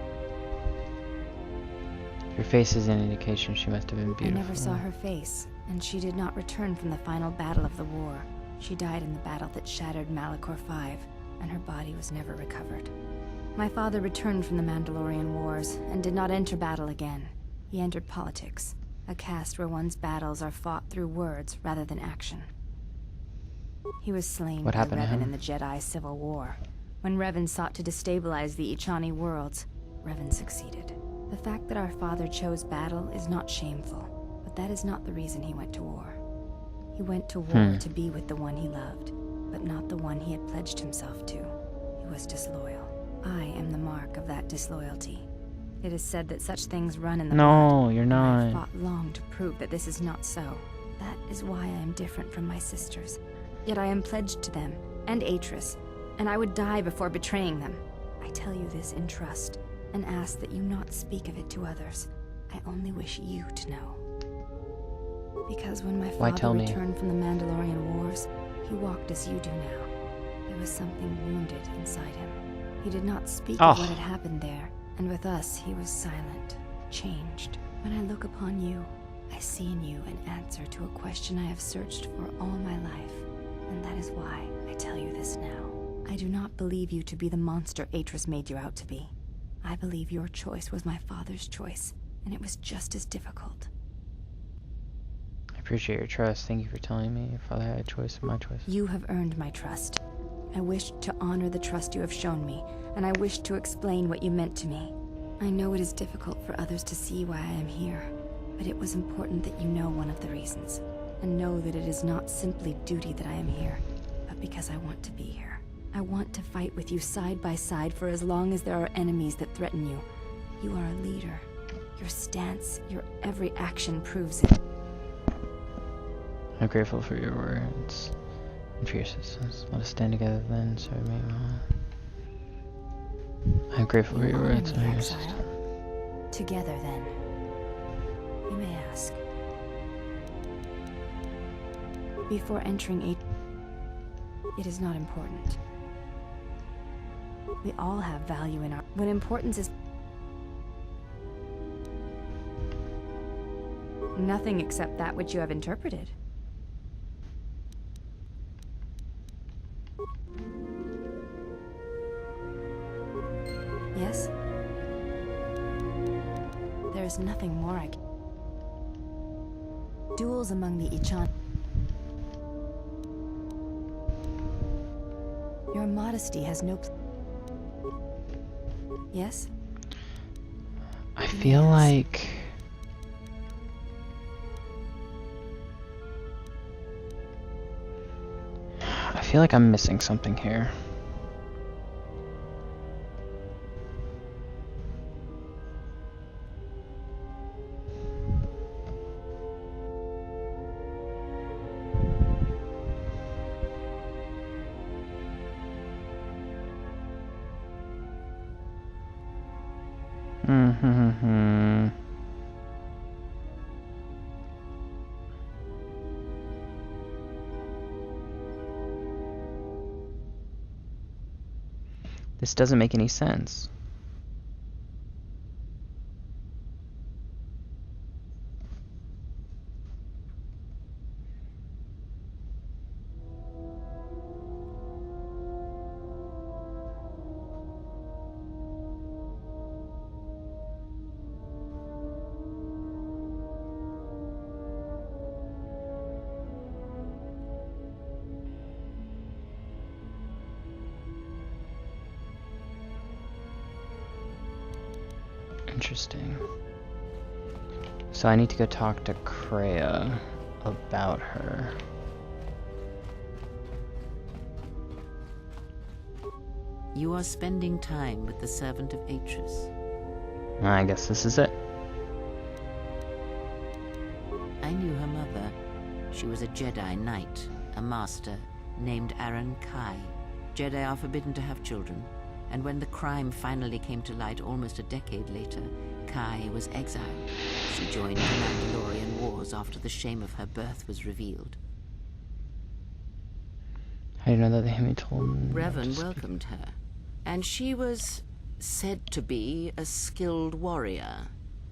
Your face is an indication she must have been beautiful. I never saw her face, and she did not return from the final battle of the war. She died in the battle that shattered Malachor V, and her body was never recovered. My father returned from the Mandalorian Wars, and did not enter battle again. He entered politics, a caste where one's battles are fought through words rather than action. He was slain by Revan in the Jedi Civil War. When Revan sought to destabilize the Echani worlds, Revan succeeded. The fact that our father chose battle is not shameful, but that is not the reason he went to war. He went to war to be with the one he loved, but not the one he had pledged himself to. He was disloyal. I am the mark of that disloyalty. It is said that such things run in the blood. No, you're not. I fought long to prove that this is not so. That is why I am different from my sisters. Yet I am pledged to them, and Atris, and I would die before betraying them. I tell you this in trust, and ask that you not speak of it to others. I only wish you to know. Because when my father returned from the Mandalorian Wars, he walked as you do now. There was something wounded inside him. He did not speak of what had happened there, and with us he was silent, changed. When I look upon you, I see in you an answer to a question I have searched for all my life, and that is why I tell you this now. I do not believe you to be the monster Atris made you out to be. I believe your choice was my father's choice, and it was just as difficult. I appreciate your trust. Thank you for telling me your father had a choice and my choice. You have earned my trust. I wish to honor the trust you have shown me, and I wish to explain what you meant to me. I know it is difficult for others to see why I am here, but it was important that you know one of the reasons, and know that it is not simply duty that I am here, but because I want to be here. I want to fight with you side by side for as long as there are enemies that threaten you. You are a leader. Your stance, your every action proves it. I'm grateful for your words and for your assistance. Let us stand together then, so we may I'm grateful for your words and your assistance. Together then. You may ask. Before entering it is not important. We all have value in our... What importance is... Nothing except that which you have interpreted. Yes? There is nothing more I can... Duels among the Echani... Your modesty has no... Yes? I feel like... I'm missing something here. This doesn't make any sense. Interesting. So I need to go talk to Kreia about her. You are spending time with the servant of Atris. I guess this is it. I knew her mother. She was a Jedi Knight, a master named Aaron Kai. Jedi are forbidden to have children, and when the crime finally came to light almost a decade later, Kai was exiled. She joined the Mandalorian Wars after the shame of her birth was revealed. I didn't know that Hemi told me. Revan welcomed her, and she was said to be a skilled warrior,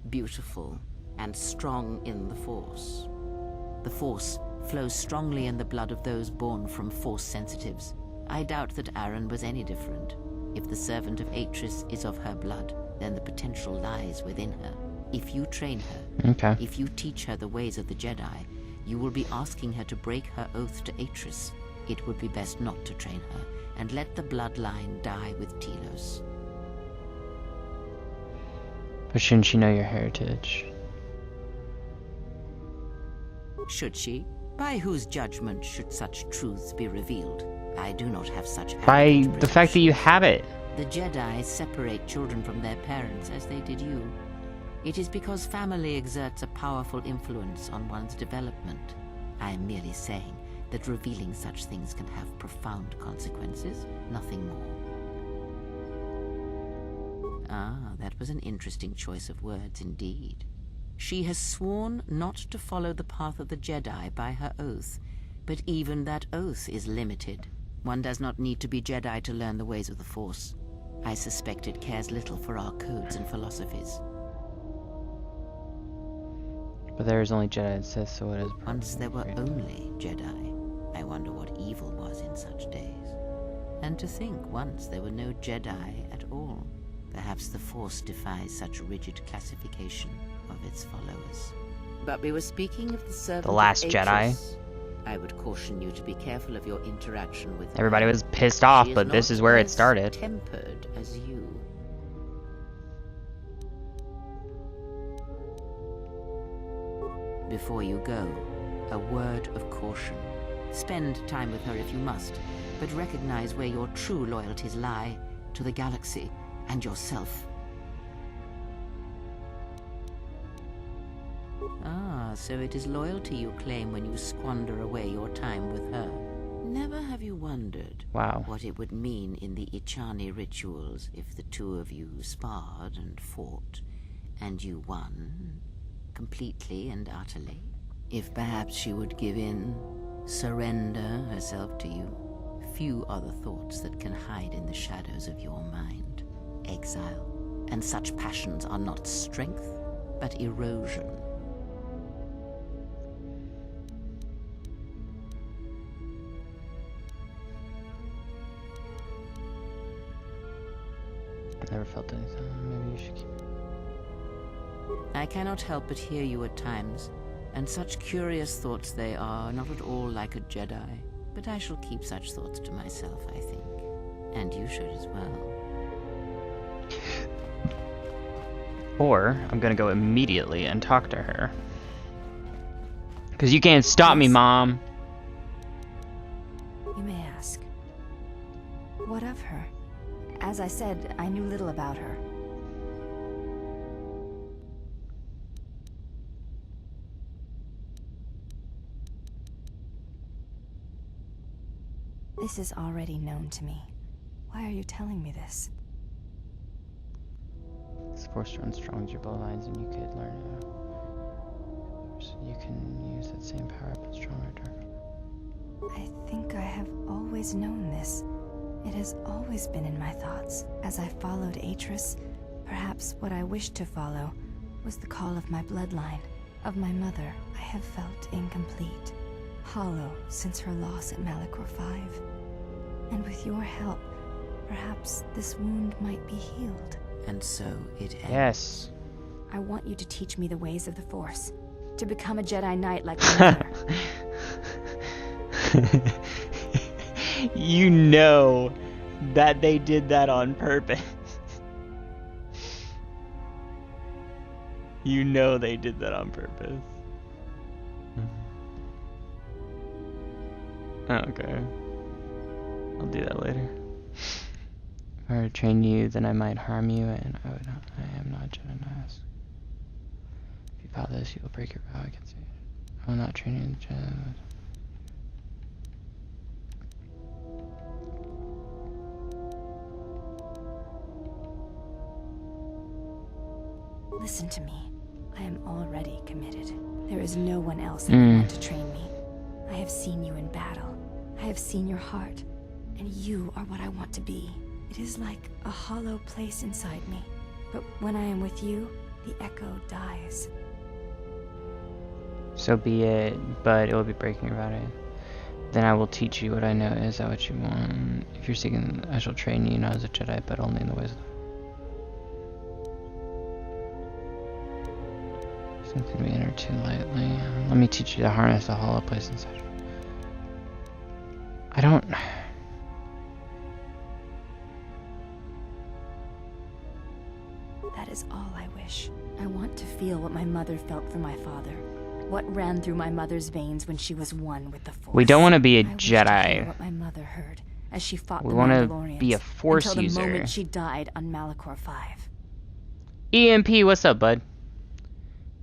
beautiful and strong in the Force. The Force flows strongly in the blood of those born from Force sensitives. I doubt that Aaron was any different. If the servant of Atris is of her blood, then the potential lies within her. If you train her, if you teach her the ways of the Jedi, you will be asking her to break her oath to Atris. It would be best not to train her, and let the bloodline die with Telos. But shouldn't she know your heritage? Should she? By whose judgment should such truths be revealed? I do not have such By the fact that you have it. The Jedi separate children from their parents as they did you. It is because family exerts a powerful influence on one's development. I am merely saying that revealing such things can have profound consequences, nothing more. Ah, that was an interesting choice of words indeed. She has sworn not to follow the path of the Jedi by her oath, but even that oath is limited. One does not need to be Jedi to learn the ways of the Force. I suspect it cares little for our codes and philosophies. But there is only Jedi and Sith, so it is. Once there were only Jedi. I wonder what evil was in such days. And to think once there were no Jedi at all. Perhaps the Force defies such rigid classification of its followers. But we were speaking of the servant The Last of Jedi. Atris. I would caution you to be careful of your interaction with her. Everybody was pissed off, She but this not is where it as started. Tempered as you. Before you go, a word of caution. Spend time with her if you must, but recognize where your true loyalties lie, to the galaxy and yourself. Ah, so it is loyalty you claim when you squander away your time with her. Never have you wondered what it would mean in the Ichani rituals if the two of you sparred and fought, and you won, completely and utterly? If perhaps she would give in, surrender herself to you? Few are the thoughts that can hide in the shadows of your mind. Exile. And such passions are not strength, but erosion. Never felt anything. Maybe you should keep. I cannot help but hear you at times, and such curious thoughts they are, not at all like a Jedi. But I shall keep such thoughts to myself, I think. And you should as well. Or I'm gonna go immediately and talk to her. Because you can't stop me, Mom. You may ask. What of her? As I said, I knew little about her. This is already known to me. Why are you telling me this? This Force strong your bloodlines, and you could learn it. So you can use that same power, but stronger, darker. I think I have always known this. It has always been in my thoughts. As I followed Atris, perhaps what I wished to follow was the call of my bloodline, of my mother. I have felt incomplete, hollow since her loss at Malachor 5. And with your help, perhaps this wound might be healed. And so it ends. Yes. I want you to teach me the ways of the Force, to become a Jedi Knight like my mother. You know that they did that on purpose. You know they did that on purpose. Okay. I'll do that later. If I were to train you, then I might harm you, and I am not Jedi Mask. If you follow this, you will break your vow against me. I will not train you in Jedi. Listen to me. I am already committed. There is no one else that would want to train me. I have seen you in battle. I have seen your heart. And you are what I want to be. It is like a hollow place inside me. But when I am with you, the echo dies. So be it, but it will be breaking your vow. Then I will teach you what I know. Is that what you want? If you're seeking, I shall train you not as a Jedi, but only in the ways of something to be entered too lightly. Let me teach you to harness the hollow place inside. I don't... That is all I wish. I want to feel what my mother felt for my father. What ran through my mother's veins when she was one with the Force. We don't want to be a I wish to Jedi. hear what my mother heard as she fought We the want to Mandalorians be a Force until the user. moment she died on Malachor 5. EMP, what's up, bud?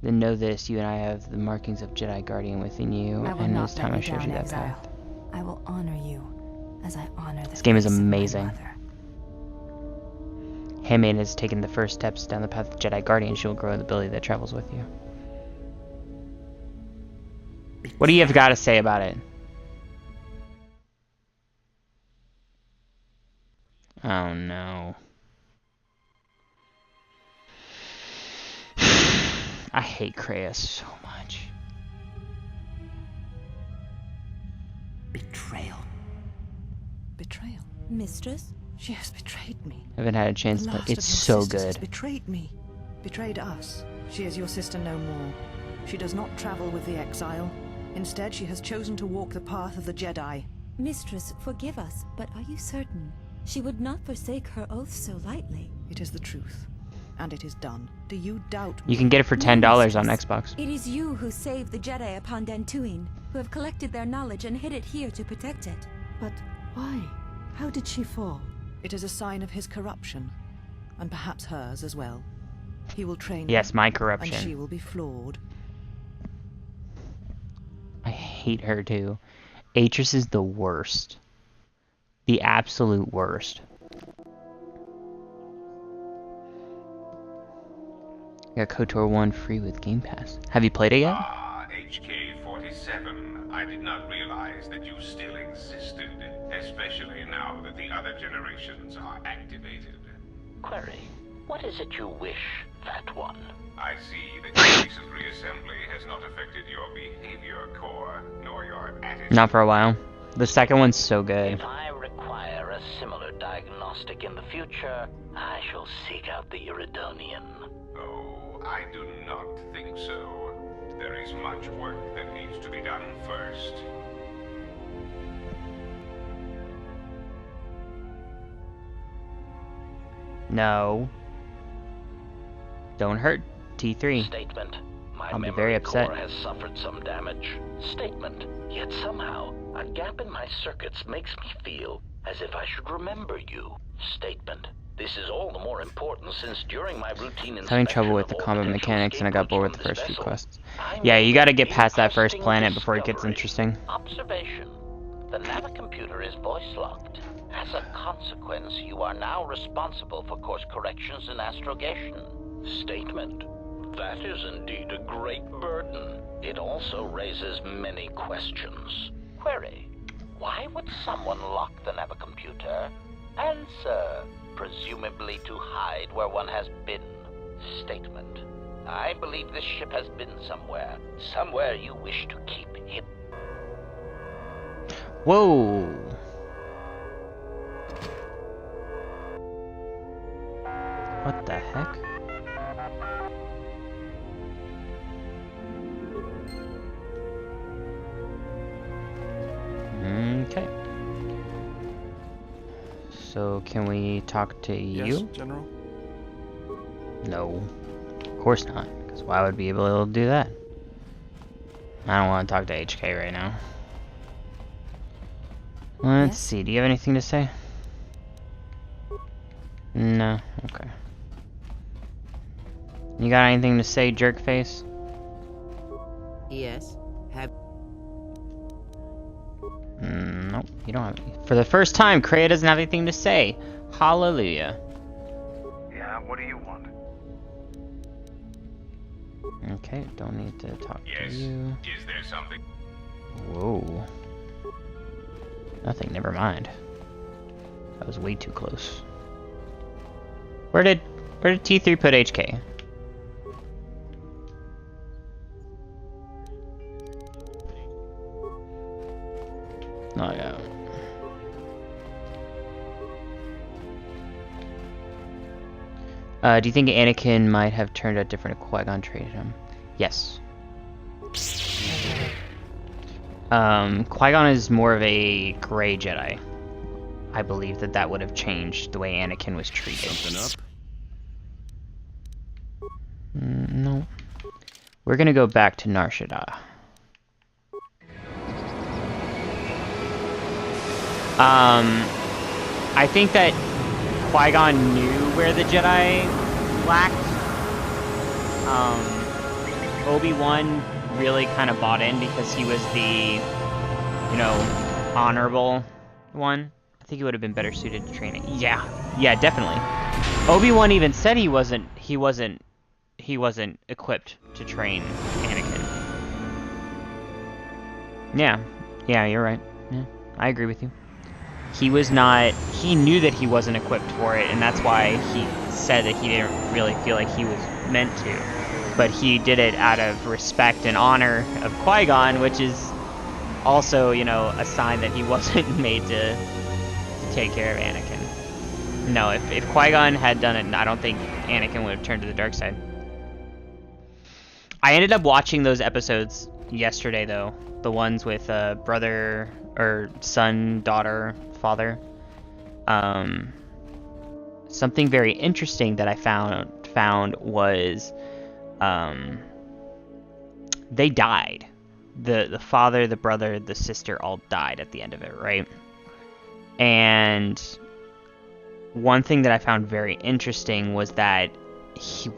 Then know this, you and I have the markings of Jedi Guardian within you, I will and not it's time let I you showed down, you that exile. path. I will honor you as I honor the This game is face of my amazing. mother. Handmaiden has taken the first steps down the path of Jedi Guardian. She will grow the ability that travels with you. What do you have got to say about it? Oh no. I hate Kreia so much. Betrayal. Betrayal? Mistress? She has betrayed me. I haven't had a chance, The but last it's of your so sisters has good. betrayed me. Betrayed us. She is your sister no more. She does not travel with the exile. Instead, she has chosen to walk the path of the Jedi. Mistress, forgive us, but are you certain? She would not forsake her oath so lightly. It is the truth. And it is done. Do you doubt me? You can get it for $10 on Xbox. It is you who saved the Jedi upon Dantooine, who have collected their knowledge and hid it here to protect it. But why? How did she fall? It is a sign of his corruption. And perhaps hers as well. He will train Yes, her, my and corruption. she will be flawed. I hate her too. Atris is the worst. The absolute worst. Got KOTOR 1 free with Game Pass. Have you played it yet? Ah, HK-47. I did not realize that you still existed, especially now that the other generations are activated. Query, what is it you wish, Fat One? I see that your recent reassembly has not affected your behavior core, nor your attitude. Not for a while. The second one's so good. If I require a similar diagnostic in the future, I shall seek out the Iridonian. Oh, I do not think so. There is much work that needs to be done first. No. Don't hurt T3. Statement. My I'll be memory very upset. core has suffered some damage. Statement. Yet somehow, a gap in my circuits makes me feel as if I should remember you. Statement. This is all the more important since during my routine I'm having trouble with the combat mechanics and I got bored with the first few quests. Yeah, you gotta get past that first planet before it gets interesting. Observation. The navicomputer is voice-locked. As a consequence, you are now responsible for course corrections and astrogation. Statement. That is indeed a great burden. It also raises many questions. Query. Why would someone lock the navicomputer? Answer. Presumably to hide where one has been. Statement. I believe this ship has been somewhere. Somewhere you wish to keep hidden. Whoa. What the heck? Okay. So, can we talk to you? Yes, General? No. Of course not. So why would I be able to do that? I don't want to talk to HK right now. Let's see, do you have anything to say? No, okay. You got anything to say, jerkface? Yes. Have. Nope, you don't have any. For the first time, Kreia doesn't have anything to say. Hallelujah. Yeah, what do you want? Okay, don't need to talk Yes. to you. Is there something? Whoa. Nothing, never mind. That was way too close. Where did T3 put HK? Oh yeah. Do you think Anakin might have turned out different if Qui-Gon traded him? Yes. Qui-Gon is more of a gray Jedi. I believe that would have changed the way Anakin was treated. Something up? No. We're gonna go back to Nar Shaddaa. I think that Qui-Gon knew where the Jedi lacked. Obi-Wan really kind of bought in because he was the, you know, honorable one. I think he would have been better suited to training. Yeah, definitely. Obi-Wan even said he wasn't equipped to train Anakin. Yeah, you're right. Yeah, I agree with you. He knew that he wasn't equipped for it, and that's why he said that he didn't really feel like he was meant to. But he did it out of respect and honor of Qui-Gon, which is also, you know, a sign that he wasn't made to take care of Anakin. No, if Qui-Gon had done it, I don't think Anakin would have turned to the dark side. I ended up watching those episodes yesterday, though. The ones with brother or son, daughter, father. Something very interesting that I found was they died. The father, the brother, the sister all died at the end of it, right? And one thing that I found very interesting was that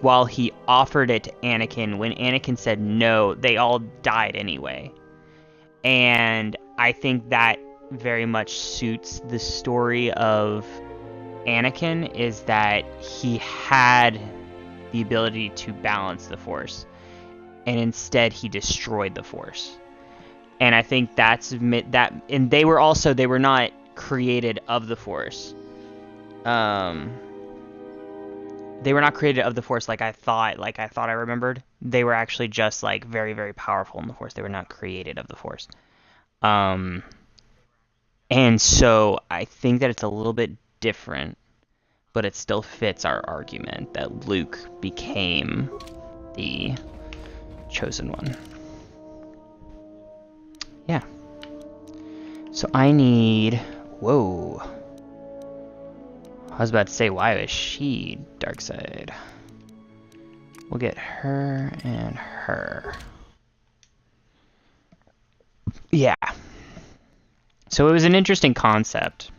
while he offered it to Anakin, when Anakin said no, they all died anyway. And I think that very much suits the story of Anakin, is that he had the ability to balance the Force, and instead he destroyed the Force. And I think that's that, and they were not created of the Force. They were not created of the Force like I thought I remembered. They were actually just like very, very powerful in the Force. They were not created of the Force. And so I think that it's a little bit different, but it still fits our argument that Luke became the chosen one. Yeah. So I need... Whoa. I was about to say, why is she dark side? We'll get her and her. Yeah. So it was an interesting concept.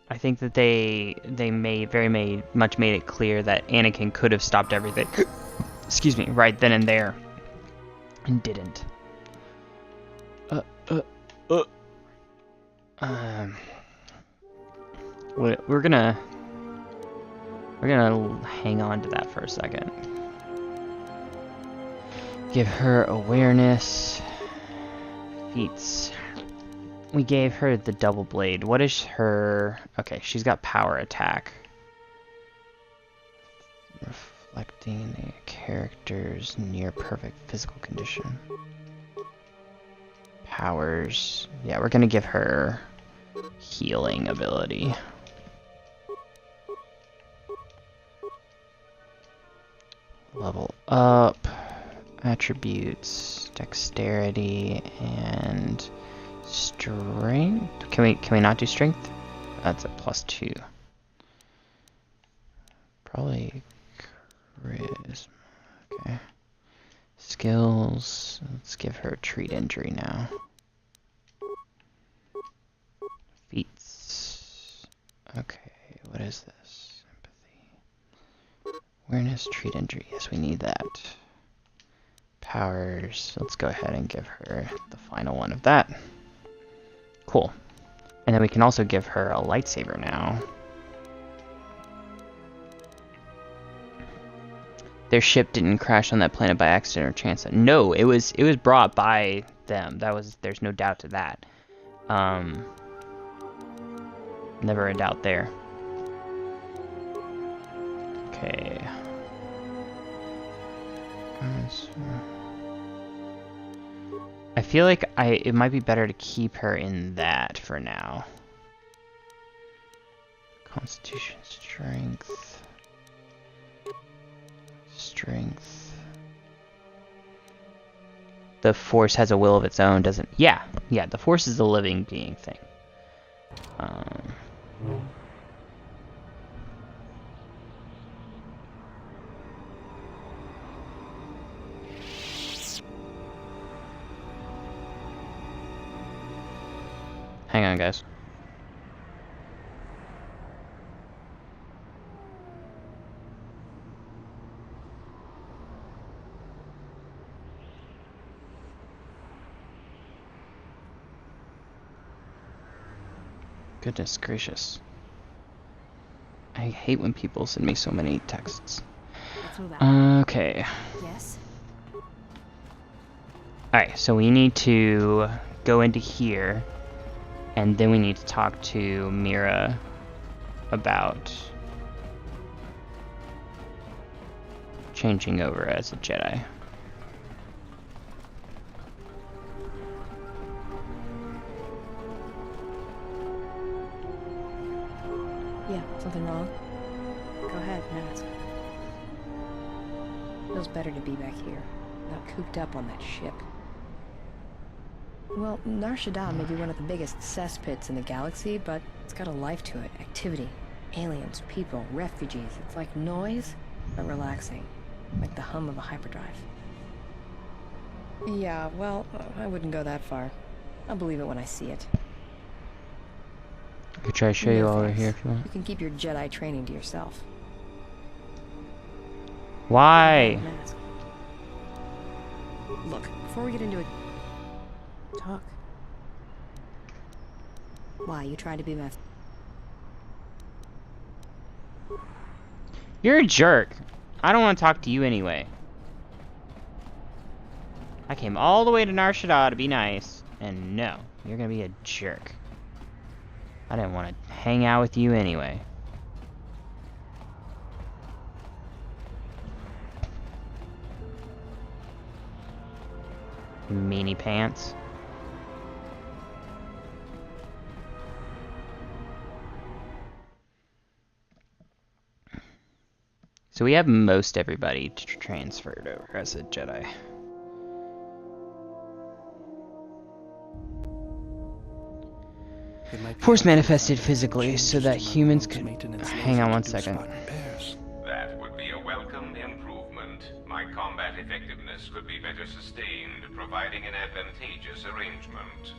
I think that they very much made it clear that Anakin could have stopped everything. Excuse me, right then and there, and didn't. We're gonna hang on to that for a second. Give her awareness. Feats. We gave her the double blade. What is her... Okay, she's got power attack. Reflecting the character's near perfect physical condition. Powers. Yeah, we're gonna give her healing ability. Level up. Attributes. Dexterity and... strength? Can we not do strength? That's a +2. Probably Charisma. Okay. Skills. Let's give her treat injury now. Feats. Okay, what is this? Empathy. Awareness, treat injury. Yes, we need that. Powers. Let's go ahead and give her the final one of that. Cool. And then we can also give her a lightsaber now. Their ship didn't crash on that planet by accident or chance. No, it was brought by them. There's no doubt to that. Never a doubt there. Okay. I feel like it might be better to keep her in that for now. Constitution, strength. Strength. The Force has a will of its own, doesn't? Yeah, the Force is a living being thing. Hang on, guys. Goodness gracious. I hate when people send me so many texts. Okay. Yes. Alright, so we need to go into here, and then we need to talk to Mira about changing over as a Jedi. Yeah, something wrong? Go ahead, ask. Feels better to be back here, not cooped up on that ship. Well, Nar Shaddaa may be one of the biggest cesspits in the galaxy, but it's got a life to it. Activity. Aliens, people, refugees. It's like noise, but relaxing. Like the hum of a hyperdrive. Yeah, well, I wouldn't go that far. I'll believe it when I see it. I could try to show you while we're here if you want. You can keep your Jedi training to yourself. Why? Look, before we get into it... Talk. Why, you tried to be my... You're a jerk. I don't want to talk to you anyway. I came all the way to Nar Shaddaa to be nice, and no, you're gonna be a jerk. I didn't want to hang out with you anyway. Meanie pants. So we have most everybody transferred over as a Jedi. Force manifested physically so that humans could... Hang on one second. That would be a welcome improvement. My combat effectiveness could be better sustained, providing an advantageous arrangement.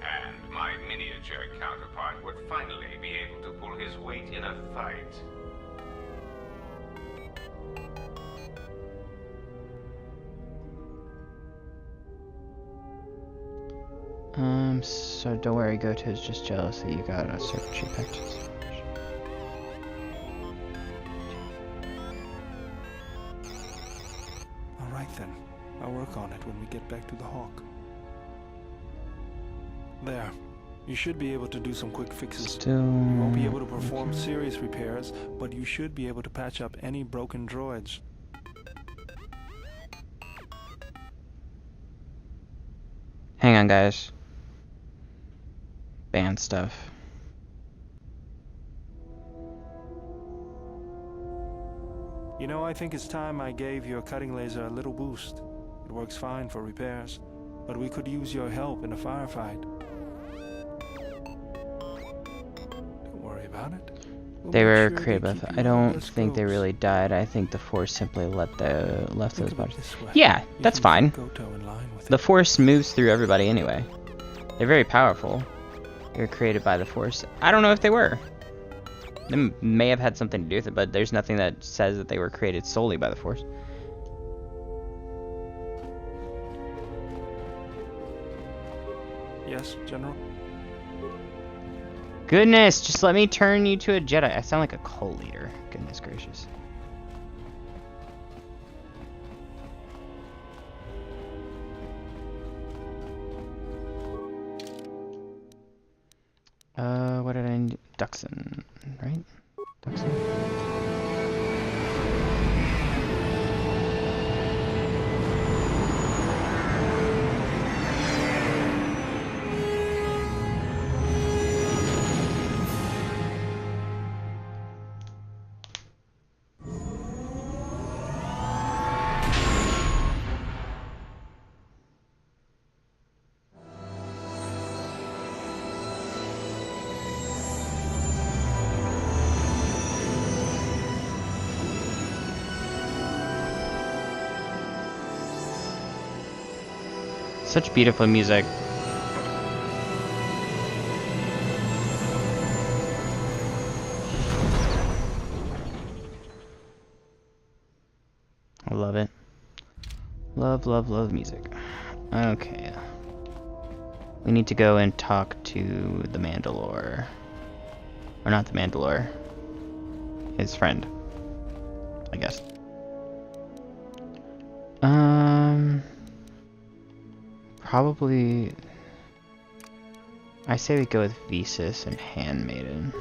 And my miniature counterpart would finally be able to pull his weight in a fight. So don't worry, Goto is just jealous that you got a circuitry picked. Alright then, I'll work on it when we get back to the Hawk. There. You should be able to do some quick fixes. You won't be able to perform serious repairs, but you should be able to patch up any broken droids. Hang on, guys. Ban stuff. You know, I think it's time I gave your cutting laser a little boost. It works fine for repairs, but we could use your help in a firefight. Don't worry about it. We'll They make were sure created by. keep you I don't think they scopes. really died. I think the Force simply left those Think of it bodies. this way. Yeah, You that's can fine. keep KOTOR in line with The it. Force moves through everybody anyway. They're very powerful. They were created by the Force. I don't know if they were. They may have had something to do with it, but there's nothing that says that they were created solely by the Force. Yes, General? Goodness, just let me turn you to a Jedi. I sound like a cult leader. Goodness gracious. What did I need? Duxon, right? Duxon? Such beautiful music. I love it. Love, love, love music. Okay. We need to go and talk to the Mandalore. Or not the Mandalore. His friend. I guess. Probably... I say we go with Visas and Handmaiden.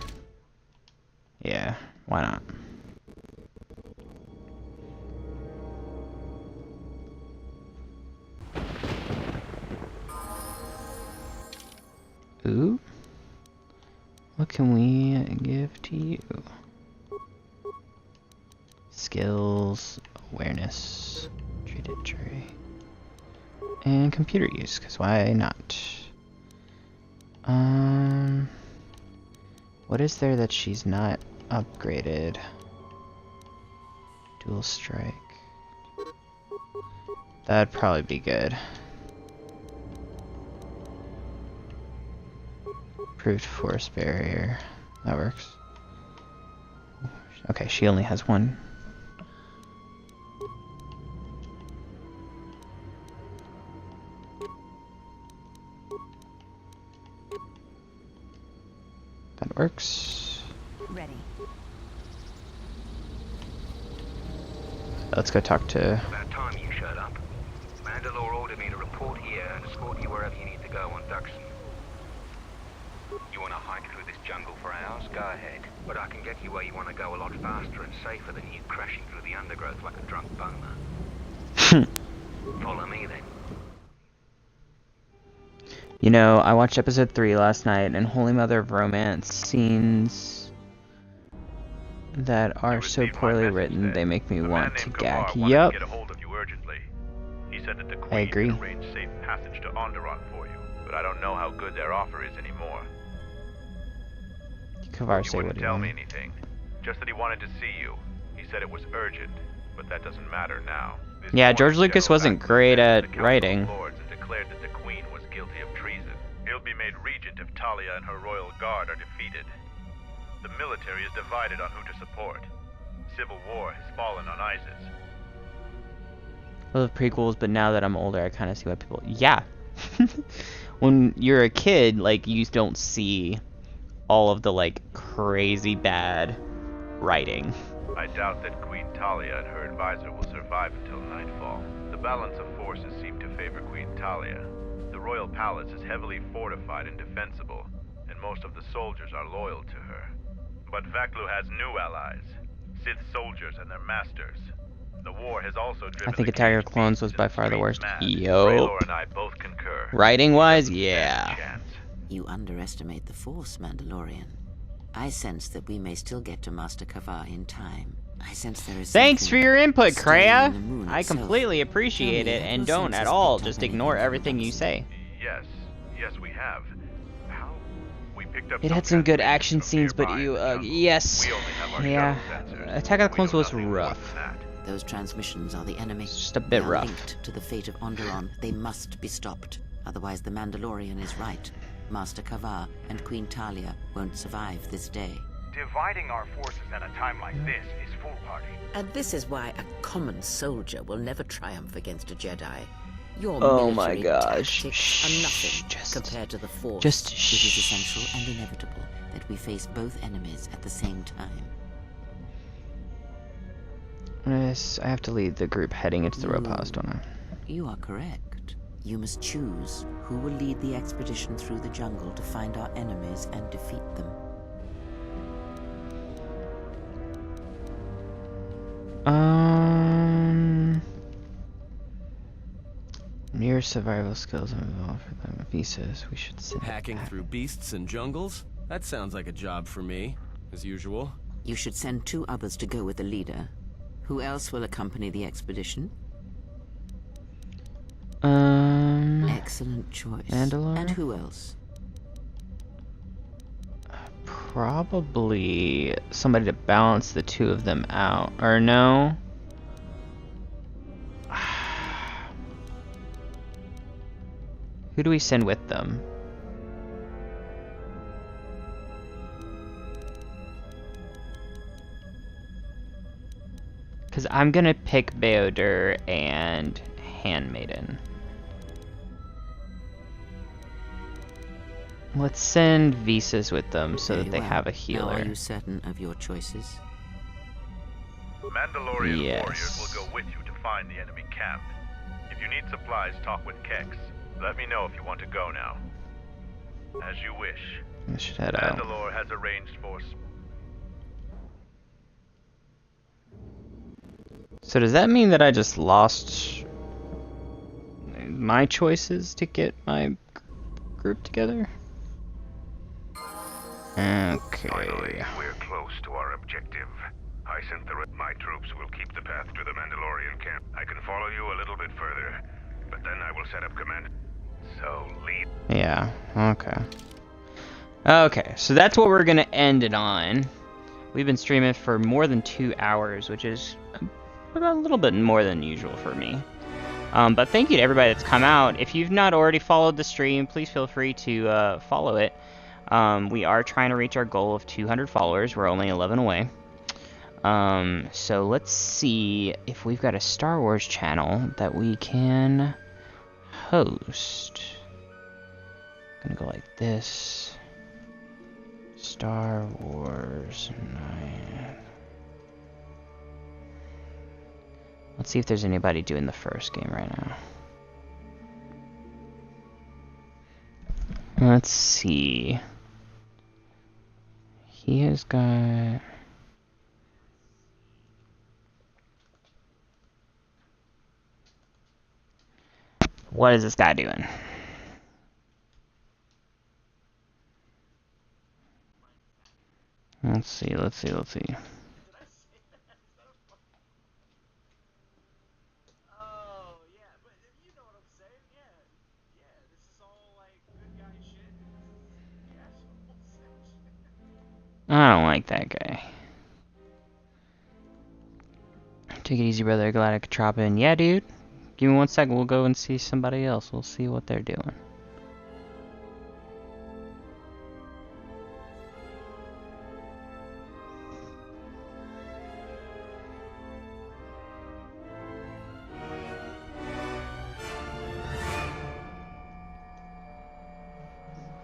Yeah, why not? Ooh. What can we give to you? Skills, awareness, trajectory, and computer use, because why not? What is there that she's not upgraded? Dual strike. That'd probably be good. Improved force barrier. That works. Okay, she only has one. That works. Ready. Let's go talk to... About time you showed up. Mandalore ordered me to report here and escort you wherever you need to go on Duxon. You want to hike through this jungle for hours? Go ahead. But I can get you where you want to go a lot faster and safer than you crashing through the undergrowth like a drunk boner. Follow me then. You know, I watched episode 3 last night, and Holy Mother of Romance scenes that are so poorly written, they make me want to gag. Yup. He said that the I Queen agree. can arrange safe passage to Onderon for you, but I don't know how good their offer is anymore. Kavar He say what wouldn't do tell you me want? anything, just that he wanted to see you. He said it was urgent, but that doesn't matter now. This Yeah, morning, George Lucas General wasn't Axel great sent at to the Council of writing. Lords and declared that the Queen was guilty of treason. He'll be made regent if Talia and her royal guard are defeated. The military is divided on who to support. Civil war has fallen on ISIS. I love prequels, but now that I'm older, I kind of see why people... Yeah. When you're a kid, like, you don't see all of the, like, crazy bad writing. I doubt that Queen Talia and her advisor will survive until nightfall. The balance of forces seem to favor Queen Talia. The royal palace is heavily fortified and defensible, and most of the soldiers are loyal to her. But Vaklu has new allies, Sith soldiers and their masters. The war has also driven I think Attack of Clones was by far the worst. Yo. Raylor and I both concur. Writing-wise, yeah. You underestimate the Force, Mandalorian. I sense that we may still get to Master Kavar in time. I sense there is Thanks for your input, stirring Kreia. in the moon I itself. completely appreciate it, and your don't at senses all picked up just anything ignore from everything you Duxon? say. Yes, we have. How? We It had some good action scenes, but yes. Yeah. Attack of the Clones was rough. Those transmissions are the enemy. It's just a bit They are rough. linked to the fate of Onderon. They must be stopped. Otherwise, the Mandalorian is right. Master Kavar and Queen Talia won't survive this day. Dividing our forces at a time like this is foolhardy. And this is why a common soldier will never triumph against a Jedi. Your Oh my military gosh. tactics are nothing compared to the Force. just It is essential and inevitable that we face both enemies at the same time. Yes, I have to lead the group heading into the rope house, don't I? You are correct. You must choose who will lead the expedition through the jungle to find our enemies and defeat them. Near survival skills involved for them. Visas, we should send. Hacking through beasts and jungles? That sounds like a job for me, as usual. You should send 2 others to go with the leader. Who else will accompany the expedition? Excellent choice. Mandalore? And who else? Probably somebody to balance the 2 of them out. Or no? Who do we send with them? Because I'm gonna pick Beodur and Handmaiden. Let's send Visas with them so that they have a Now, healer. are you certain of your choices? Mandalorian Yes. warriors will go with you to find the enemy camp. If you need supplies, talk with Kex. Let me know if you want to go now. As you wish. I should head out. Mandalore has arranged for... So does that mean that I just lost my choices to get my group together? Okay. Finally, we're close to our objective. I sent my troops will keep the path to the Mandalorian camp. I can follow you a little bit further, but then I will set up command. So lead. Yeah, okay. Okay, so that's what we're gonna end it on. We've been streaming for more than 2 hours, which is a little bit more than usual for me. But thank you to everybody that's come out. If you've not already followed the stream, please feel free to follow it. We are trying to reach our goal of 200 followers. We're only 11 away. So let's see if we've got a Star Wars channel that we can host. Gonna go like this. Star Wars 9. Let's see if there's anybody doing the first game right now. Let's see. He has got... What is this guy doing? Let's see. I don't like that guy. Take it easy, brother. Glad I could drop in. Yeah, dude. Give me 1 second. We'll go and see somebody else. We'll see what they're doing.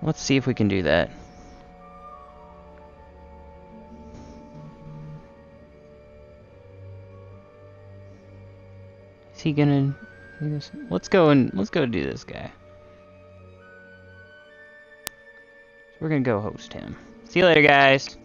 Let's see if we can do that. Is he gonna... Let's go do this guy. So we're gonna go host him. See you later, guys.